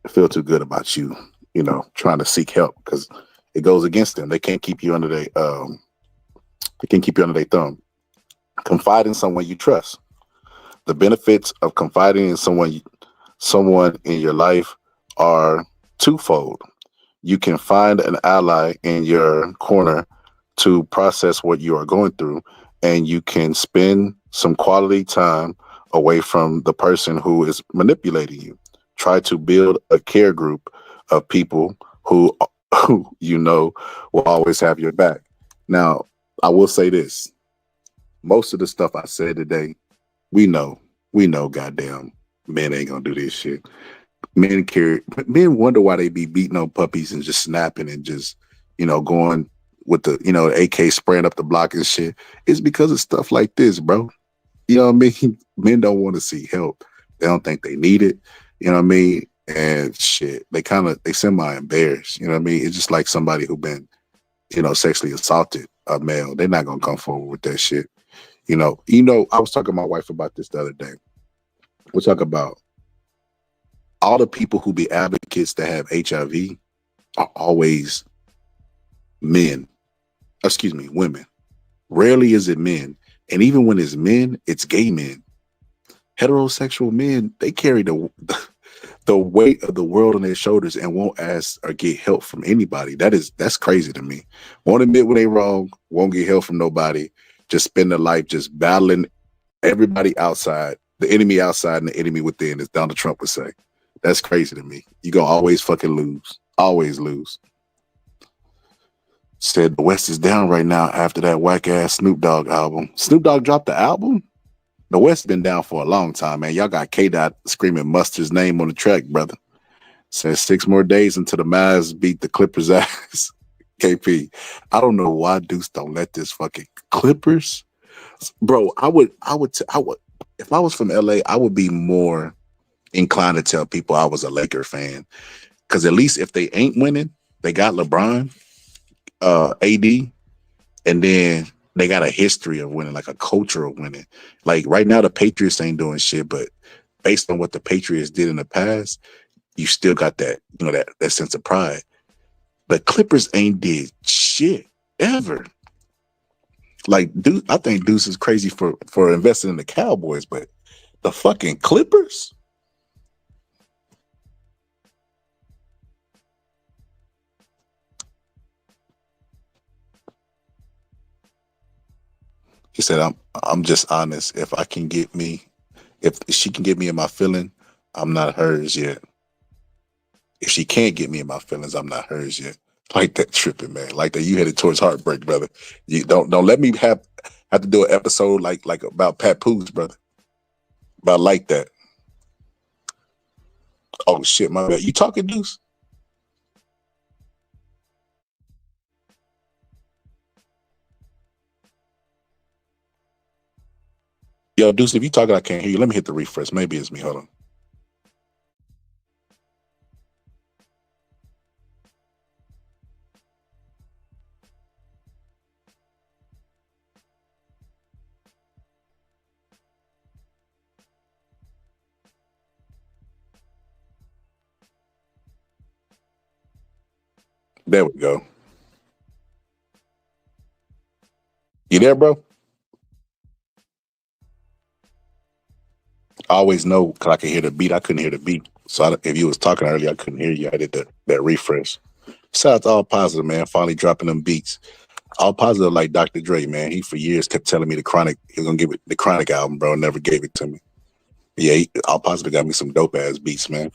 feel too good about you, you know, trying to seek help because it goes against them. They can't keep you under their thumb. Confide in someone you trust. The benefits of confiding in someone in your life are twofold. You can find an ally in your corner to process what you are going through, and you can spend some quality time away from the person who is manipulating you. Try to build a care group of people who you know will always have your back. Now, I will say this. Most of the stuff I said today, we know, goddamn, men ain't gonna do this shit. Men wonder why they be beating on puppies and just snapping and just, you know, going with the AK spraying up the block and shit. It's because of stuff like this, bro. You know what I mean? Men don't want to see help. They don't think they need it. You know what I mean? And shit, they semi embarrassed. You know what I mean? It's just like somebody who been, sexually assaulted a male. They're not gonna come forward with that shit. I was talking to my wife about this the other day. We're talking about all the people who be advocates that have HIV are always women. Rarely is it men. And even when it's men, it's gay men. Heterosexual men, they carry the weight of the world on their shoulders and won't ask or get help from anybody. That's crazy to me. Won't admit when they wrong, won't get help from nobody, just spend their life just battling everybody outside, the enemy outside and the enemy within, as Donald Trump would say. That's crazy to me. You gonna always fucking lose. Always lose. Said the West is down right now after that whack ass Snoop Dogg album. Snoop Dogg dropped the album? The West been down for a long time, man. Y'all got K-Dot screaming Mustard's name on the track, brother. Says 6 more days until the Mavs beat the Clippers ass. KP, I don't know why Deuce don't let this fucking Clippers. Bro, I would if I was from LA, I would be more inclined to tell people I was a Laker fan. Because at least if they ain't winning, they got LeBron, AD, and then they got a history of winning, like a culture of winning. Like right now, the Patriots ain't doing shit, but based on what the Patriots did in the past, you still got that, that sense of pride. The Clippers ain't did shit ever. Like, dude, I think Deuce is crazy for investing in the Cowboys, but the fucking Clippers? He said, I'm just honest. If she can get me in my feeling, I'm not hers yet. If she can't get me in my feelings, I'm not hers yet. Like that tripping, man. Like that you headed towards heartbreak, brother. You don't let me have to do an episode like about Papoose, brother. About like that. Oh shit, my bad. You talking, Deuce? Yo, Deuce, if you talking, I can't hear you. Let me hit the refresh. Maybe it's me. Hold on. There we go. You there, bro? I always know because I can hear the beat. I couldn't hear the beat. So if you was talking earlier, I couldn't hear you. I did that refresh. Besides, all positive, man. Finally dropping them beats. All positive like Dr. Dre, man. He for years kept telling me he was gonna give it the Chronic album, bro. Never gave it to me. Yeah, all positive got me some dope ass beats, man.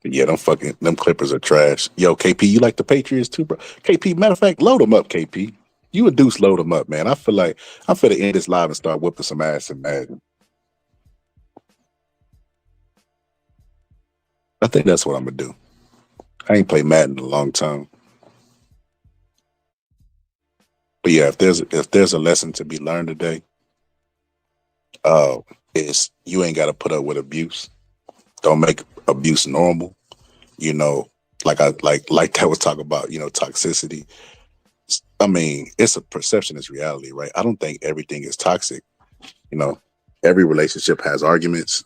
Yeah, them Clippers are trash. Yo, KP, you like the Patriots too, bro? KP, matter of fact, load them up, KP. You and Deuce load them up, man. I feel like I'm finna end this live and start whipping some ass in Madden. I think that's what I'm gonna do. I ain't played Madden in a long time. But yeah, if there's a lesson to be learned today, is you ain't gotta put up with abuse. Don't make abuse normal. Like that was talking about, toxicity. I mean, it's a perception, it's reality, right? I don't think everything is toxic. Every relationship has arguments,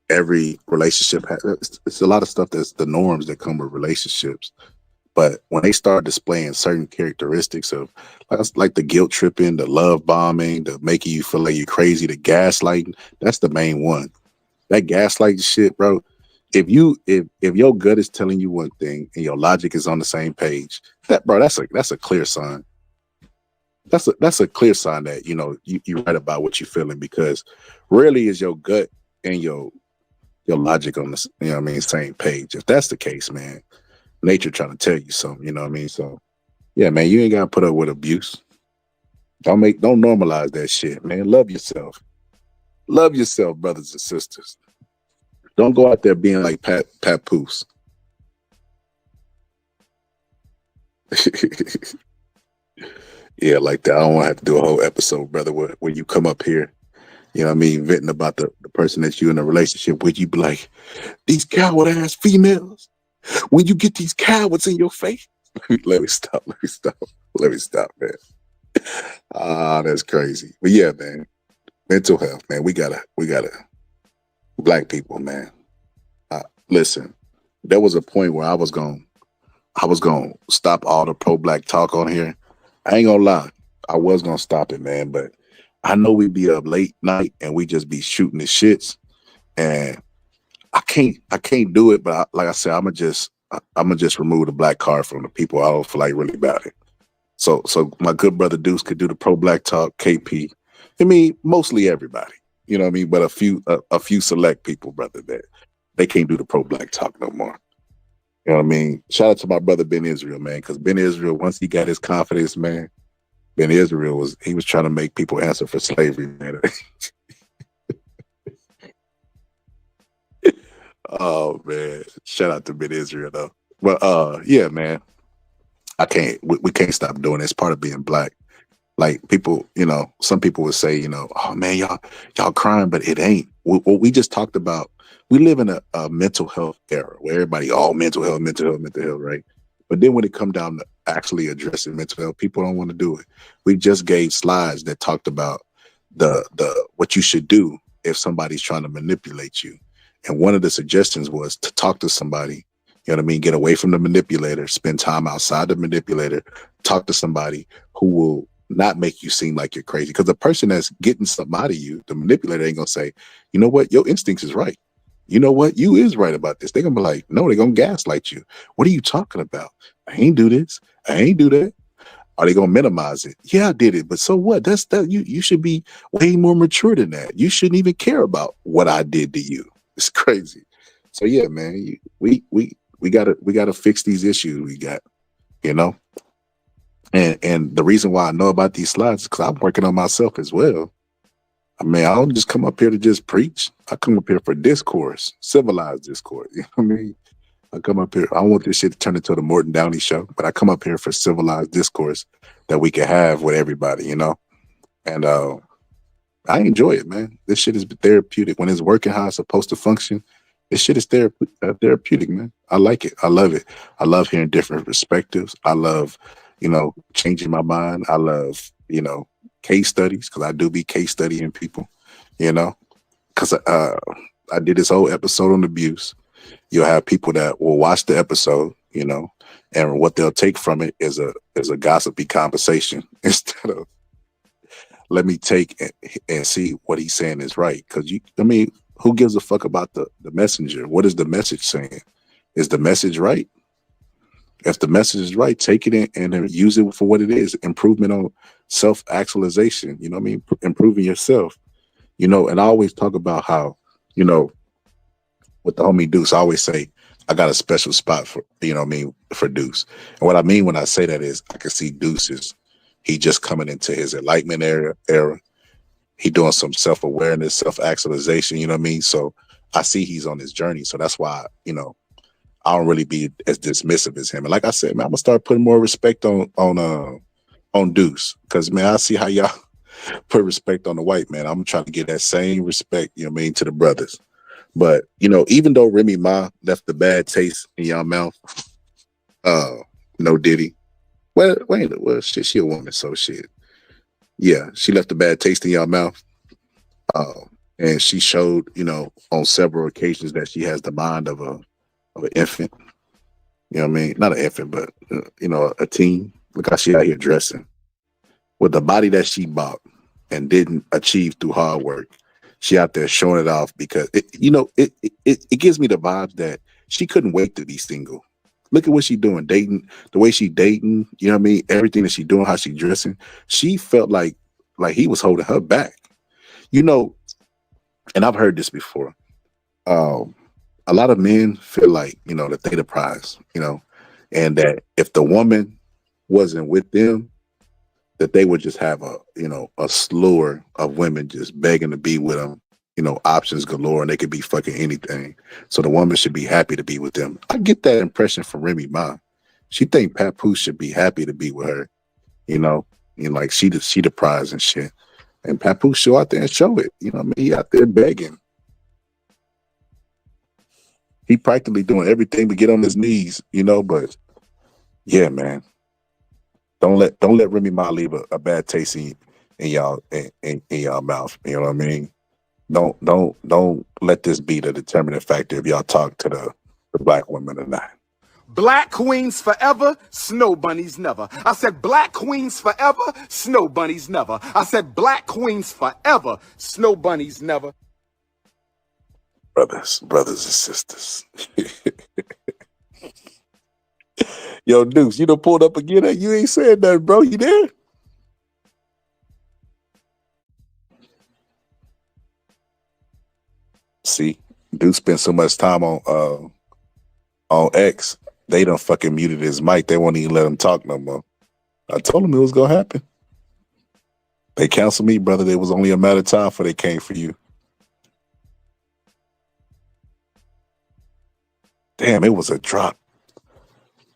every relationship has, it's a lot of stuff that's the norms that come with relationships. But when they start displaying certain characteristics of like the guilt tripping, the love bombing, the making you feel like you're crazy, the gaslighting, that's the main one. That gaslighting shit, bro. If your gut is telling you one thing and your logic is on the same page, that's a clear sign. That's a clear sign that you right about what you're feeling, because rarely is your gut and your logic on the same page. If that's the case, man, nature trying to tell you something, you know what I mean? So yeah, man, you ain't gotta put up with abuse. Don't normalize that shit, man. Love yourself, brothers and sisters. Don't go out there being like Papoose. Yeah, like that. I don't want to have to do a whole episode, brother, where you come up here, you know what I mean, venting about the person that you in a relationship with. You be like, these coward ass females, when you get these cowards in your face. Let me stop, man. Ah, that's crazy. But yeah, man, mental health, man. We gotta, black people, man. Listen, there was a point where I was gonna stop all the pro-black talk on here. I ain't gonna lie, I was gonna stop it, man. But I know we be up late night and we just be shooting the shits, and I can't do it. But like I said, I'm gonna just remove the black card from the people I don't feel like really about it. So my good brother Deuce could do the pro-black talk. KP, I mean, mostly everybody, you know what I mean. But a few select people, brother, that they can't do the pro-black talk no more. You know what I mean? Shout out to my brother Ben Israel, man, because Ben Israel, once he got his confidence, man, Ben Israel was trying to make people answer for slavery, man. Oh man, shout out to Ben Israel though. But yeah, man, we can't stop doing it. It's part of being black. Like people, you know, some people would say, you know, oh man, y'all crying, but it ain't. What we just talked about, we live in a mental health era where everybody, mental health, right? But then when it come down to actually addressing mental health, people don't want to do it. We just gave slides that talked about the what you should do if somebody's trying to manipulate you. And one of the suggestions was to talk to somebody, you know what I mean? Get away from the manipulator, spend time outside the manipulator, talk to somebody who will not make you seem like you're crazy. Because the person that's getting something out of you, the manipulator ain't gonna say, you know what, your instincts is right. You know what, you is right about this. They're gonna be like, no, they're gonna gaslight you. What are you talking about? I ain't do this. I ain't do that. Are they gonna minimize it? Yeah, I did it, but so what? That's that. You should be way more mature than that. You shouldn't even care about what I did to you. It's crazy. So yeah, man, we gotta fix these issues we got, you know. And the reason why I know about these slides is because I'm working on myself as well. I mean, I don't just come up here to just preach. I come up here for discourse, civilized discourse. You know what I mean? I come up here. I want this shit to turn into the Morton Downey show, but I come up here for civilized discourse that we can have with everybody, you know? And I enjoy it, man. This shit is therapeutic. When it's working how it's supposed to function, this shit is therapeutic, man. I like it. I love it. I love hearing different perspectives. I love, you know, changing my mind. I love, you know, case studies, because I do be case studying people, you know, because I did this whole episode on abuse. You'll have people that will watch the episode, you know, and what they'll take from it is a gossipy conversation instead of let me take and see what he's saying is right. Because I mean, who gives a fuck about the messenger? What is the message saying? Is the message right? If the message is right, take it in and use it for what it is. Improvement on self-actualization. You know what I mean? Improving yourself. You know, and I always talk about how, you know, with the homie Deuce, I always say, I got a special spot for, you know what I mean, for Deuce. And what I mean when I say that is I can see Deuce's, he just coming into his enlightenment era. He doing some self-awareness, self-actualization, you know what I mean? So I see he's on his journey. So that's why, you know, I don't really be as dismissive as him. And like I said, man, I'm gonna start putting more respect on Deuce. Cause man, I see how y'all put respect on the white man. I'm trying to get that same respect, you know what I mean, to the brothers. But, you know, even though Remy Ma left the bad taste in y'all mouth, no Diddy. Well, shit, she a woman, so shit. Yeah, she left a bad taste in y'all mouth. And she showed, you know, on several occasions that she has the mind of an infant. You know what I mean? Not an infant, but, you know, a teen. Look how she out here dressing. With the body that she bought and didn't achieve through hard work, she out there showing it off because, it gives me the vibes that she couldn't wait to be single. Look at what she doing, dating, the way she dating, you know what I mean? Everything that she doing, how she dressing. She felt like he was holding her back. You know, and I've heard this before. A lot of men feel like, you know, that they the prize, you know, and that if the woman wasn't with them, that they would just have a slew of women just begging to be with them, options galore and they could be fucking anything. So the woman should be happy to be with them. I get that impression from Remy Ma. She think Papoose should be happy to be with her, like she the prize and shit. And Papoose show out there and show it. You know what I mean? He out there begging. He practically doing everything to get on his knees, but yeah, man. Don't let Remy Ma leave a bad taste in y'all in y'all mouth. You know what I mean? Don't let this be the determining factor if y'all talk to the black women or not. Black queens forever, snow bunnies never. I said black queens forever, snow bunnies never. I said black queens forever, snow bunnies never. Brothers and sisters. Yo, Deuce, you done pulled up again. You ain't said nothing, bro. You there? See, Deuce spent so much time on X. They done fucking muted his mic. They won't even let him talk no more. I told him it was gonna happen. They canceled me, brother. It was only a matter of time before they came for you. Damn, it was a drop.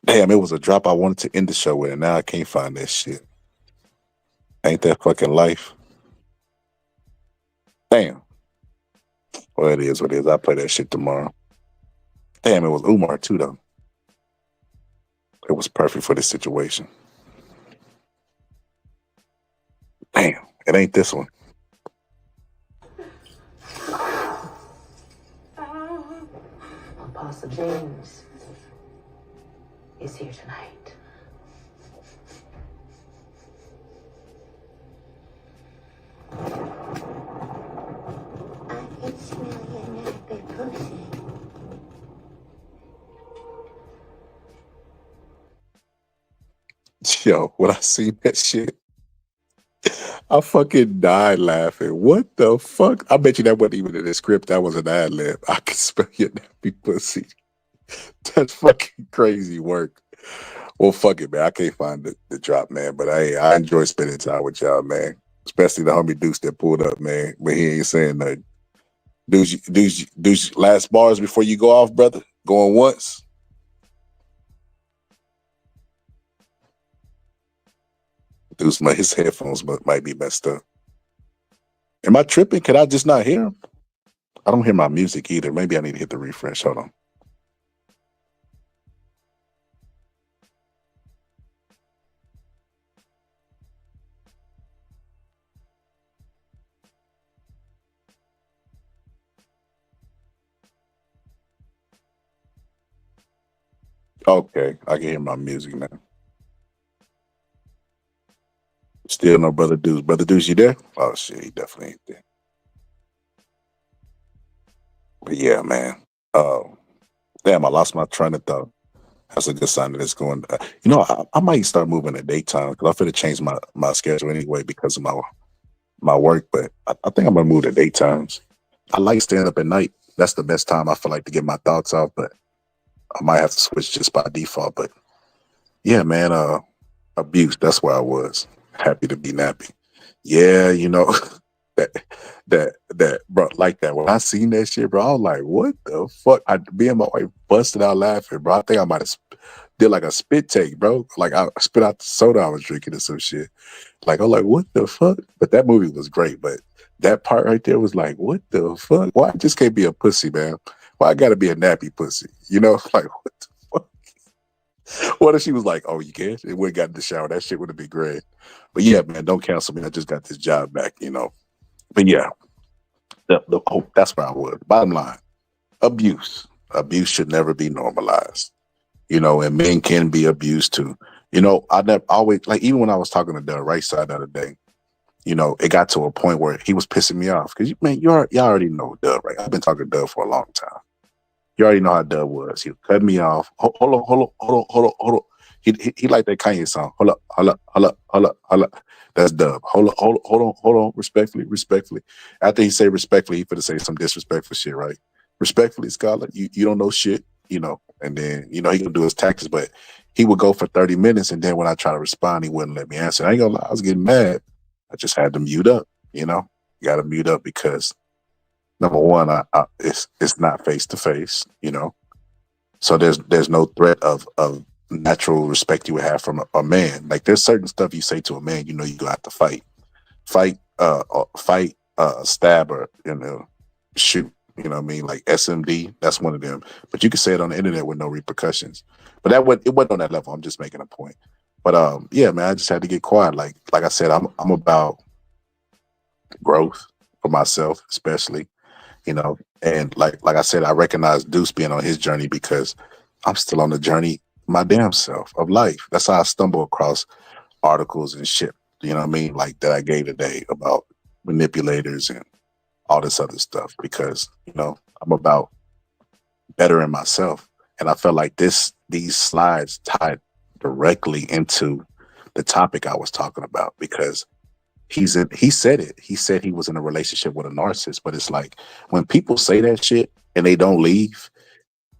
I wanted to end the show with, and now I can't find that shit. Ain't that fucking life? Damn. Well, it is what it is. I'll play that shit tomorrow. Damn, it was Umar too, though. It was perfect for this situation. Damn, it ain't this one. Apostle James is here tonight. I can smell your nappy pussy. Yo, when I seen that shit, I fucking died laughing. What the fuck? I bet you that wasn't even in the script. That was an ad lib. I can smell your nappy pussy. That's fucking crazy work. Well, fuck it, man. I can't find the drop, man. But I enjoy spending time with y'all, man. Especially the homie Deuce that pulled up, man. But he ain't saying nothing. Deuce, last bars before you go off, brother. Going once. Deuce, his headphones might be messed up. Am I tripping? Could I just not hear him? I don't hear my music either. Maybe I need to hit the refresh. Hold on. Okay, I can hear my music now. Still no Brother Deuce. Brother Deuce, you there? Oh shit, he definitely ain't there. But yeah, man. Damn, I lost my train of thought. That's a good sign that it's going. I might start moving to daytime because I'm finna change my schedule anyway because of my work. But I think I'm gonna move to daytimes. I like staying up at night. That's the best time I feel like to get my thoughts off. But I might have to switch just by default. But yeah, man. Abuse. That's where I was. Happy to be nappy. Yeah, that bro, like that. When I seen that shit, bro, I was like, what the fuck? Me and my wife busted out laughing, bro. I think I might have did like a spit take, bro. Like I spit out the soda I was drinking or some shit. Like I'm like, what the fuck? But that movie was great. But that part right there was like, what the fuck? Why I just can't be a pussy, man? Why I gotta be a nappy pussy? Like what the fuck? What if she was like, oh, you can't? It would have got in the shower. That shit would have been great. But yeah, man, don't cancel me. I just got this job back, But yeah, that's where I was. Bottom line, abuse. Abuse should never be normalized. And men can be abused too. I never always, like, even when I was talking to the right side the other day, it got to a point where he was pissing me off. Because, y'all already know Dub, right? I've been talking to Dub for a long time. You already know how Dub was. He cut me off. Hold on. He like that Kanye song. Hold up. That's Dub. Hold on. Respectfully. After he say respectfully, he finna say some disrespectful shit, right? Respectfully, Scholar, you don't know shit, and then, he gonna do his taxes, but he would go for 30 minutes, and then when I try to respond, he wouldn't let me answer. I ain't gonna lie, I was getting mad. I just had to mute up, You gotta mute up because number one, it's not face to face, so there's no threat of natural respect you would have from a man. Like there's certain stuff you say to a man, you gonna have to fight, stab, or shoot. You know what I mean? Like SMD, that's one of them. But you can say it on the internet with no repercussions. But it wasn't on that level. I'm just making a point. But yeah, man, I just had to get quiet. Like I said, I'm about growth for myself, especially, and like I said, I recognize Deuce being on his journey because I'm still on the journey my damn self of life. That's how I stumble across articles and shit, you know what I mean? Like that I gave today about manipulators and all this other stuff because, I'm about bettering myself. And I felt like these slides tied directly into the topic I was talking about because he said it. He said he was in a relationship with a narcissist, but it's like when people say that shit and they don't leave,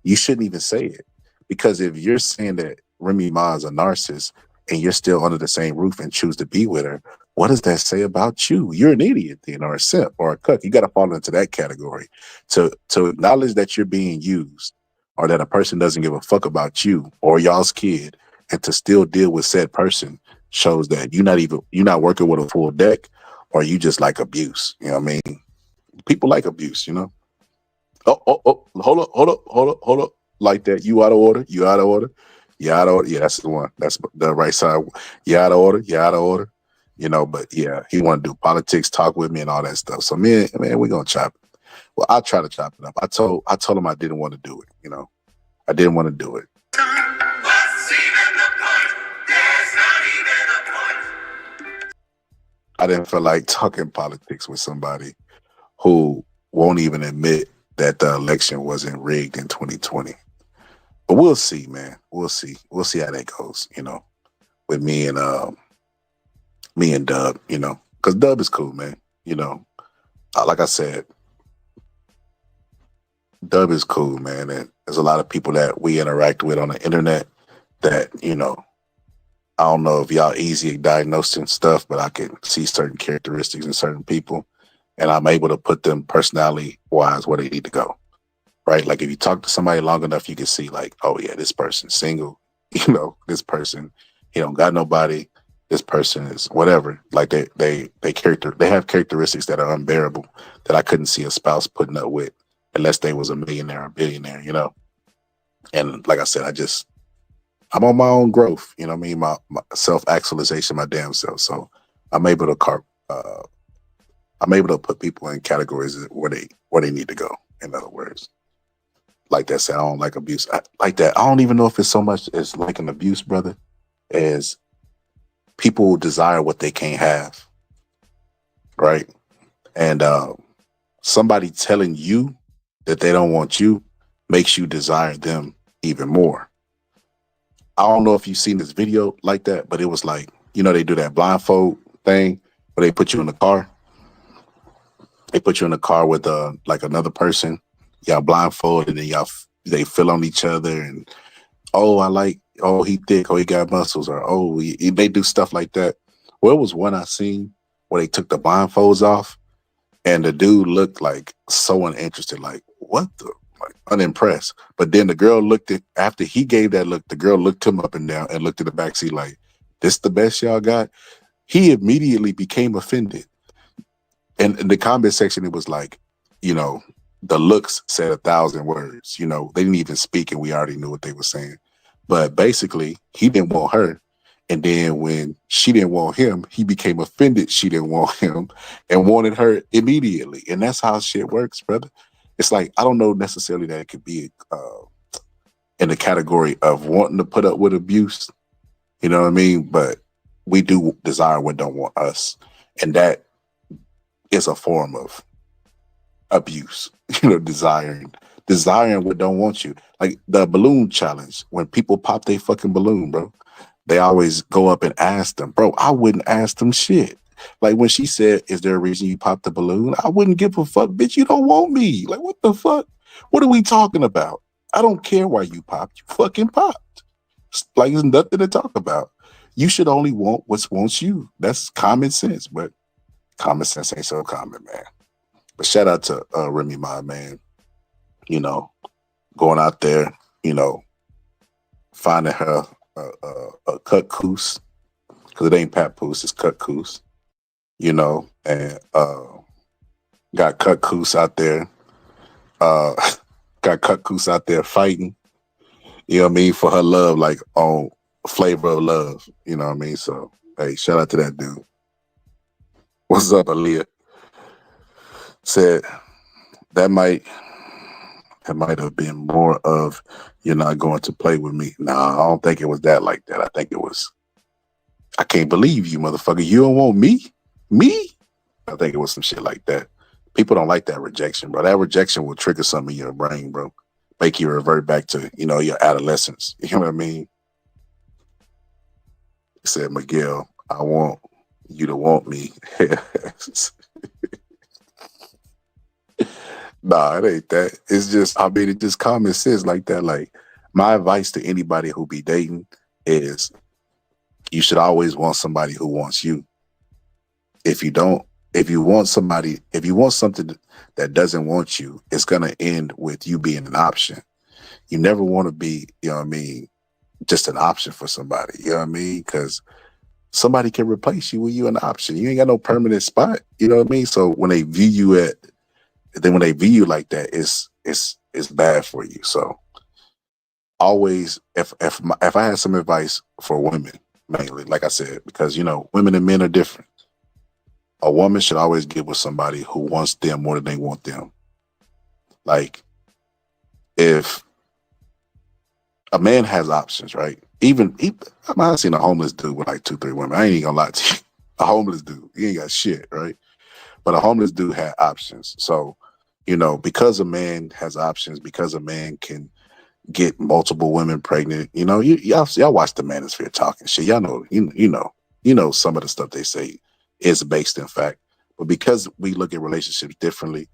you shouldn't even say it. Because if you're saying that Remy Ma is a narcissist and you're still under the same roof and choose to be with her, what does that say about you? You're an idiot then, or a simp, or a cuck. You got to fall into that category. To acknowledge that you're being used or that a person doesn't give a fuck about you or y'all's kid, and to still deal with said person shows that you're not working with a full deck, or you just like abuse. You know what I mean? People like abuse, Oh, hold up. Like that. You out of order. You out of order. You out of order. Yeah, that's the one. That's the right side. You out of order. You out of order. But yeah, he want to do politics, talk with me and all that stuff. So man, we're gonna chop it. Well, I'll try to chop it up. I told him I didn't want to do it, I didn't want to do it. I didn't feel like talking politics with somebody who won't even admit that the election wasn't rigged in 2020. But we'll see, man. We'll see. We'll see how that goes, with me and Dub, because Dub is cool, man. Like I said, Dub is cool, man. And there's a lot of people that we interact with on the internet that, I don't know if y'all easy at diagnosing stuff, but I can see certain characteristics in certain people. And I'm able to put them personality-wise where they need to go, right? Like if you talk to somebody long enough, you can see like, oh yeah, this person's single. This person, he don't got nobody. This person is whatever. Like they have characteristics that are unbearable that I couldn't see a spouse putting up with unless they was a millionaire or billionaire, And like I said, I'm on my own growth, you know what I mean? My self-actualization, my damn self. So I'm able to put people in categories where they need to go. In other words, like that said, I don't like abuse. Like that, I don't even know if it's so much as like an abuse, brother, as people desire what they can't have, right? And somebody telling you that they don't want you makes you desire them even more. I don't know if you've seen this video like that, but it was like, they do that blindfold thing where they put you in the car. They put you in the car with like another person. Y'all blindfolded and they feel on each other and he thick, he got muscles, or they do stuff like that. Well, it was one I seen where they took the blindfolds off and the dude looked like so uninterested, like what the, like unimpressed. But then the girl after he gave that look, the girl looked him up and down and looked at the backseat like, this the best y'all got? He immediately became offended. And in the comment section, it was like, the looks said 1,000 words. They didn't even speak and we already knew what they were saying. But basically, he didn't want her. And then when she didn't want him, he became offended she didn't want him and wanted her immediately. And that's how shit works, brother. It's like, I don't know necessarily that it could be in the category of wanting to put up with abuse. You know what I mean? But we do desire what don't want us. And that is a form of abuse, desiring what don't want you. Like the balloon challenge, when people pop their fucking balloon, bro, they always go up and ask them, bro, I wouldn't ask them shit. Like when she said, is there a reason you popped the balloon? I wouldn't give a fuck, bitch, you don't want me. Like, what the fuck? What are we talking about? I don't care why you popped. You fucking popped. Like, there's nothing to talk about. You should only want what wants you. That's common sense, but common sense ain't so common, man. But shout out to Remy Ma, man. You know, going out there, you know, finding her a cut coos, because it ain't Papoose, it's cut coos. You know, and got cut coos out there. Uh, got cut coos out there fighting. You know what I mean, for her love, like on Flavor of Love. You know what I mean. So hey, shout out to that dude. What's up, Aaliyah? Said that might have been more of you're not going to play with me. Nah, I don't think it was that like that. I think it was I can't believe you, motherfucker. You don't want me? Me? I think it was some shit like that. People don't like that rejection, bro. That rejection will trigger something in your brain, bro. Make you revert back to, you know, your adolescence. You know what I mean? He said, Miguel, I want you to want me. Nah, it ain't that. It's just, I mean, it just common sense like that. Like, my advice to anybody who be dating is you should always want somebody who wants you. If you want something that doesn't want you, it's going to end with you being an option. You never want to be, you know what I mean, just an option for somebody, you know what I mean? Because somebody can replace you when you're an option. You ain't got no permanent spot, you know what I mean? So when they view you like that, it's bad for you. So always, if I had some advice for women, mainly, like I said, because, you know, women and men are different. A woman should always get with somebody who wants them more than they want them. Like, if a man has options, right? I've seen a homeless dude with like 2-3 women. I ain't even gonna lie to you. A homeless dude, he ain't got shit, right? But a homeless dude had options. So, you know, because a man has options, because a man can get multiple women pregnant, you know, y'all watch the Manosphere talking shit. Y'all know, you know some of the stuff they say is based in fact. But because we look at relationships differently,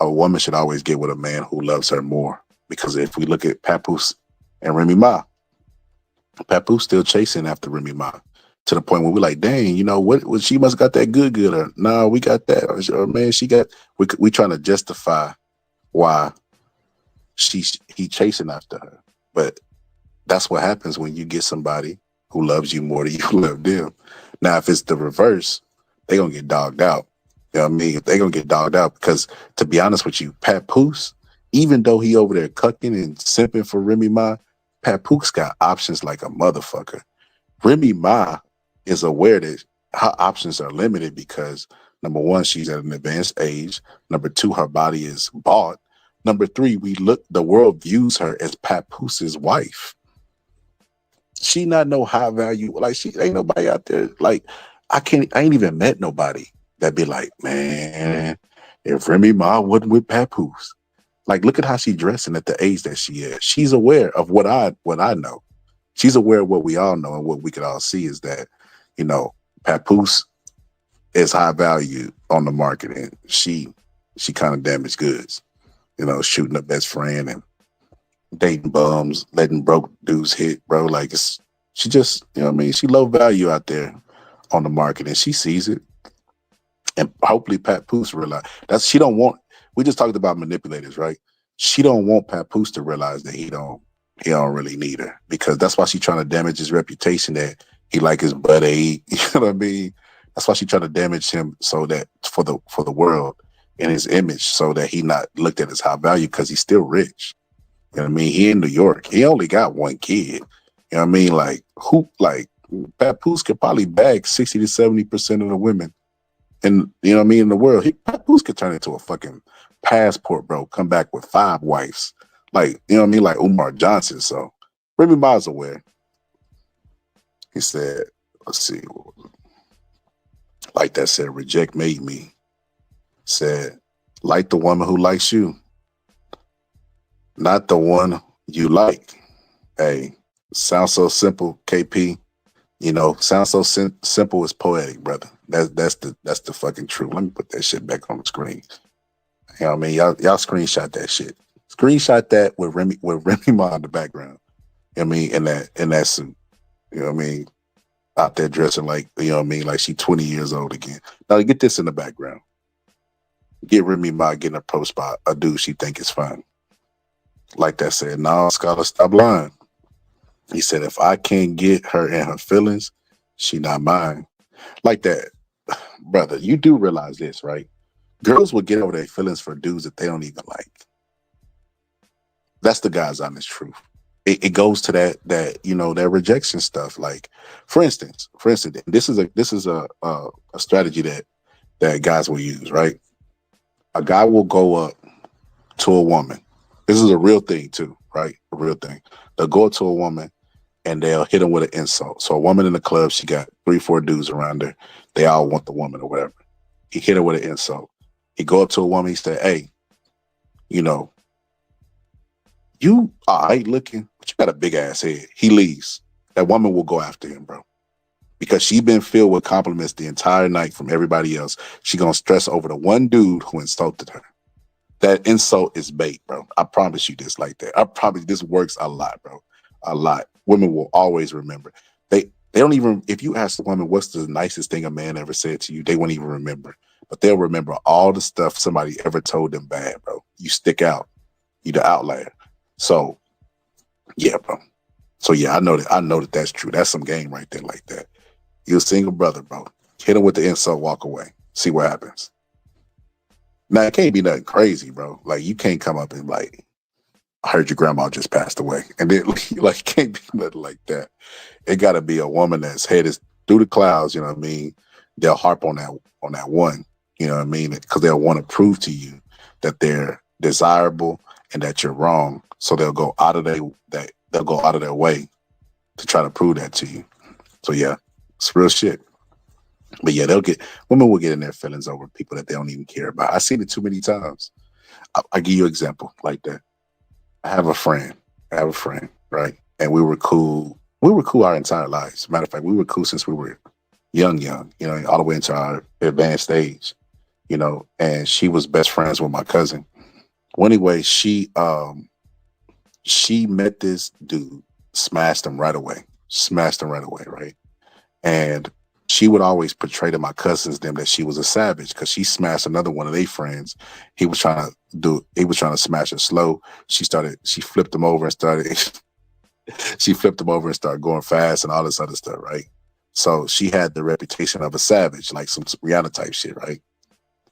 a woman should always get with a man who loves her more. Because if we look at Papoose and Remy Ma, Papoose still chasing after Remy Ma to the point where we're like, dang, you know what? She must got that good, or no, we got that, or man, she got. We trying to justify why he chasing after her, but that's what happens when you get somebody who loves you more than you love them. Now, if it's the reverse, they gonna get dogged out. You know what I mean? They gonna get dogged out because, to be honest with you, Papoose, even though he over there cucking and simping for Remy Ma, Papoose got options like a motherfucker. Remy Ma is aware that her options are limited because, number one, she's at an advanced age. Number two, her body is bought. Number three, the world views her as Papoose's wife. She not no high value. Like, she ain't nobody out there. Like, I ain't even met nobody that be like, man, if Remy Ma wasn't with Papoose. Like, look at how she dressing at the age that she is. She's aware of what I know. She's aware of what we all know, and what we could all see is that, you know, Papoose is high value on the market, and she kind of damaged goods. You know, shooting her best friend and dating bums, letting broke dudes hit, bro. Like, she just, you know what I mean? She low value out there on the market, and she sees it. And hopefully Papoose realize she don't want, we just talked about manipulators, right? She don't want Papoose to realize that he don't really need her, because that's why she's trying to damage his reputation, that he like his butt ate. You know what I mean? That's why she's trying to damage him, so that for the world and his image, so that he not looked at as high value, because he's still rich. You know what I mean? He in New York. He only got one kid. You know what I mean? Like Papoose could probably bag 60 to 70% of the women, and you know what I mean, in the world. Papoose could turn into a fucking passport, bro. Come back with 5 wives. Like, you know what I mean? Like Umar Johnson. So Remy Ma's aware. He said, let's see. Like that said, reject made me. Said, like the woman who likes you, not the one you like. Hey, sounds so simple, KP. You know, sounds so simple is poetic, brother. That's the fucking truth. Let me put that shit back on the screen. You know what I mean? Y'all screenshot that shit. Screenshot that with Remy Ma in the background. You know what I mean? In that suit. You know what I mean? Out there dressing like, you know what I mean, like she 20 years old again. Now get this in the background. get Remy Ma getting approached by a dude she think is fine. Like that said, no, Scholar, stop lying. He said, if I can't get her in her feelings, she not mine. Like that, brother, you do realize this, right? Girls will get over their feelings for dudes that they don't even like. That's the guy's honest truth. It goes to that that rejection stuff. Like, for instance, this is a strategy that guys will use, right? A guy will go up to a woman. This is a real thing too, right? A real thing. They'll go up to a woman and they'll hit them with an insult. So a woman in the club, she got 3-4 dudes around her. They all want the woman or whatever. He hit her with an insult. He go up to a woman, he said, hey, you all right looking, but you got a big ass head. He leaves. That woman will go after him, bro. Because she been filled with compliments the entire night from everybody else. She gonna stress over the one dude who insulted her. That insult is bait, bro. I promise you this like that. I promise this works a lot, bro. A lot. Women will always remember. They don't even, if you ask the woman what's the nicest thing a man ever said to you, they won't even remember. But they'll remember all the stuff somebody ever told them bad, bro. You stick out. You the outlier. So yeah, bro. So yeah, I know that that's true. That's some game right there like that. You're a single brother, bro. Hit him with the insult, walk away. See what happens. Now, it can't be nothing crazy, bro. Like, you can't come up and, like, I heard your grandma just passed away. And then, like, it can't be nothing like that. It got to be a woman that's headed through the clouds, you know what I mean? They'll harp on that one, you know what I mean? Because they'll want to prove to you that they're desirable and that you're wrong. So they'll go out of their way to try to prove that to you. So, yeah, it's real shit. But yeah, women will get in their feelings over people that they don't even care about. I've seen it too many times. I'll give you an example like that. I have a friend, right? And we were cool. We were cool our entire lives. Matter of fact, we were cool since we were young, all the way into our advanced age, and she was best friends with my cousin. Well, anyway, she met this dude, smashed him right away, right? And she would always portray to my cousins them that she was a savage because she smashed another one of their friends. He was trying to smash her slow. She flipped him over and started going fast and all this other stuff, right? So she had the reputation of a savage, like some Rihanna type shit, right?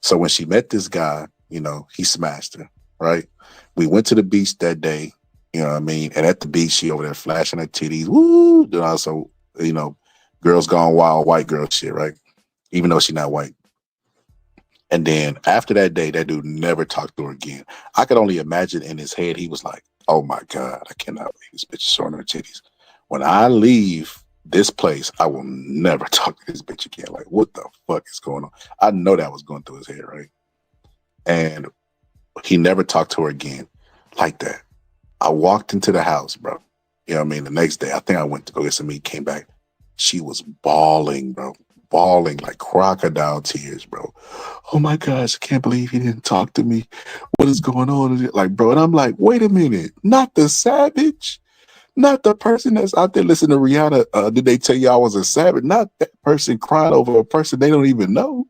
So when she met this guy, he smashed her, right? We went to the beach that day, you know what I mean? And at the beach, she over there flashing her titties, woo! And also, girls gone wild, white girl shit, right? Even though she's not white. And then after that day, that dude never talked to her again. I could only imagine in his head, he was like, oh my God, I cannot believe this bitch is showing her titties. When I leave this place, I will never talk to this bitch again. Like, what the fuck is going on? I know that was going through his head, right? And he never talked to her again like that. I walked into the house, bro. You know what I mean? The next day, I think I went to go get some meat, came back. She was bawling, bro. Bawling like crocodile tears, bro. Oh my gosh, I can't believe he didn't talk to me. What is going on? Like, bro, and I'm like, wait a minute. Not the savage? Not the person that's out there listening to Rihanna. Did they tell you I was a savage? Not that person crying over a person they don't even know.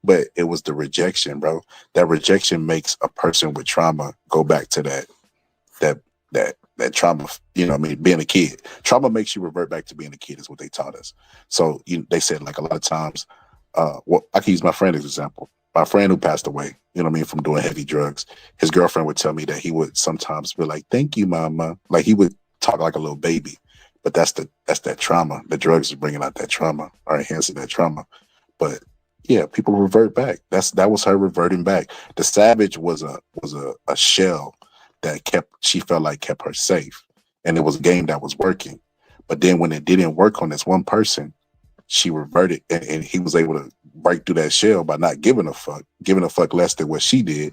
But it was the rejection, bro. That rejection makes a person with trauma go back to that trauma, being a kid. Trauma makes you revert back to being a kid is what they taught us. So they said, like, a lot of times, I can use my friend as an example. My friend who passed away, from doing heavy drugs, his girlfriend would tell me that he would sometimes be like, thank you, mama. Like, he would talk like a little baby. But that's that trauma. The drugs is bringing out that trauma or enhancing that trauma. But yeah, people revert back. That was her reverting back. The savage was a shell that she felt like kept her safe. And it was a game that was working. But then when it didn't work on this one person, she reverted and he was able to break through that shell by not giving a fuck less than what she did.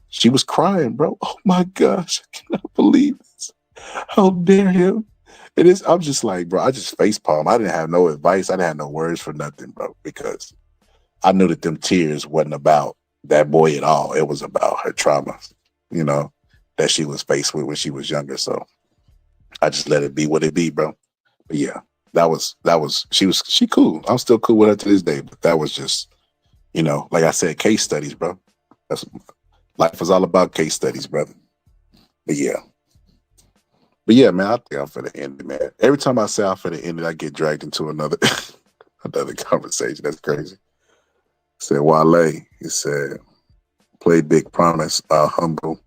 She was crying, bro. Oh my gosh, I cannot believe this. How dare him? I'm just like, bro, I just facepalm. I didn't have no advice. I didn't have no words for nothing, bro, because I knew that them tears wasn't about that boy at all. It was about her trauma, that she was faced with when she was younger. So I just let it be what it be, bro. But yeah, she cool. I'm still cool with her to this day. But that was just, like I said, case studies, bro. That's life is all about case studies, brother. But yeah, man, I think I'm finna end it, man. Every time I say I'm finna end it, I get dragged into another another conversation. That's crazy. Said Wale, he said, play Big Promise, humble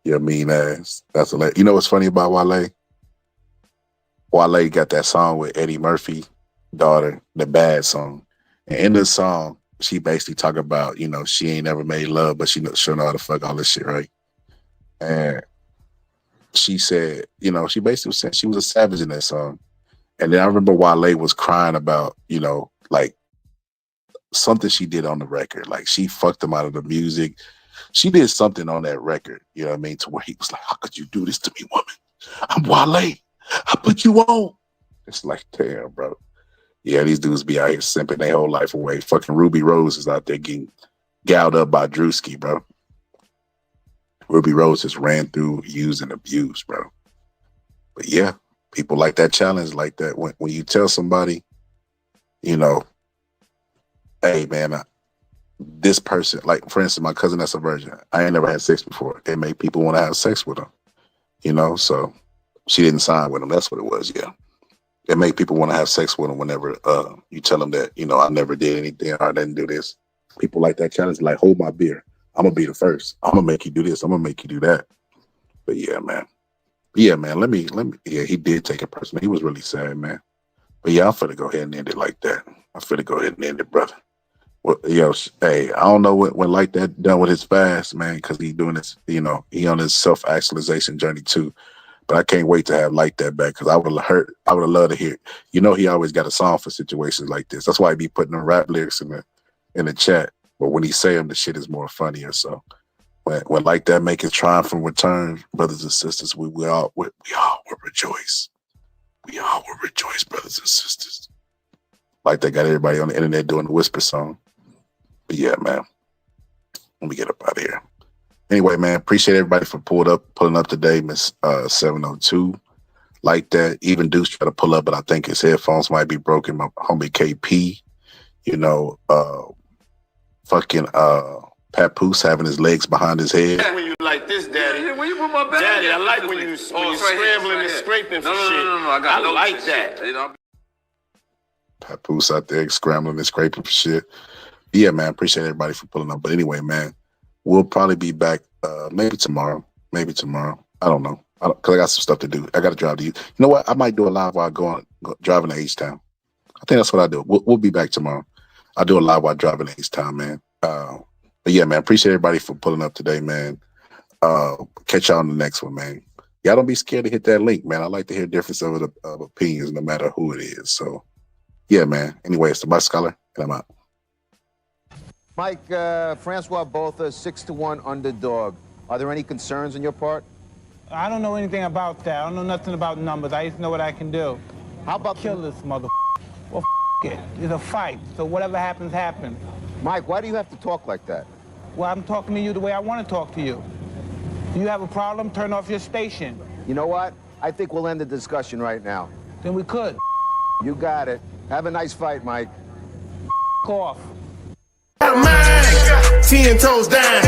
your mean ass. That's you know what's funny about Wale? Wale got that song with Eddie Murphy, daughter, the Bad song. And in the song, she basically talk about, you know, she ain't never made love, but she'll know how to fuck all this shit, right? And she said, you know, she basically said she was a savage in that song. And then I remember Wale was crying about, you know, like something she did on the record. Like she fucked him out of the music. She did something on that record, you know what I mean? To where he was like, how could you do this to me, woman? I'm Wale. I put you on. It's like, damn, bro. Yeah, these dudes be out here simping their whole life away. Fucking Ruby Rose is out there getting gouged up by Drewski, bro. Ruby Rose just ran through, used, and abused, bro. But yeah, people like that challenge like that. When you tell somebody, you know, hey, man, this person, like, for instance, my cousin that's a virgin. I ain't never had sex before. It made people want to have sex with them, you know? So she didn't sign with him. That's what it was, yeah. It made people want to have sex with them whenever you tell them that, you know, I never did anything or I didn't do this. People like that challenge, like, hold my beer. I'm going to be the first. I'm going to make you do this. I'm going to make you do that. But yeah, man. Yeah, man, let me. Yeah, he did take it personal. He was really sad, man. But yeah, I'm finna go ahead and end it like that. I'm finna go ahead and end it, brother. Well, yo, hey, I don't know when like that done with his fast, man, because he doing this, you know, he on his self-actualization journey too. But I can't wait to have like that back because I would have loved to hear it. You know, he always got a song for situations like this. That's why he be putting the rap lyrics in the chat. But when he say them, the shit is more funnier. So when like that make his triumphant return, brothers and sisters, we all will rejoice. We all will rejoice, brothers and sisters. Like they got everybody on the internet doing the whisper song. But yeah, man. Let me get up out of here. Anyway, man, appreciate everybody for pulling up today, Miss 702. Like that. Even Deuce tried to pull up, but I think his headphones might be broken. My homie KP, you know, fucking Papoose having his legs behind his head. When you like this, Daddy. Yeah, when you put my back. Daddy, I like when you scrambling and scraping for shit. No, I like that. Papoose out there scrambling and scraping for shit. Yeah, man, appreciate everybody for pulling up. But anyway, man, we'll probably be back maybe tomorrow. I don't know. Because I got some stuff to do. I got to drive to you. You know what? I might do a live while driving to H-Town. I think that's what I do. We'll be back tomorrow. I'll do a live while driving to H-Town, man. But yeah, man, appreciate everybody for pulling up today, man. Catch y'all on the next one, man. Y'all don't be scared to hit that link, man. I like to hear difference of opinions no matter who it is. So, yeah, man. Anyway, it's the Bus Scholar, and I'm out. Mike, Francois Botha, 6-1 underdog. Are there any concerns on your part? I don't know anything about that. I don't know nothing about numbers. I just know what I can do. How about kill this mother? Well, it. It's a fight. So whatever happens, happens. Mike, why do you have to talk like that? Well, I'm talking to you the way I want to talk to you. Do you have a problem? Turn off your station. You know what? I think we'll end the discussion right now. Then we could. You got it. Have a nice fight, Mike. Off. 10 toes down,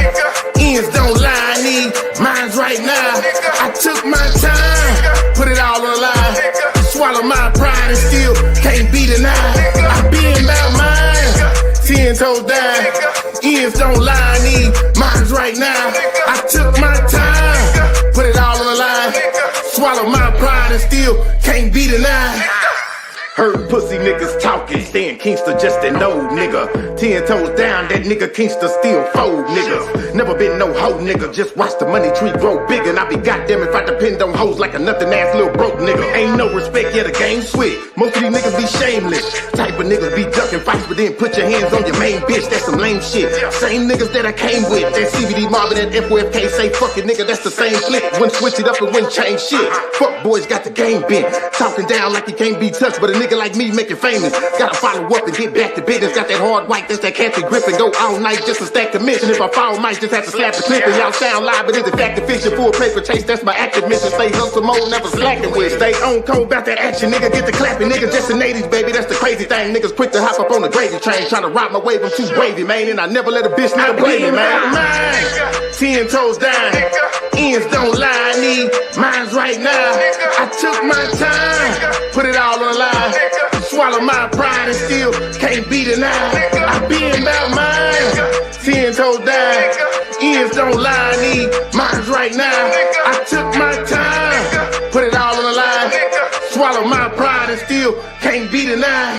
ends don't lie, I need mines right now. I took my time, put it all on the line. Swallow my pride and still can't be denied. I been about mine, 10 toes down, ends don't lie, I need mines right now. I took my time, put it all on the line. Swallow my pride and still can't be denied. Heard pussy niggas talking, saying Kingston just an old nigga. 10 toes down, that nigga Kingston still fold niggas. Never been no hoe nigga, just watch the money tree grow big. And I be goddamn if I depend on hoes like a nothing ass little broke nigga. Ain't no respect, yeah the game switch. Most of these niggas be shameless. Type of niggas be ducking fights, but then put your hands on your main bitch. That's some lame shit. Same niggas that I came with. That CBD Marvin and FOFK say fucking nigga, that's the same clip. Wouldn't switch it up and wouldn't change shit. Fuck boys got the game bent. Talking down like he can't be touched, but a nigga nigga like me make you famous. Gotta follow up and get back to business. Got that hard white, that's that Kathy Griffin. Go all night just to stack commission. If I fall, might just have to slap the clip. And y'all sound live, but it's a fact of fiction. Full paper chase, that's my active mission. Stay hustle mode, never slacking with. Stay on code about that action, nigga. Get the clapping, nigga. Just the 80s, baby. That's the crazy thing. Niggas quick to hop up on the gravy train. Trying to rock my wave, I'm too wavy, man. And I never let a bitch nigga blame me, man. Mine, 10 toes down. Ends don't lie, I need mine's right now. I took my time, put it all on the line. Swallow my pride and still can't be denied. I been about mine, 10 toes down. Ends don't lie, I need mine's right now. I took my time, put it all on the line. Swallow my pride and still can't be denied.